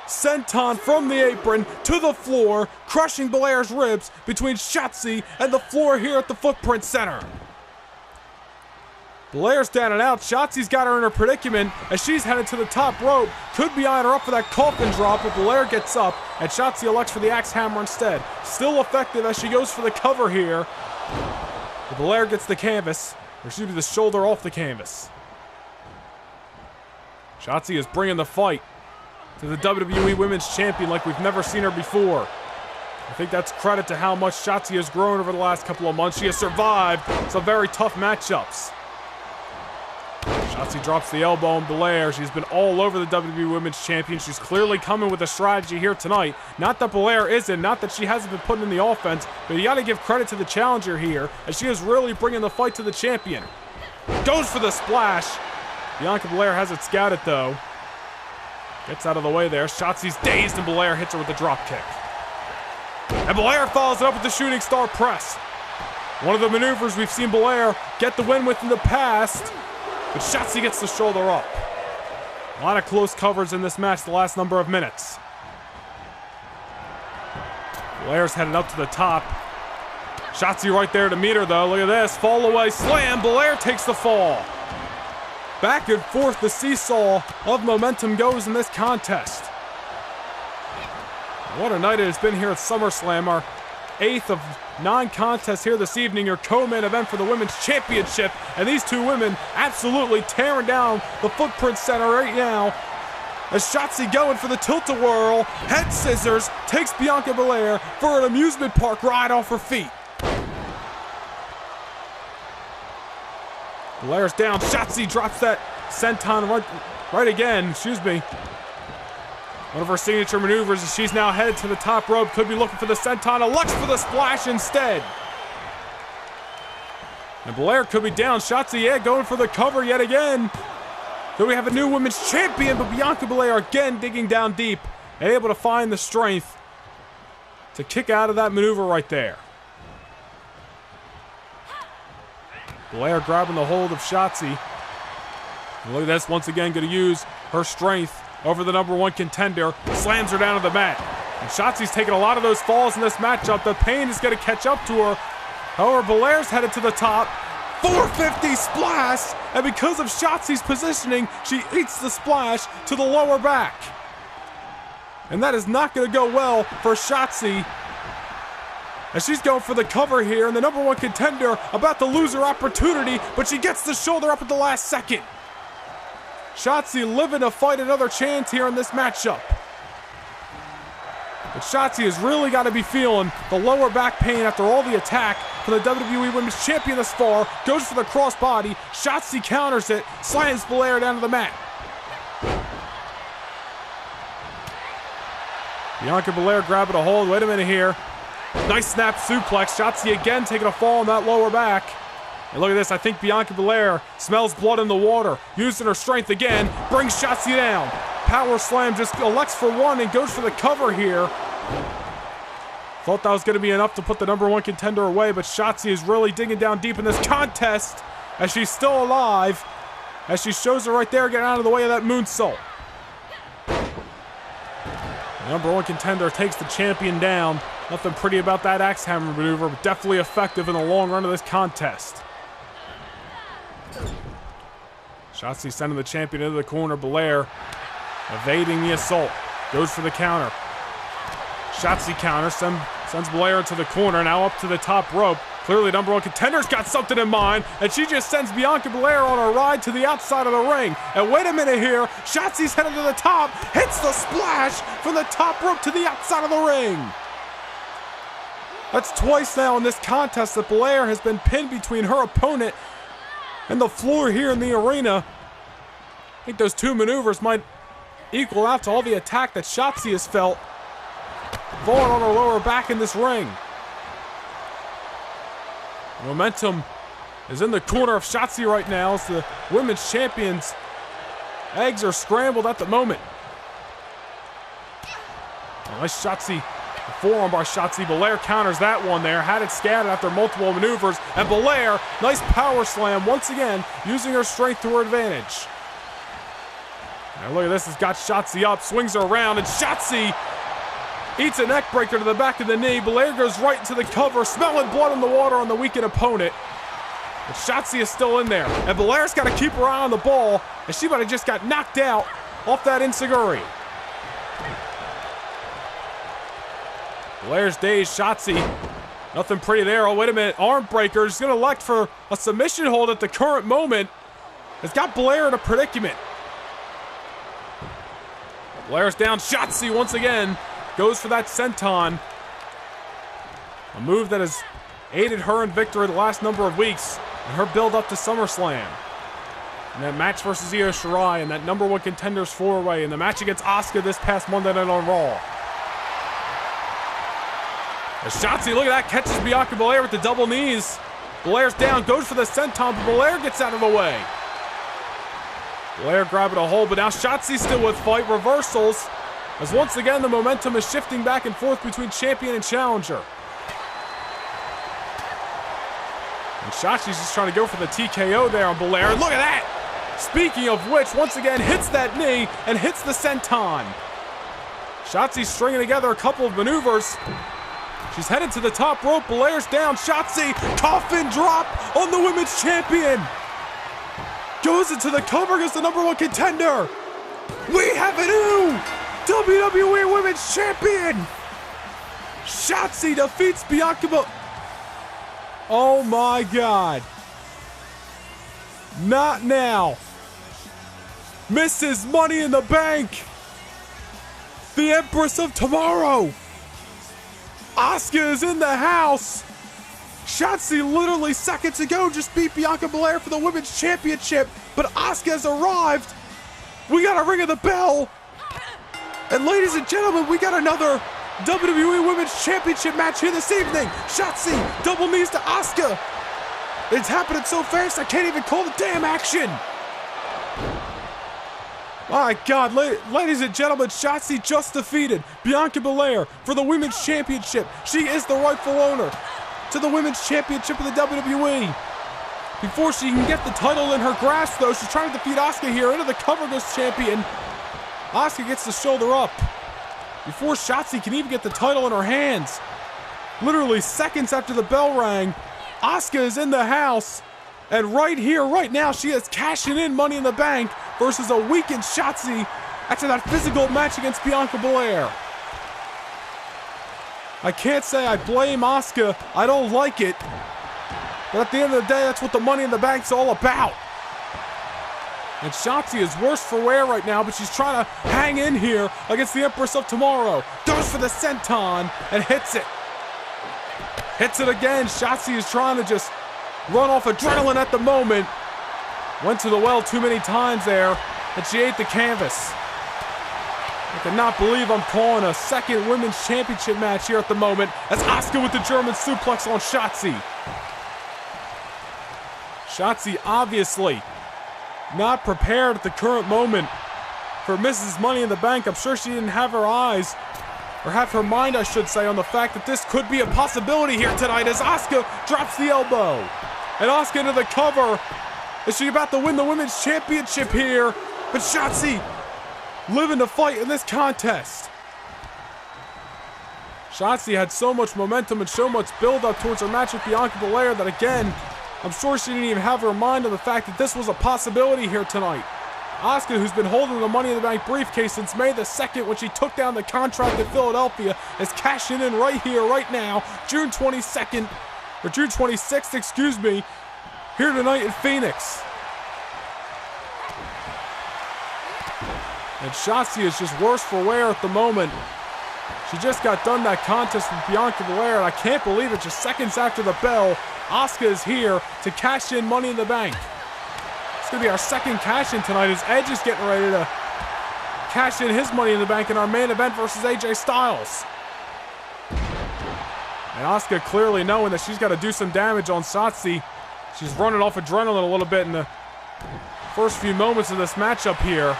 senton from the apron to the floor, crushing Belair's ribs between Shotzi and the floor here at the Footprint Center. Belair's down and out. Shotzi's got her in a predicament as she's headed to the top rope. Could be eyeing her up for that coffin drop, but Belair gets up, and Shotzi elects for the axe hammer instead. Still effective as she goes for the cover here. But Belair gets the canvas, or excuse me, the shoulder off the canvas. Shotzi is bringing the fight to the WWE Women's Champion like we've never seen her before. I think that's credit to how much Shotzi has grown over the last couple of months. She has survived some very tough matchups. Shotzi drops the elbow on Belair. She's been all over the WWE Women's Champion. She's clearly coming with a strategy here tonight. Not that Belair isn't, not that she hasn't been putting in the offense, but you got to give credit to the challenger here as she is really bringing the fight to the champion. Goes for the splash. Bianca Belair has it scouted though. Gets out of the way there. Shotzi's dazed and Belair hits her with the drop kick. And Belair follows it up with the shooting star press. One of the maneuvers we've seen Belair get the win with in the past. But Shotzi gets the shoulder up. A lot of close covers in this match the last number of minutes. Belair's headed up to the top. Shotzi right there to meet her though. Look at this. Fall away slam. Belair takes the fall. Back and forth the seesaw of momentum goes in this contest. What a night it has been here at SummerSlam. Our 8th of 9 contests here this evening, your co-main event for the Women's Championship. And these two women absolutely tearing down the Footprint Center right now. As Shotzi going for the tilt-a-whirl, head scissors, takes Bianca Belair for an amusement park ride off her feet. Belair's down, Shotzi drops that senton right again, excuse me. One of her signature maneuvers is she's now headed to the top rope. Could be looking for the senton. Elects for the splash instead. And Belair could be down. Shotzi, yeah, going for the cover yet again. Then we have a new women's champion, but Bianca Belair again digging down deep and able to find the strength to kick out of that maneuver right there. Belair grabbing the hold of Shotzi. And look at this, once again going to use her strength over the #1 contender, slams her down to the mat. And Shotzi's taking a lot of those falls in this matchup. The pain is going to catch up to her. However, Belair's headed to the top. 450 splash, and because of Shotzi's positioning, she eats the splash to the lower back. And that is not going to go well for Shotzi. As she's going for the cover here, and the #1 contender about to lose her opportunity, but she gets the shoulder up at the last second. Shotzi living to fight another chance here in this matchup. But Shotzi has really got to be feeling the lower back pain after all the attack for the WWE Women's Champion thus far. Goes for the crossbody. Shotzi counters it. Slams Belair down to the mat. Bianca Belair grabbing a hold. Wait a minute here. Nice snap suplex. Shotzi again taking a fall on that lower back. And look at this, I think Bianca Belair smells blood in the water. Using her strength again, brings Shotzi down. Power slam, just elects for one and goes for the cover here. Thought that was going to be enough to put the #1 contender away, but Shotzi is really digging down deep in this contest as she's still alive. As she shows her right there, getting out of the way of that moonsault. The #1 contender takes the champion down. Nothing pretty about that axe hammer maneuver, but definitely effective in the long run of this contest. Shotzi sending the champion into the corner. Belair evading the assault. Goes for the counter. Shotzi counters, sends Belair into the corner. Now up to the top rope. Clearly #1 contender's got something in mind, and she just sends Bianca Belair on a ride to the outside of the ring. And wait a minute here. Shotzi's headed to the top. Hits the splash from the top rope to the outside of the ring. That's twice now in this contest that Belair has been pinned between her opponent and the floor here in the arena. I think those two maneuvers might equal out to all the attack that Shotzi has felt falling on her lower back in this ring. Momentum is in the corner of Shotzi right now as the women's champions' eggs are scrambled at the moment. Nice Shotzi. Forearm by Shotzi. Belair counters that one there. Had it scattered after multiple maneuvers. And Belair, nice power slam once again, using her strength to her advantage. Now look at this, has got Shotzi up, swings her around, and Shotzi eats a neck breaker to the back of the knee. Belair goes right into the cover, smelling blood in the water on the weakened opponent. But Shotzi is still in there, and Belair's got to keep her eye on the ball, and she might have just got knocked out off that enziguri. Belair's dazed, Shotzi. Nothing pretty there. Oh, wait a minute. Arm breaker. She's going to elect for a submission hold at the current moment. It's got Belair in a predicament. Belair's down. Shotzi once again goes for that senton. A move that has aided her in victory the last number of weeks in her build up to SummerSlam. And that match versus Io Shirai and that #1 contenders 4-way and the match against Asuka this past Monday Night on Raw. As Shotzi, look at that, catches Bianca Belair with the double knees. Belair's down, goes for the senton, but Belair gets out of the way. Belair grabbing a hold, but now Shotzi still with fight. Reversals, as once again the momentum is shifting back and forth between champion and challenger. And Shotzi's just trying to go for the TKO there on Belair. Look at that! Speaking of which, once again hits that knee and hits the senton. Shotzi's stringing together a couple of maneuvers. She's headed to the top rope. Belair's down. Shotzi, coffin drop on the women's champion. Goes into the cover against the #1 contender. We have a new WWE Women's Champion. Shotzi defeats Bianca Belair. Oh my God. Not now. Mrs. Money in the Bank. The Empress of Tomorrow. Asuka is in the house. Shotzi literally seconds ago just beat Bianca Belair for the Women's Championship, but Asuka has arrived. We got a ring of the bell. And ladies and gentlemen, we got another WWE Women's Championship match here this evening. Shotzi, double knees to Asuka. It's happening so fast I can't even call the damn action. My God, ladies and gentlemen, Shotzi just defeated Bianca Belair for the Women's Championship. She is the rightful owner to the Women's Championship of the WWE. Before she can get the title in her grasp, though, she's trying to defeat Asuka here. Into the cover goes champion. Asuka gets the shoulder up. Before Shotzi can even get the title in her hands. Literally seconds after the bell rang, Asuka is in the house. And right here, right now, she is cashing in Money in the Bank versus a weakened Shotzi after that physical match against Bianca Belair. I can't say I blame Asuka. I don't like it. But at the end of the day, that's what the Money in the Bank's all about. And Shotzi is worse for wear right now, but she's trying to hang in here against the Empress of Tomorrow. Goes for the senton and hits it. Hits it again. Shotzi is trying to just run off adrenaline at the moment. Went to the well too many times there, and she ate the canvas. I cannot believe I'm calling a second Women's Championship match here at the moment as Asuka with the German suplex on Shotzi. Shotzi obviously not prepared at the current moment for Mrs. Money in the Bank. I'm sure she didn't have her eyes, or have her mind, I should say, on the fact that this could be a possibility here tonight as Asuka drops the elbow. And Asuka into the cover. Is she about to win the Women's Championship here? But Shotzi living to fight in this contest. Shotzi had so much momentum and so much build-up towards her match with Bianca Belair that, again, I'm sure she didn't even have her mind on the fact that this was a possibility here tonight. Asuka, who's been holding the Money in the Bank briefcase since May the 2nd when she took down the contract in Philadelphia, is cashing in right here, right now, June 22nd, or June 26th, excuse me, here tonight in Phoenix. And Shotzi is just worse for wear at the moment. She just got done that contest with Bianca Belair, and I can't believe it, just seconds after the bell, Asuka is here to cash in Money in the Bank. It's going to be our second cash in tonight as Edge is getting ready to cash in his Money in the Bank in our main event versus AJ Styles. And Asuka clearly knowing that she's got to do some damage on Shotzi. She's running off adrenaline a little bit in the first few moments of this matchup here.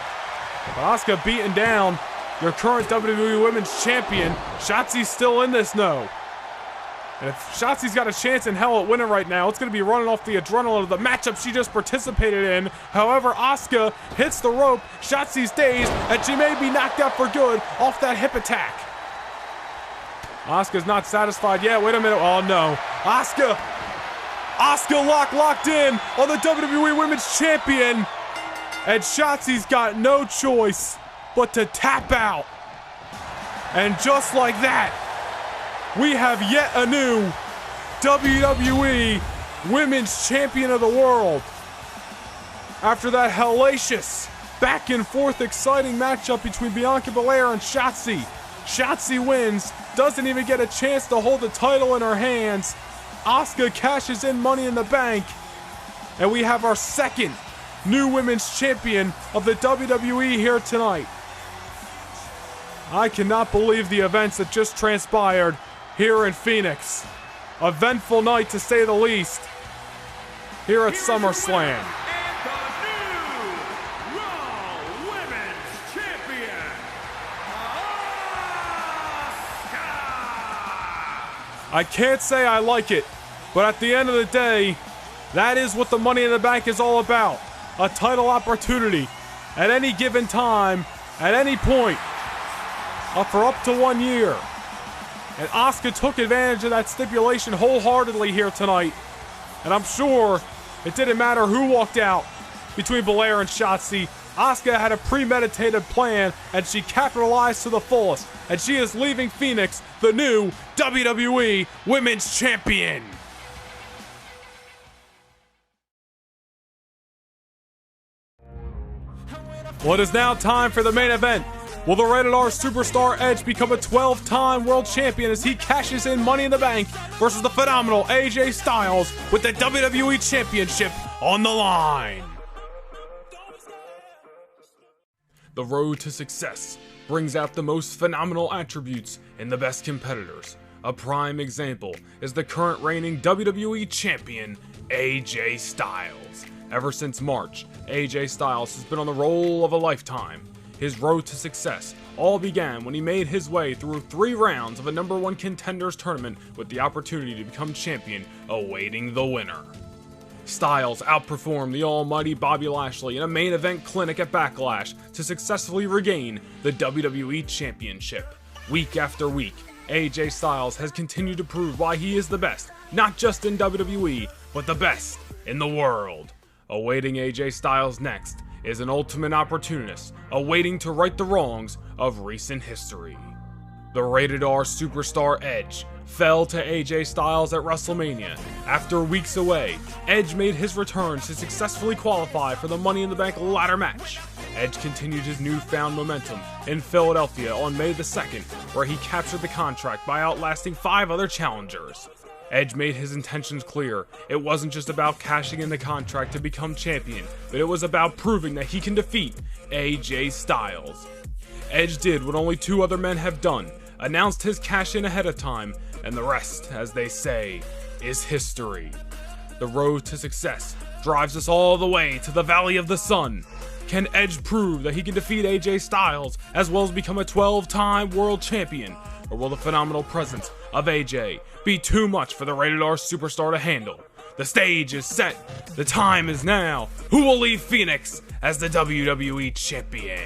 But Asuka beating down your current WWE Women's Champion. Shotzi's still in this, no. And if Shotzi's got a chance in hell at winning right now, it's going to be running off the adrenaline of the matchup she just participated in. However, Asuka hits the rope. Shotzi's dazed, and she may be knocked out for good off that hip attack. Asuka's not satisfied yet. Wait a minute. Oh, no. Asuka locked in on the WWE Women's Champion. And Shotzi's got no choice but to tap out. And just like that, we have yet a new WWE Women's Champion of the World. After that hellacious, back and forth, exciting matchup between Bianca Belair and Shotzi. Shotzi wins, doesn't even get a chance to hold the title in her hands. Asuka cashes in Money in the Bank. And we have our second new Women's Champion of the WWE here tonight. I cannot believe the events that just transpired here in Phoenix. Eventful night to say the least here at SummerSlam. And the new Raw Women's Champion, Asuka! I can't say I like it, but at the end of the day, that is what the Money in the Bank is all about. A title opportunity at any given time, at any point, for up to 1 year. And Asuka took advantage of that stipulation wholeheartedly here tonight. And I'm sure it didn't matter who walked out between Belair and Shotzi. Asuka had a premeditated plan, and she capitalized to the fullest. And she is leaving Phoenix the new WWE Women's Champion. Well, it is now time for the main event. Will the Rated R Superstar Edge become a 12-time world champion as he cashes in Money in the Bank versus the phenomenal AJ Styles with the WWE Championship on the line? The road to success brings out the most phenomenal attributes in the best competitors. A prime example is the current reigning WWE Champion, AJ Styles. Ever since March, AJ Styles has been on the roll of a lifetime. His road to success all began when he made his way through 3 rounds of a #1 contenders tournament with the opportunity to become champion awaiting the winner. Styles outperformed the almighty Bobby Lashley in a main event clinic at Backlash to successfully regain the WWE Championship. Week after week, AJ Styles has continued to prove why he is the best, not just in WWE, but the best in the world. Awaiting AJ Styles next is an ultimate opportunist, awaiting to right the wrongs of recent history. The Rated R Superstar Edge fell to AJ Styles at WrestleMania. After weeks away, Edge made his return to successfully qualify for the Money in the Bank ladder match. Edge continued his newfound momentum in Philadelphia on May the 2nd, where he captured the contract by outlasting 5 other challengers. Edge made his intentions clear. It wasn't just about cashing in the contract to become champion, but it was about proving that he can defeat AJ Styles. Edge did what only 2 other men have done, announced his cash in ahead of time, and the rest, as they say, is history. The road to success drives us all the way to the Valley of the Sun. Can Edge prove that he can defeat AJ Styles as well as become a 12-time world champion? Or will the phenomenal presence of AJ be too much for the Rated R Superstar to handle? The stage is set. The time is now. Who will leave Phoenix as the WWE Champion?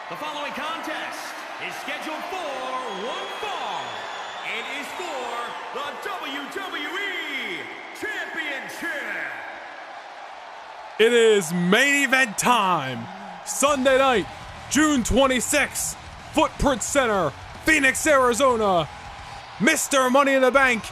The following contest is scheduled for 1 fall. It is for the WWE Championship. It is main event time. Sunday night, June 26th, Footprint Center, Phoenix, Arizona. Mr. Money in the Bank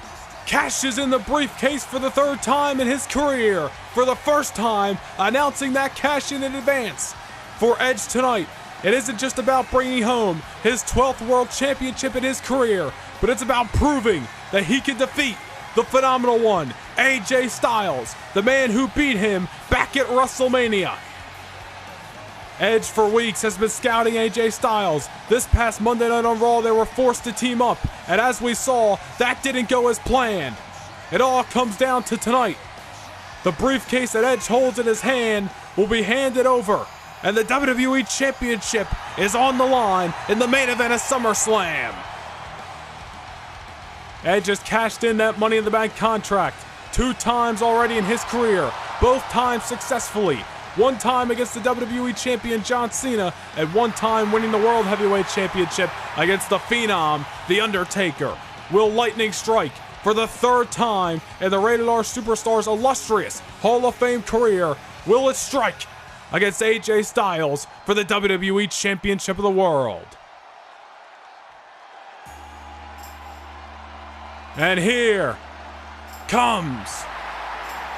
cashes in the briefcase for the 3rd time in his career. For the first time, announcing that cash in advance. For Edge tonight, it isn't just about bringing home his 12th World Championship in his career, but it's about proving that he can defeat the phenomenal one, AJ Styles, the man who beat him back at WrestleMania. Edge for weeks has been scouting AJ Styles. This past Monday Night on Raw, they were forced to team up, and as we saw, that didn't go as planned. It all comes down to tonight. The briefcase that Edge holds in his hand will be handed over, and the WWE Championship is on the line in the main event of SummerSlam. Edge has cashed in that Money in the Bank contract 2 times already in his career, both times successfully. 1 time against the WWE Champion John Cena, and 1 time winning the World Heavyweight Championship against the Phenom, The Undertaker. Will lightning strike for the 3rd time in the Rated R Superstar's illustrious Hall of Fame career? Will it strike against AJ Styles for the WWE Championship of the World? And here comes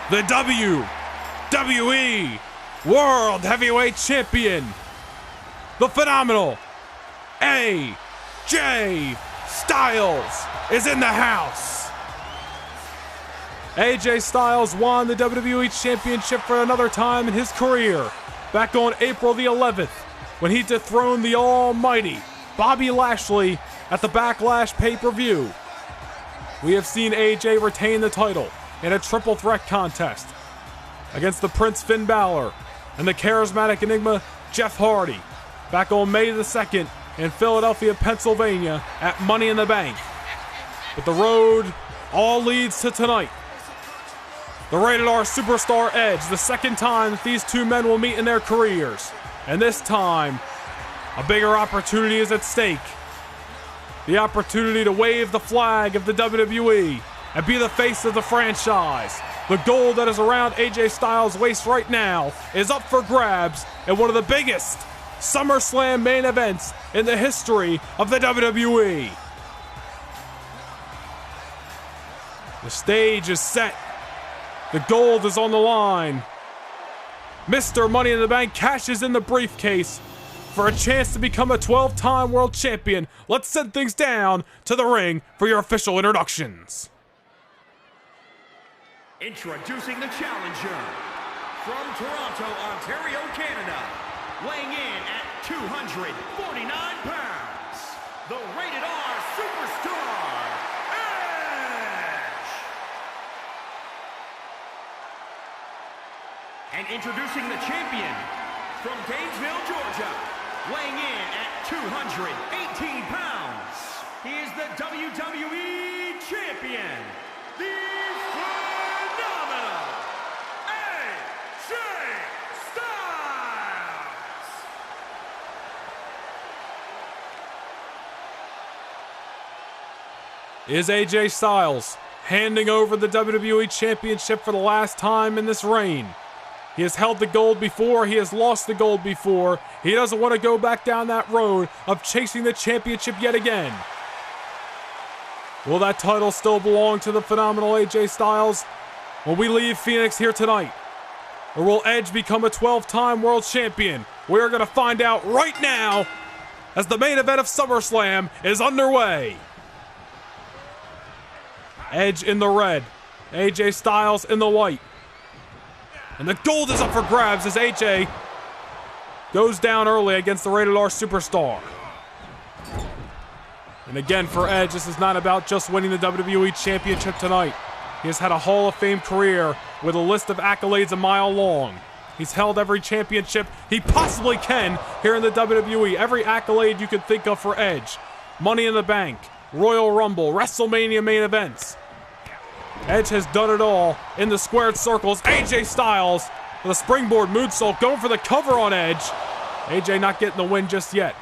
the WWE World Heavyweight Champion, the phenomenal AJ Styles is in the house. AJ Styles won the WWE Championship for another time in his career, back on April the 11th, when he dethroned the almighty Bobby Lashley at the Backlash pay-per-view. We have seen AJ retain the title in a triple threat contest against the Prince Finn Balor and the charismatic enigma Jeff Hardy back on May the 2nd in Philadelphia, Pennsylvania at Money in the Bank. But the road all leads to tonight. The Rated R Superstar Edge, the 2nd time that these 2 men will meet in their careers. And this time, a bigger opportunity is at stake. The opportunity to wave the flag of the WWE and be the face of the franchise. The gold that is around AJ Styles' waist right now is up for grabs in one of the biggest SummerSlam main events in the history of the WWE. The stage is set. The gold is on the line. Mr. Money in the Bank cashes in the briefcase for a chance to become a 12-time world champion. Let's send things down to the ring for your official introductions. Introducing the challenger from Toronto, Ontario, Canada, weighing in at 249 pounds, the Rated R Superstar, Edge! And introducing the champion from Gainesville, Georgia, weighing in at 218 pounds, he is the WWE Champion, the phenomenal AJ Styles! Is AJ Styles handing over the WWE Championship for the last time in this reign? He has held the gold before, he has lost the gold before. He doesn't want to go back down that road of chasing the championship yet again. Will that title still belong to the phenomenal AJ Styles when we leave Phoenix here tonight? Or will Edge become a 12-time world champion? We're going to find out right now as the main event of SummerSlam is underway. Edge in the red, AJ Styles in the white. And the gold is up for grabs as AJ goes down early against the Rated R Superstar. And again, for Edge, this is not about just winning the WWE Championship tonight. He has had a Hall of Fame career with a list of accolades a mile long. He's held every championship he possibly can here in the WWE. Every accolade you could think of for Edge. Money in the Bank, Royal Rumble, WrestleMania main events. Edge has done it all in the squared circles. AJ Styles with a springboard moonsault going for the cover on Edge. AJ not getting the win just yet.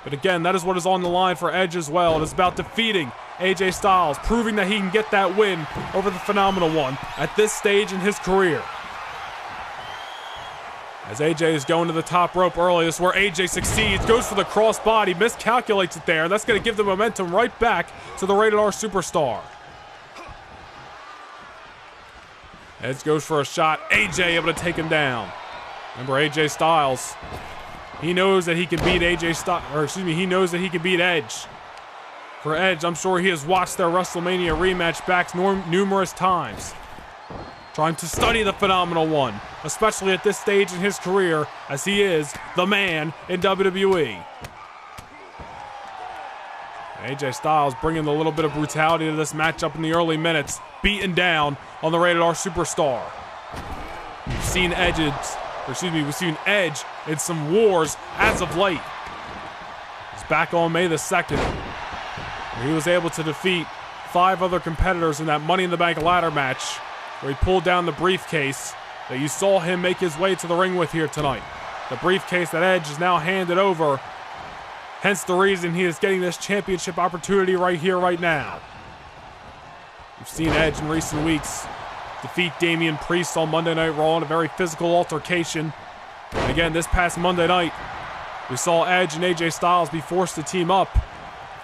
But again, that is what is on the line for Edge as well. It is about defeating AJ Styles, proving that he can get that win over the Phenomenal One at this stage in his career. As AJ is going to the top rope early, this is where AJ succeeds, goes for the crossbody, miscalculates it there. That's going to give the momentum right back to the Rated R Superstar. Edge goes for a shot. AJ able to take him down. Remember, AJ Styles, he knows that he can beat he knows that he can beat Edge. For Edge, I'm sure he has watched their WrestleMania rematch backs numerous times, trying to study the Phenomenal One, especially at this stage in his career, as he is the man in WWE. AJ Styles bringing a little bit of brutality to this matchup in the early minutes, beaten down on the Rated R Superstar. We've seen Edge's we've seen Edge in some wars as of late. He's back on May the 2nd. He was able to defeat 5 other competitors in that Money in the Bank ladder match where he pulled down the briefcase that you saw him make his way to the ring with here tonight. The briefcase that Edge is now handed over. Hence the reason he is getting this championship opportunity right here, right now. We've seen Edge in recent weeks defeat Damian Priest on Monday Night Raw in a very physical altercation. And again, this past Monday night, we saw Edge and AJ Styles be forced to team up.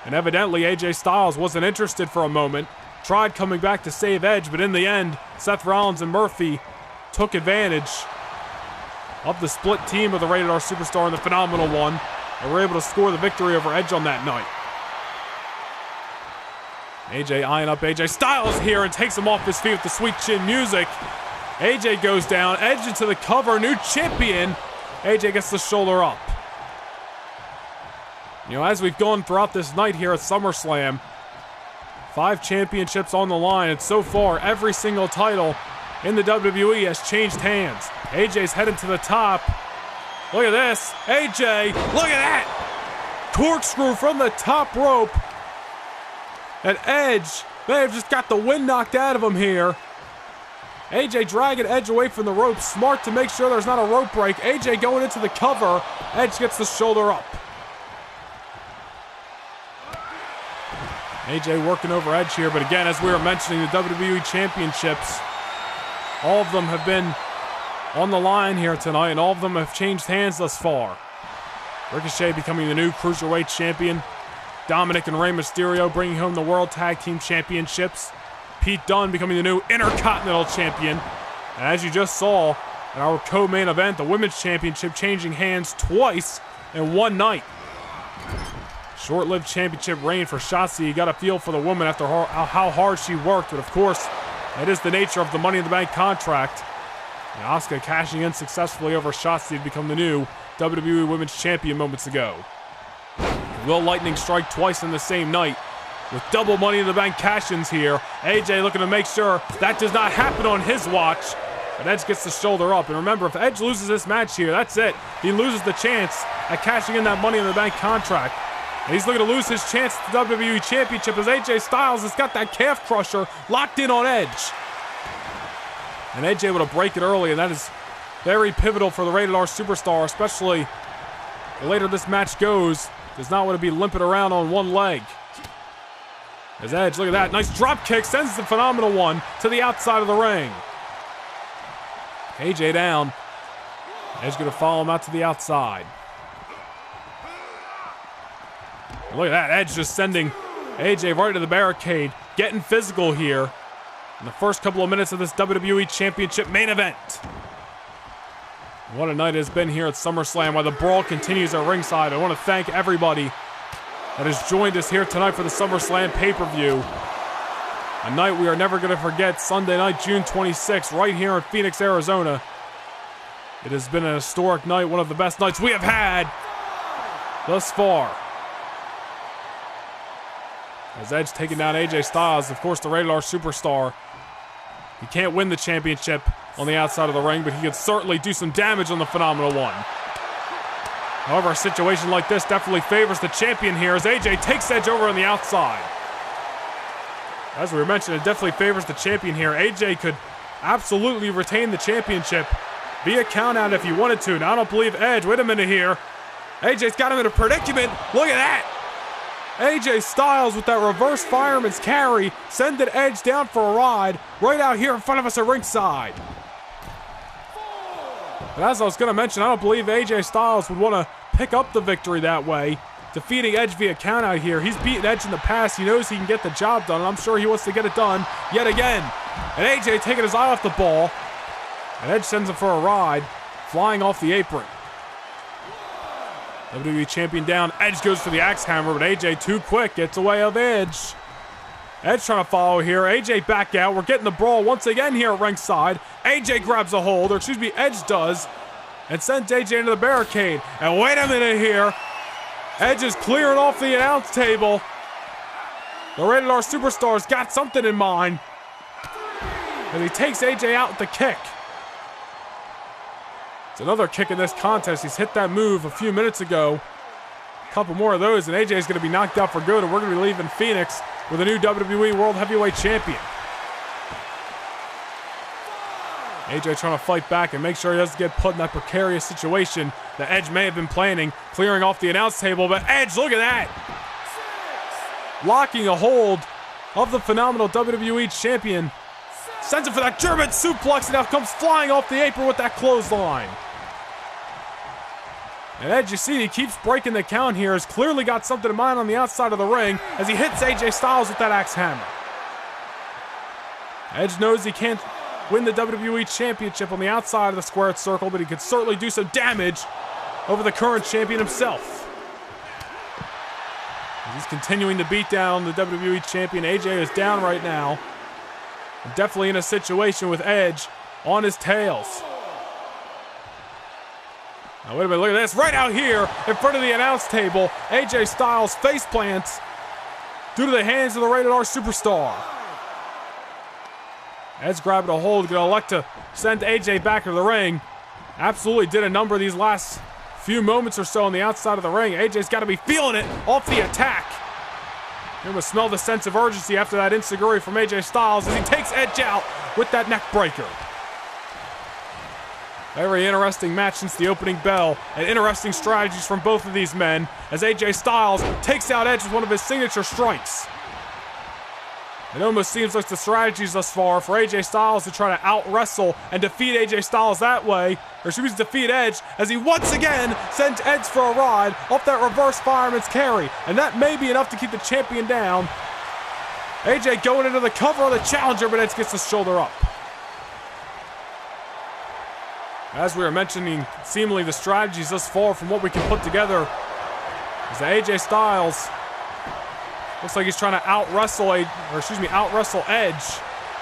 And evidently, AJ Styles wasn't interested for a moment, tried coming back to save Edge, but in the end, Seth Rollins and Murphy took advantage of the split team of the Rated R Superstar and the Phenomenal One, and were able to score the victory over Edge on that night. AJ eyeing up AJ Styles here and takes him off his feet with the sweet chin music. AJ goes down, Edge into the cover, new champion. AJ gets the shoulder up. You know, as we've gone throughout this night here at SummerSlam, 5 championships on the line, and so far every single title in the WWE has changed hands. AJ's headed to the top. Look at this. AJ, look at that. Corkscrew from the top rope. And Edge, they have just got the wind knocked out of him here. AJ dragging Edge away from the rope. Smart to make sure there's not a rope break. AJ going into the cover. Edge gets the shoulder up. AJ working over Edge here, but again, as we were mentioning, the WWE Championships, all of them have been on the line here tonight, and all of them have changed hands thus far. Ricochet becoming the new Cruiserweight Champion. Dominic and Rey Mysterio bringing home the World Tag Team Championships. Pete Dunne becoming the new Intercontinental Champion. And as you just saw in our co-main event, the Women's Championship changing hands twice in one night. Short-lived championship reign for Shotzi. You got a feel for the woman after how hard she worked, but of course, it is the nature of the Money in the Bank contract. And Asuka cashing in successfully over Shotzi to become the new WWE Women's Champion moments ago. Will Lightning strike twice in the same night with double Money in the Bank cash-ins here. AJ looking to make sure that does not happen on his watch. But Edge gets the shoulder up. And remember, if Edge loses this match here, that's it. He loses the chance at cashing in that Money in the Bank contract. And he's looking to lose his chance at the WWE Championship as AJ Styles has got that calf crusher locked in on Edge. And Edge able to break it early, and that is very pivotal for the Rated R Superstar, especially the later this match goes. Does not want to be limping around on one leg. As Edge, look at that, nice drop kick, sends the Phenomenal One to the outside of the ring. AJ down. Edge going to follow him out to the outside. Look at that, Edge just sending AJ right to the barricade, getting physical here in the first couple of minutes of this WWE Championship main event. What a night it has been here at SummerSlam while the brawl continues at ringside. I want to thank everybody that has joined us here tonight for the SummerSlam pay-per-view. A night we are never going to forget, Sunday night, June 26th, right here in Phoenix, Arizona. It has been an historic night, one of the best nights we have had thus far. As Edge taking down AJ Styles, of course the Rated R Superstar. He can't win the championship on the outside of the ring, but he could certainly do some damage on the Phenomenal One. However, a situation like this definitely favors the champion here as AJ takes Edge over on the outside. As we were mentioning, it definitely favors the champion here. AJ could absolutely retain the championship via countout if he wanted to. Now I don't believe Edge. Wait a minute here. AJ's got him in a predicament. Look at that. AJ Styles with that reverse fireman's carry sending Edge down for a ride right out here in front of us at ringside. But as I was going to mention, I don't believe AJ Styles would want to pick up the victory that way. Defeating Edge via countout here. He's beaten Edge in the past. He knows he can get the job done, and I'm sure he wants to get it done yet again. And AJ taking his eye off the ball. And Edge sends him for a ride, flying off the apron. WWE Champion down. Edge goes for the axe hammer, but AJ too quick. Gets away of Edge. Edge trying to follow here. AJ back out. We're getting the brawl once again here at ringside. AJ grabs a hold, or excuse me, Edge does, and sends AJ into the barricade. And wait a minute here. Edge is clearing off the announce table. The Rated R Superstar's got something in mind. And he takes AJ out with the kick. It's another kick in this contest. He's hit that move a few minutes ago. A couple more of those, and AJ is going to be knocked out for good, and we're going to be leaving Phoenix with a new WWE World Heavyweight Champion. AJ trying to fight back and make sure he doesn't get put in that precarious situation that Edge may have been planning, clearing off the announce table, but Edge, look at that! Locking a hold of the phenomenal WWE Champion. Sends him for that German suplex, and now comes flying off the apron with that clothesline. And Edge, you see, he keeps breaking the count here. Has clearly got something in mind on the outside of the ring as he hits AJ Styles with that axe hammer. Edge knows he can't win the WWE Championship on the outside of the squared circle, but he could certainly do some damage over the current champion himself. He's continuing to beat down the WWE Champion. AJ is down right now. Definitely in a situation with Edge on his tails. Now wait a minute, look at this. Right out here in front of the announce table, AJ Styles face plants due to the hands of the Rated R Superstar. Edge grabbing a hold, gonna elect to send AJ back to the ring. Absolutely did a number of these last few moments or so on the outside of the ring. AJ's gotta be feeling it off the attack. You're gonna smell the sense of urgency after that enziguri from AJ Styles as he takes Edge out with that neck breaker. Very interesting match since the opening bell, and interesting strategies from both of these men as AJ Styles takes out Edge with one of his signature strikes. It almost seems like the strategies thus far for AJ Styles to try to out-wrestle and defeat AJ Styles that way, or should we defeat Edge, as he once again sends Edge for a ride off that reverse fireman's carry, and that may be enough to keep the champion down. AJ going into the cover of the challenger, but Edge gets the shoulder up. As we were mentioning, seemingly the strategies thus far from what we can put together is that AJ Styles looks like he's trying to out-wrestle Edge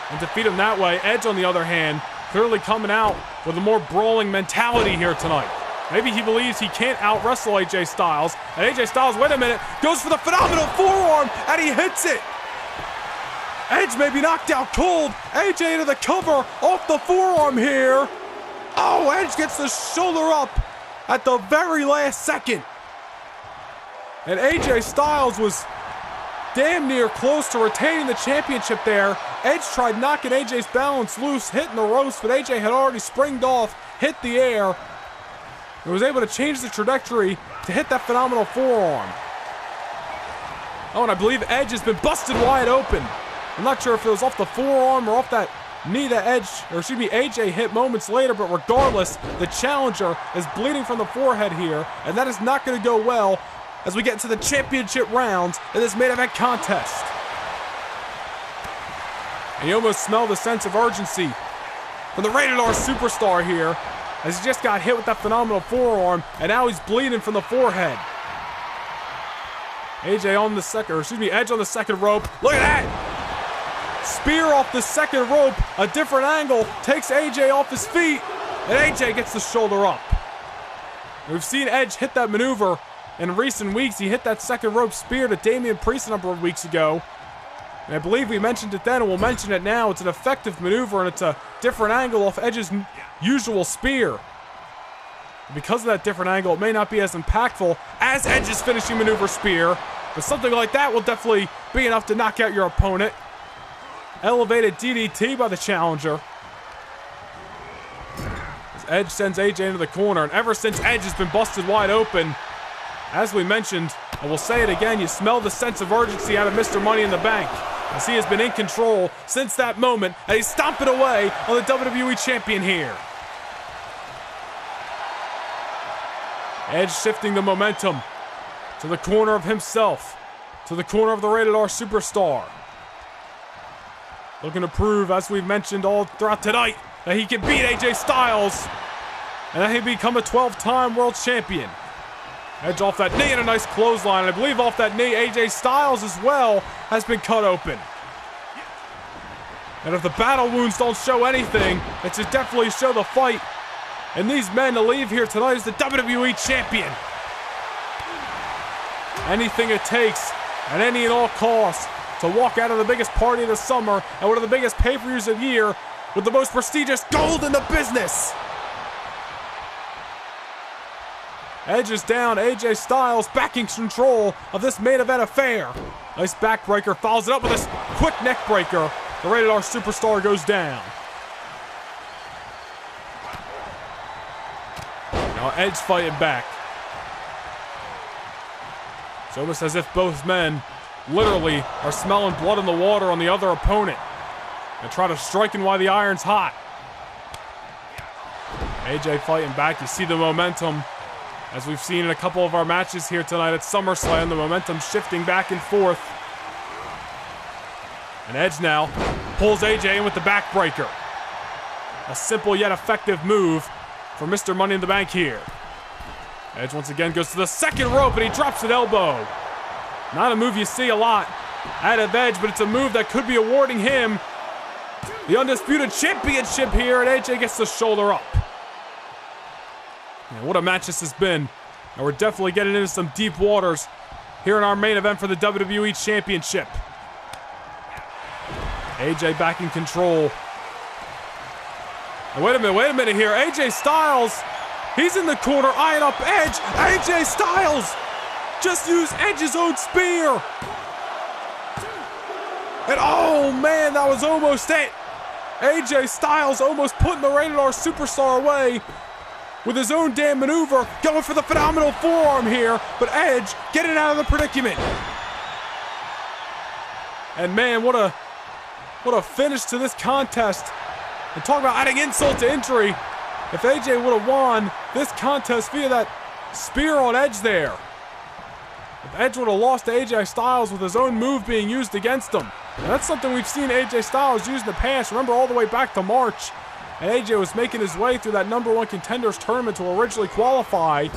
and defeat him that way. Edge, on the other hand, clearly coming out with a more brawling mentality here tonight. Maybe he believes he can't out-wrestle AJ Styles. And AJ Styles, wait a minute, goes for the phenomenal forearm, and he hits it. Edge may be knocked out cold. AJ into the cover off the forearm here. Oh, Edge gets the shoulder up at the very last second. And AJ Styles was damn near close to retaining the championship there. Edge tried knocking AJ's balance loose, hitting the ropes, but AJ had already springed off, hit the air, and was able to change the trajectory to hit that phenomenal forearm. Oh, and I believe Edge has been busted wide open. I'm not sure if it was off the forearm or off that knee that AJ hit moments later, but regardless, the challenger is bleeding from the forehead here, and that is not going to go well as we get into the championship rounds in this main event contest. And you almost smell the sense of urgency from the Rated R Superstar here, as he just got hit with that phenomenal forearm, and now he's bleeding from the forehead. Edge on the second rope. Look at that! Spear off the second rope, a different angle, takes AJ off his feet, and AJ gets the shoulder up. We've seen Edge hit that maneuver in recent weeks. He hit that second rope spear to Damian Priest a number of weeks ago. And I believe we mentioned it then, and we'll mention it now. It's an effective maneuver, and it's a different angle off Edge's usual spear. And because of that different angle, it may not be as impactful as Edge's finishing maneuver spear, but something like that will definitely be enough to knock out your opponent. Elevated DDT by the challenger. As Edge sends AJ into the corner, and ever since Edge has been busted wide open, as we mentioned, and we'll say it again, you smell the sense of urgency out of Mr. Money in the Bank, as he has been in control since that moment, and he's stomping away on the WWE Champion here. Edge shifting the momentum to the corner of himself, to the corner of the Rated R Superstar. Looking to prove, as we've mentioned all throughout tonight, that he can beat AJ Styles and that he'll become a 12-time world champion. Edge off that knee and a nice clothesline. And I believe off that knee, AJ Styles as well has been cut open. And if the battle wounds don't show anything, it should definitely show the fight. And these men to leave here tonight as the WWE Champion. Anything it takes, at any and all costs, to walk out of the biggest party of the summer and one of the biggest pay-per-views of the year with the most prestigious gold in the business. Edge is down. AJ Styles back in control of this main event affair. Nice backbreaker. Follows it up with this quick neck breaker. The Rated R Superstar goes down. Now Edge fighting back. It's almost as if both men literally are smelling blood in the water on the other opponent and try to strike him while the iron's hot. AJ fighting back. You see the momentum, as we've seen in a couple of our matches here tonight at SummerSlam, the momentum shifting back and forth. And Edge now pulls AJ in with the backbreaker. A simple yet effective move for Mr. Money in the Bank here. Edge once again goes to the second rope and he drops an elbow. Not a move you see a lot out of Edge, but it's a move that could be awarding him the Undisputed Championship here, and AJ gets the shoulder up. Man, what a match this has been. And we're definitely getting into some deep waters here in our main event for the WWE Championship. AJ back in control. And wait a minute here. AJ Styles, he's in the corner eyeing up Edge. AJ Styles just used Edge's own spear. And oh man, that was almost it. AJ Styles almost putting the Rated R Superstar away with his own damn maneuver, going for the phenomenal forearm here, but Edge getting out of the predicament. And man, what a finish to this contest. And talk about adding insult to injury. If AJ would have won this contest via that spear on Edge there. If Edge would have lost to AJ Styles with his own move being used against him. And that's something we've seen AJ Styles use in the past. Remember, all the way back to March. And AJ was making his way through that #1 contenders tournament to originally qualify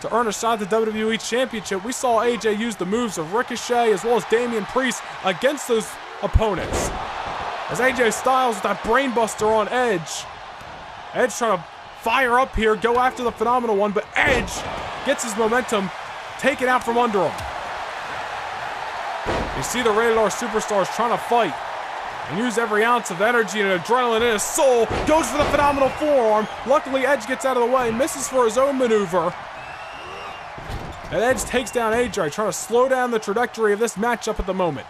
to earn a shot at the WWE Championship. We saw AJ use the moves of Ricochet as well as Damian Priest against those opponents. As AJ Styles with that brainbuster on Edge. Edge trying to fire up here, go after the phenomenal one, but Edge gets his momentum taken out from under him. You see the Rated R Superstars trying to fight and use every ounce of energy and adrenaline in his soul. Goes for the phenomenal forearm. Luckily, Edge gets out of the way, misses for his own maneuver. And Edge takes down AJ, trying to slow down the trajectory of this matchup at the moment.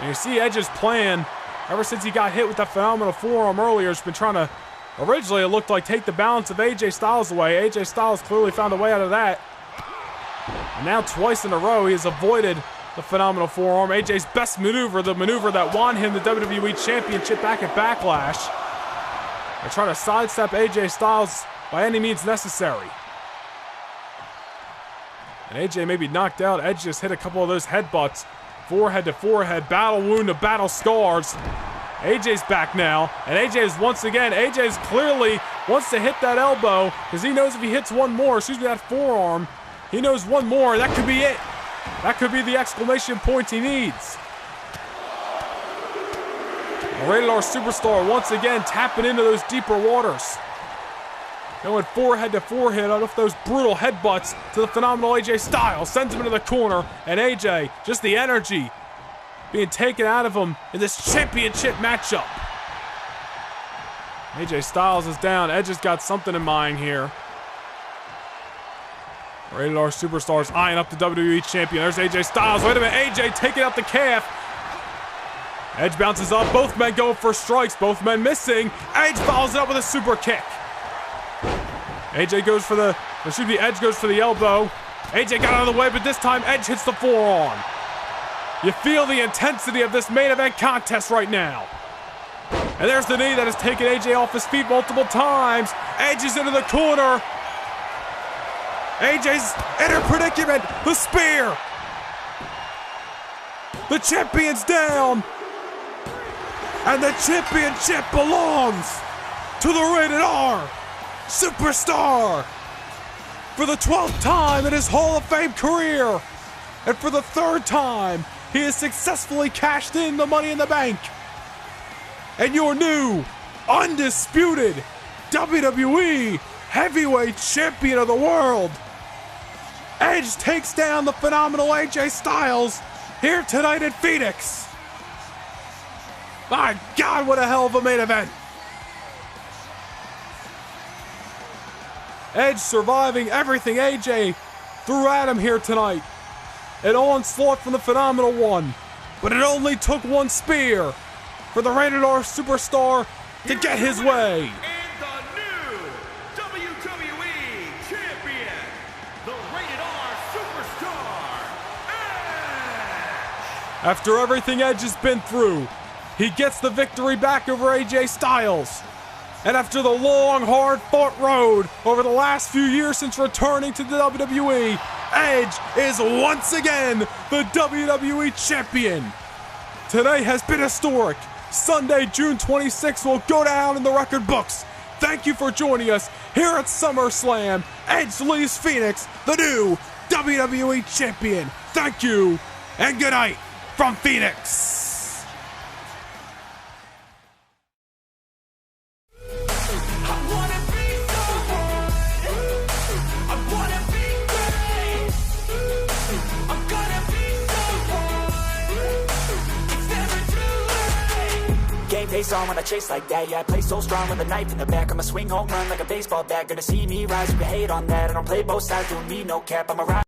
And you see Edge's plan, ever since he got hit with that phenomenal forearm earlier, has been trying to, originally it looked like, take the balance of AJ Styles away. AJ Styles clearly found a way out of that. And now twice in a row, he has avoided the phenomenal forearm. AJ's best maneuver, the maneuver that won him the WWE Championship back at Backlash. They're trying to sidestep AJ Styles by any means necessary. And AJ may be knocked out. Edge just hit a couple of those headbutts. Forehead to forehead, battle wound to battle scars. AJ's back now, and AJ is once again, AJ's clearly wants to hit that elbow because he knows if he hits one more, that forearm, he knows one more, that could be it. That could be the exclamation point he needs. The Rated R Superstar once again tapping into those deeper waters. Going forehead to forehead off those brutal headbutts to the phenomenal AJ Styles. Sends him into the corner, and AJ, just the energy being taken out of him in this championship matchup. AJ Styles is down. Edge has got something in mind here. Rated R Superstars eyeing up the WWE Champion. There's AJ Styles. Wait a minute. AJ taking out the calf. Edge bounces up. Both men going for strikes. Both men missing. Edge follows it up with a super kick. AJ goes for the, Edge goes for the elbow. AJ got out of the way, but this time Edge hits the forearm. You feel the intensity of this main event contest right now. And there's the knee that has taken AJ off his feet multiple times. Edge is into the corner. AJ's in a predicament. The spear. The champion's down. And the championship belongs to the Rated R Superstar for the 12th time in his Hall of Fame career. And for the 3rd time, he has successfully cashed in the Money in the Bank. And your new, undisputed WWE Heavyweight Champion of the world, Edge takes down the phenomenal AJ Styles here tonight in Phoenix. My God, what a hell of a main event. Edge surviving everything AJ threw at him here tonight. An onslaught from the Phenomenal One. But it only took one spear for the Rated R Superstar to get his way. And the new WWE Champion, the Rated R Superstar, Edge! After everything Edge has been through, he gets the victory back over AJ Styles. And after the long, hard-fought road over the last few years since returning to the WWE, Edge is once again the WWE Champion. Today has been historic. Sunday, June 26th will go down in the record books. Thank you for joining us here at SummerSlam. Edge leaves Phoenix, the new WWE Champion. Thank you, and good night from Phoenix. Game face on when I chase like that. Yeah, I play so strong with a knife in the back. I'ma swing home run like a baseball bat. Gonna see me rise, you can hate on that. I don't play both sides, doing me no cap. I'm a ride.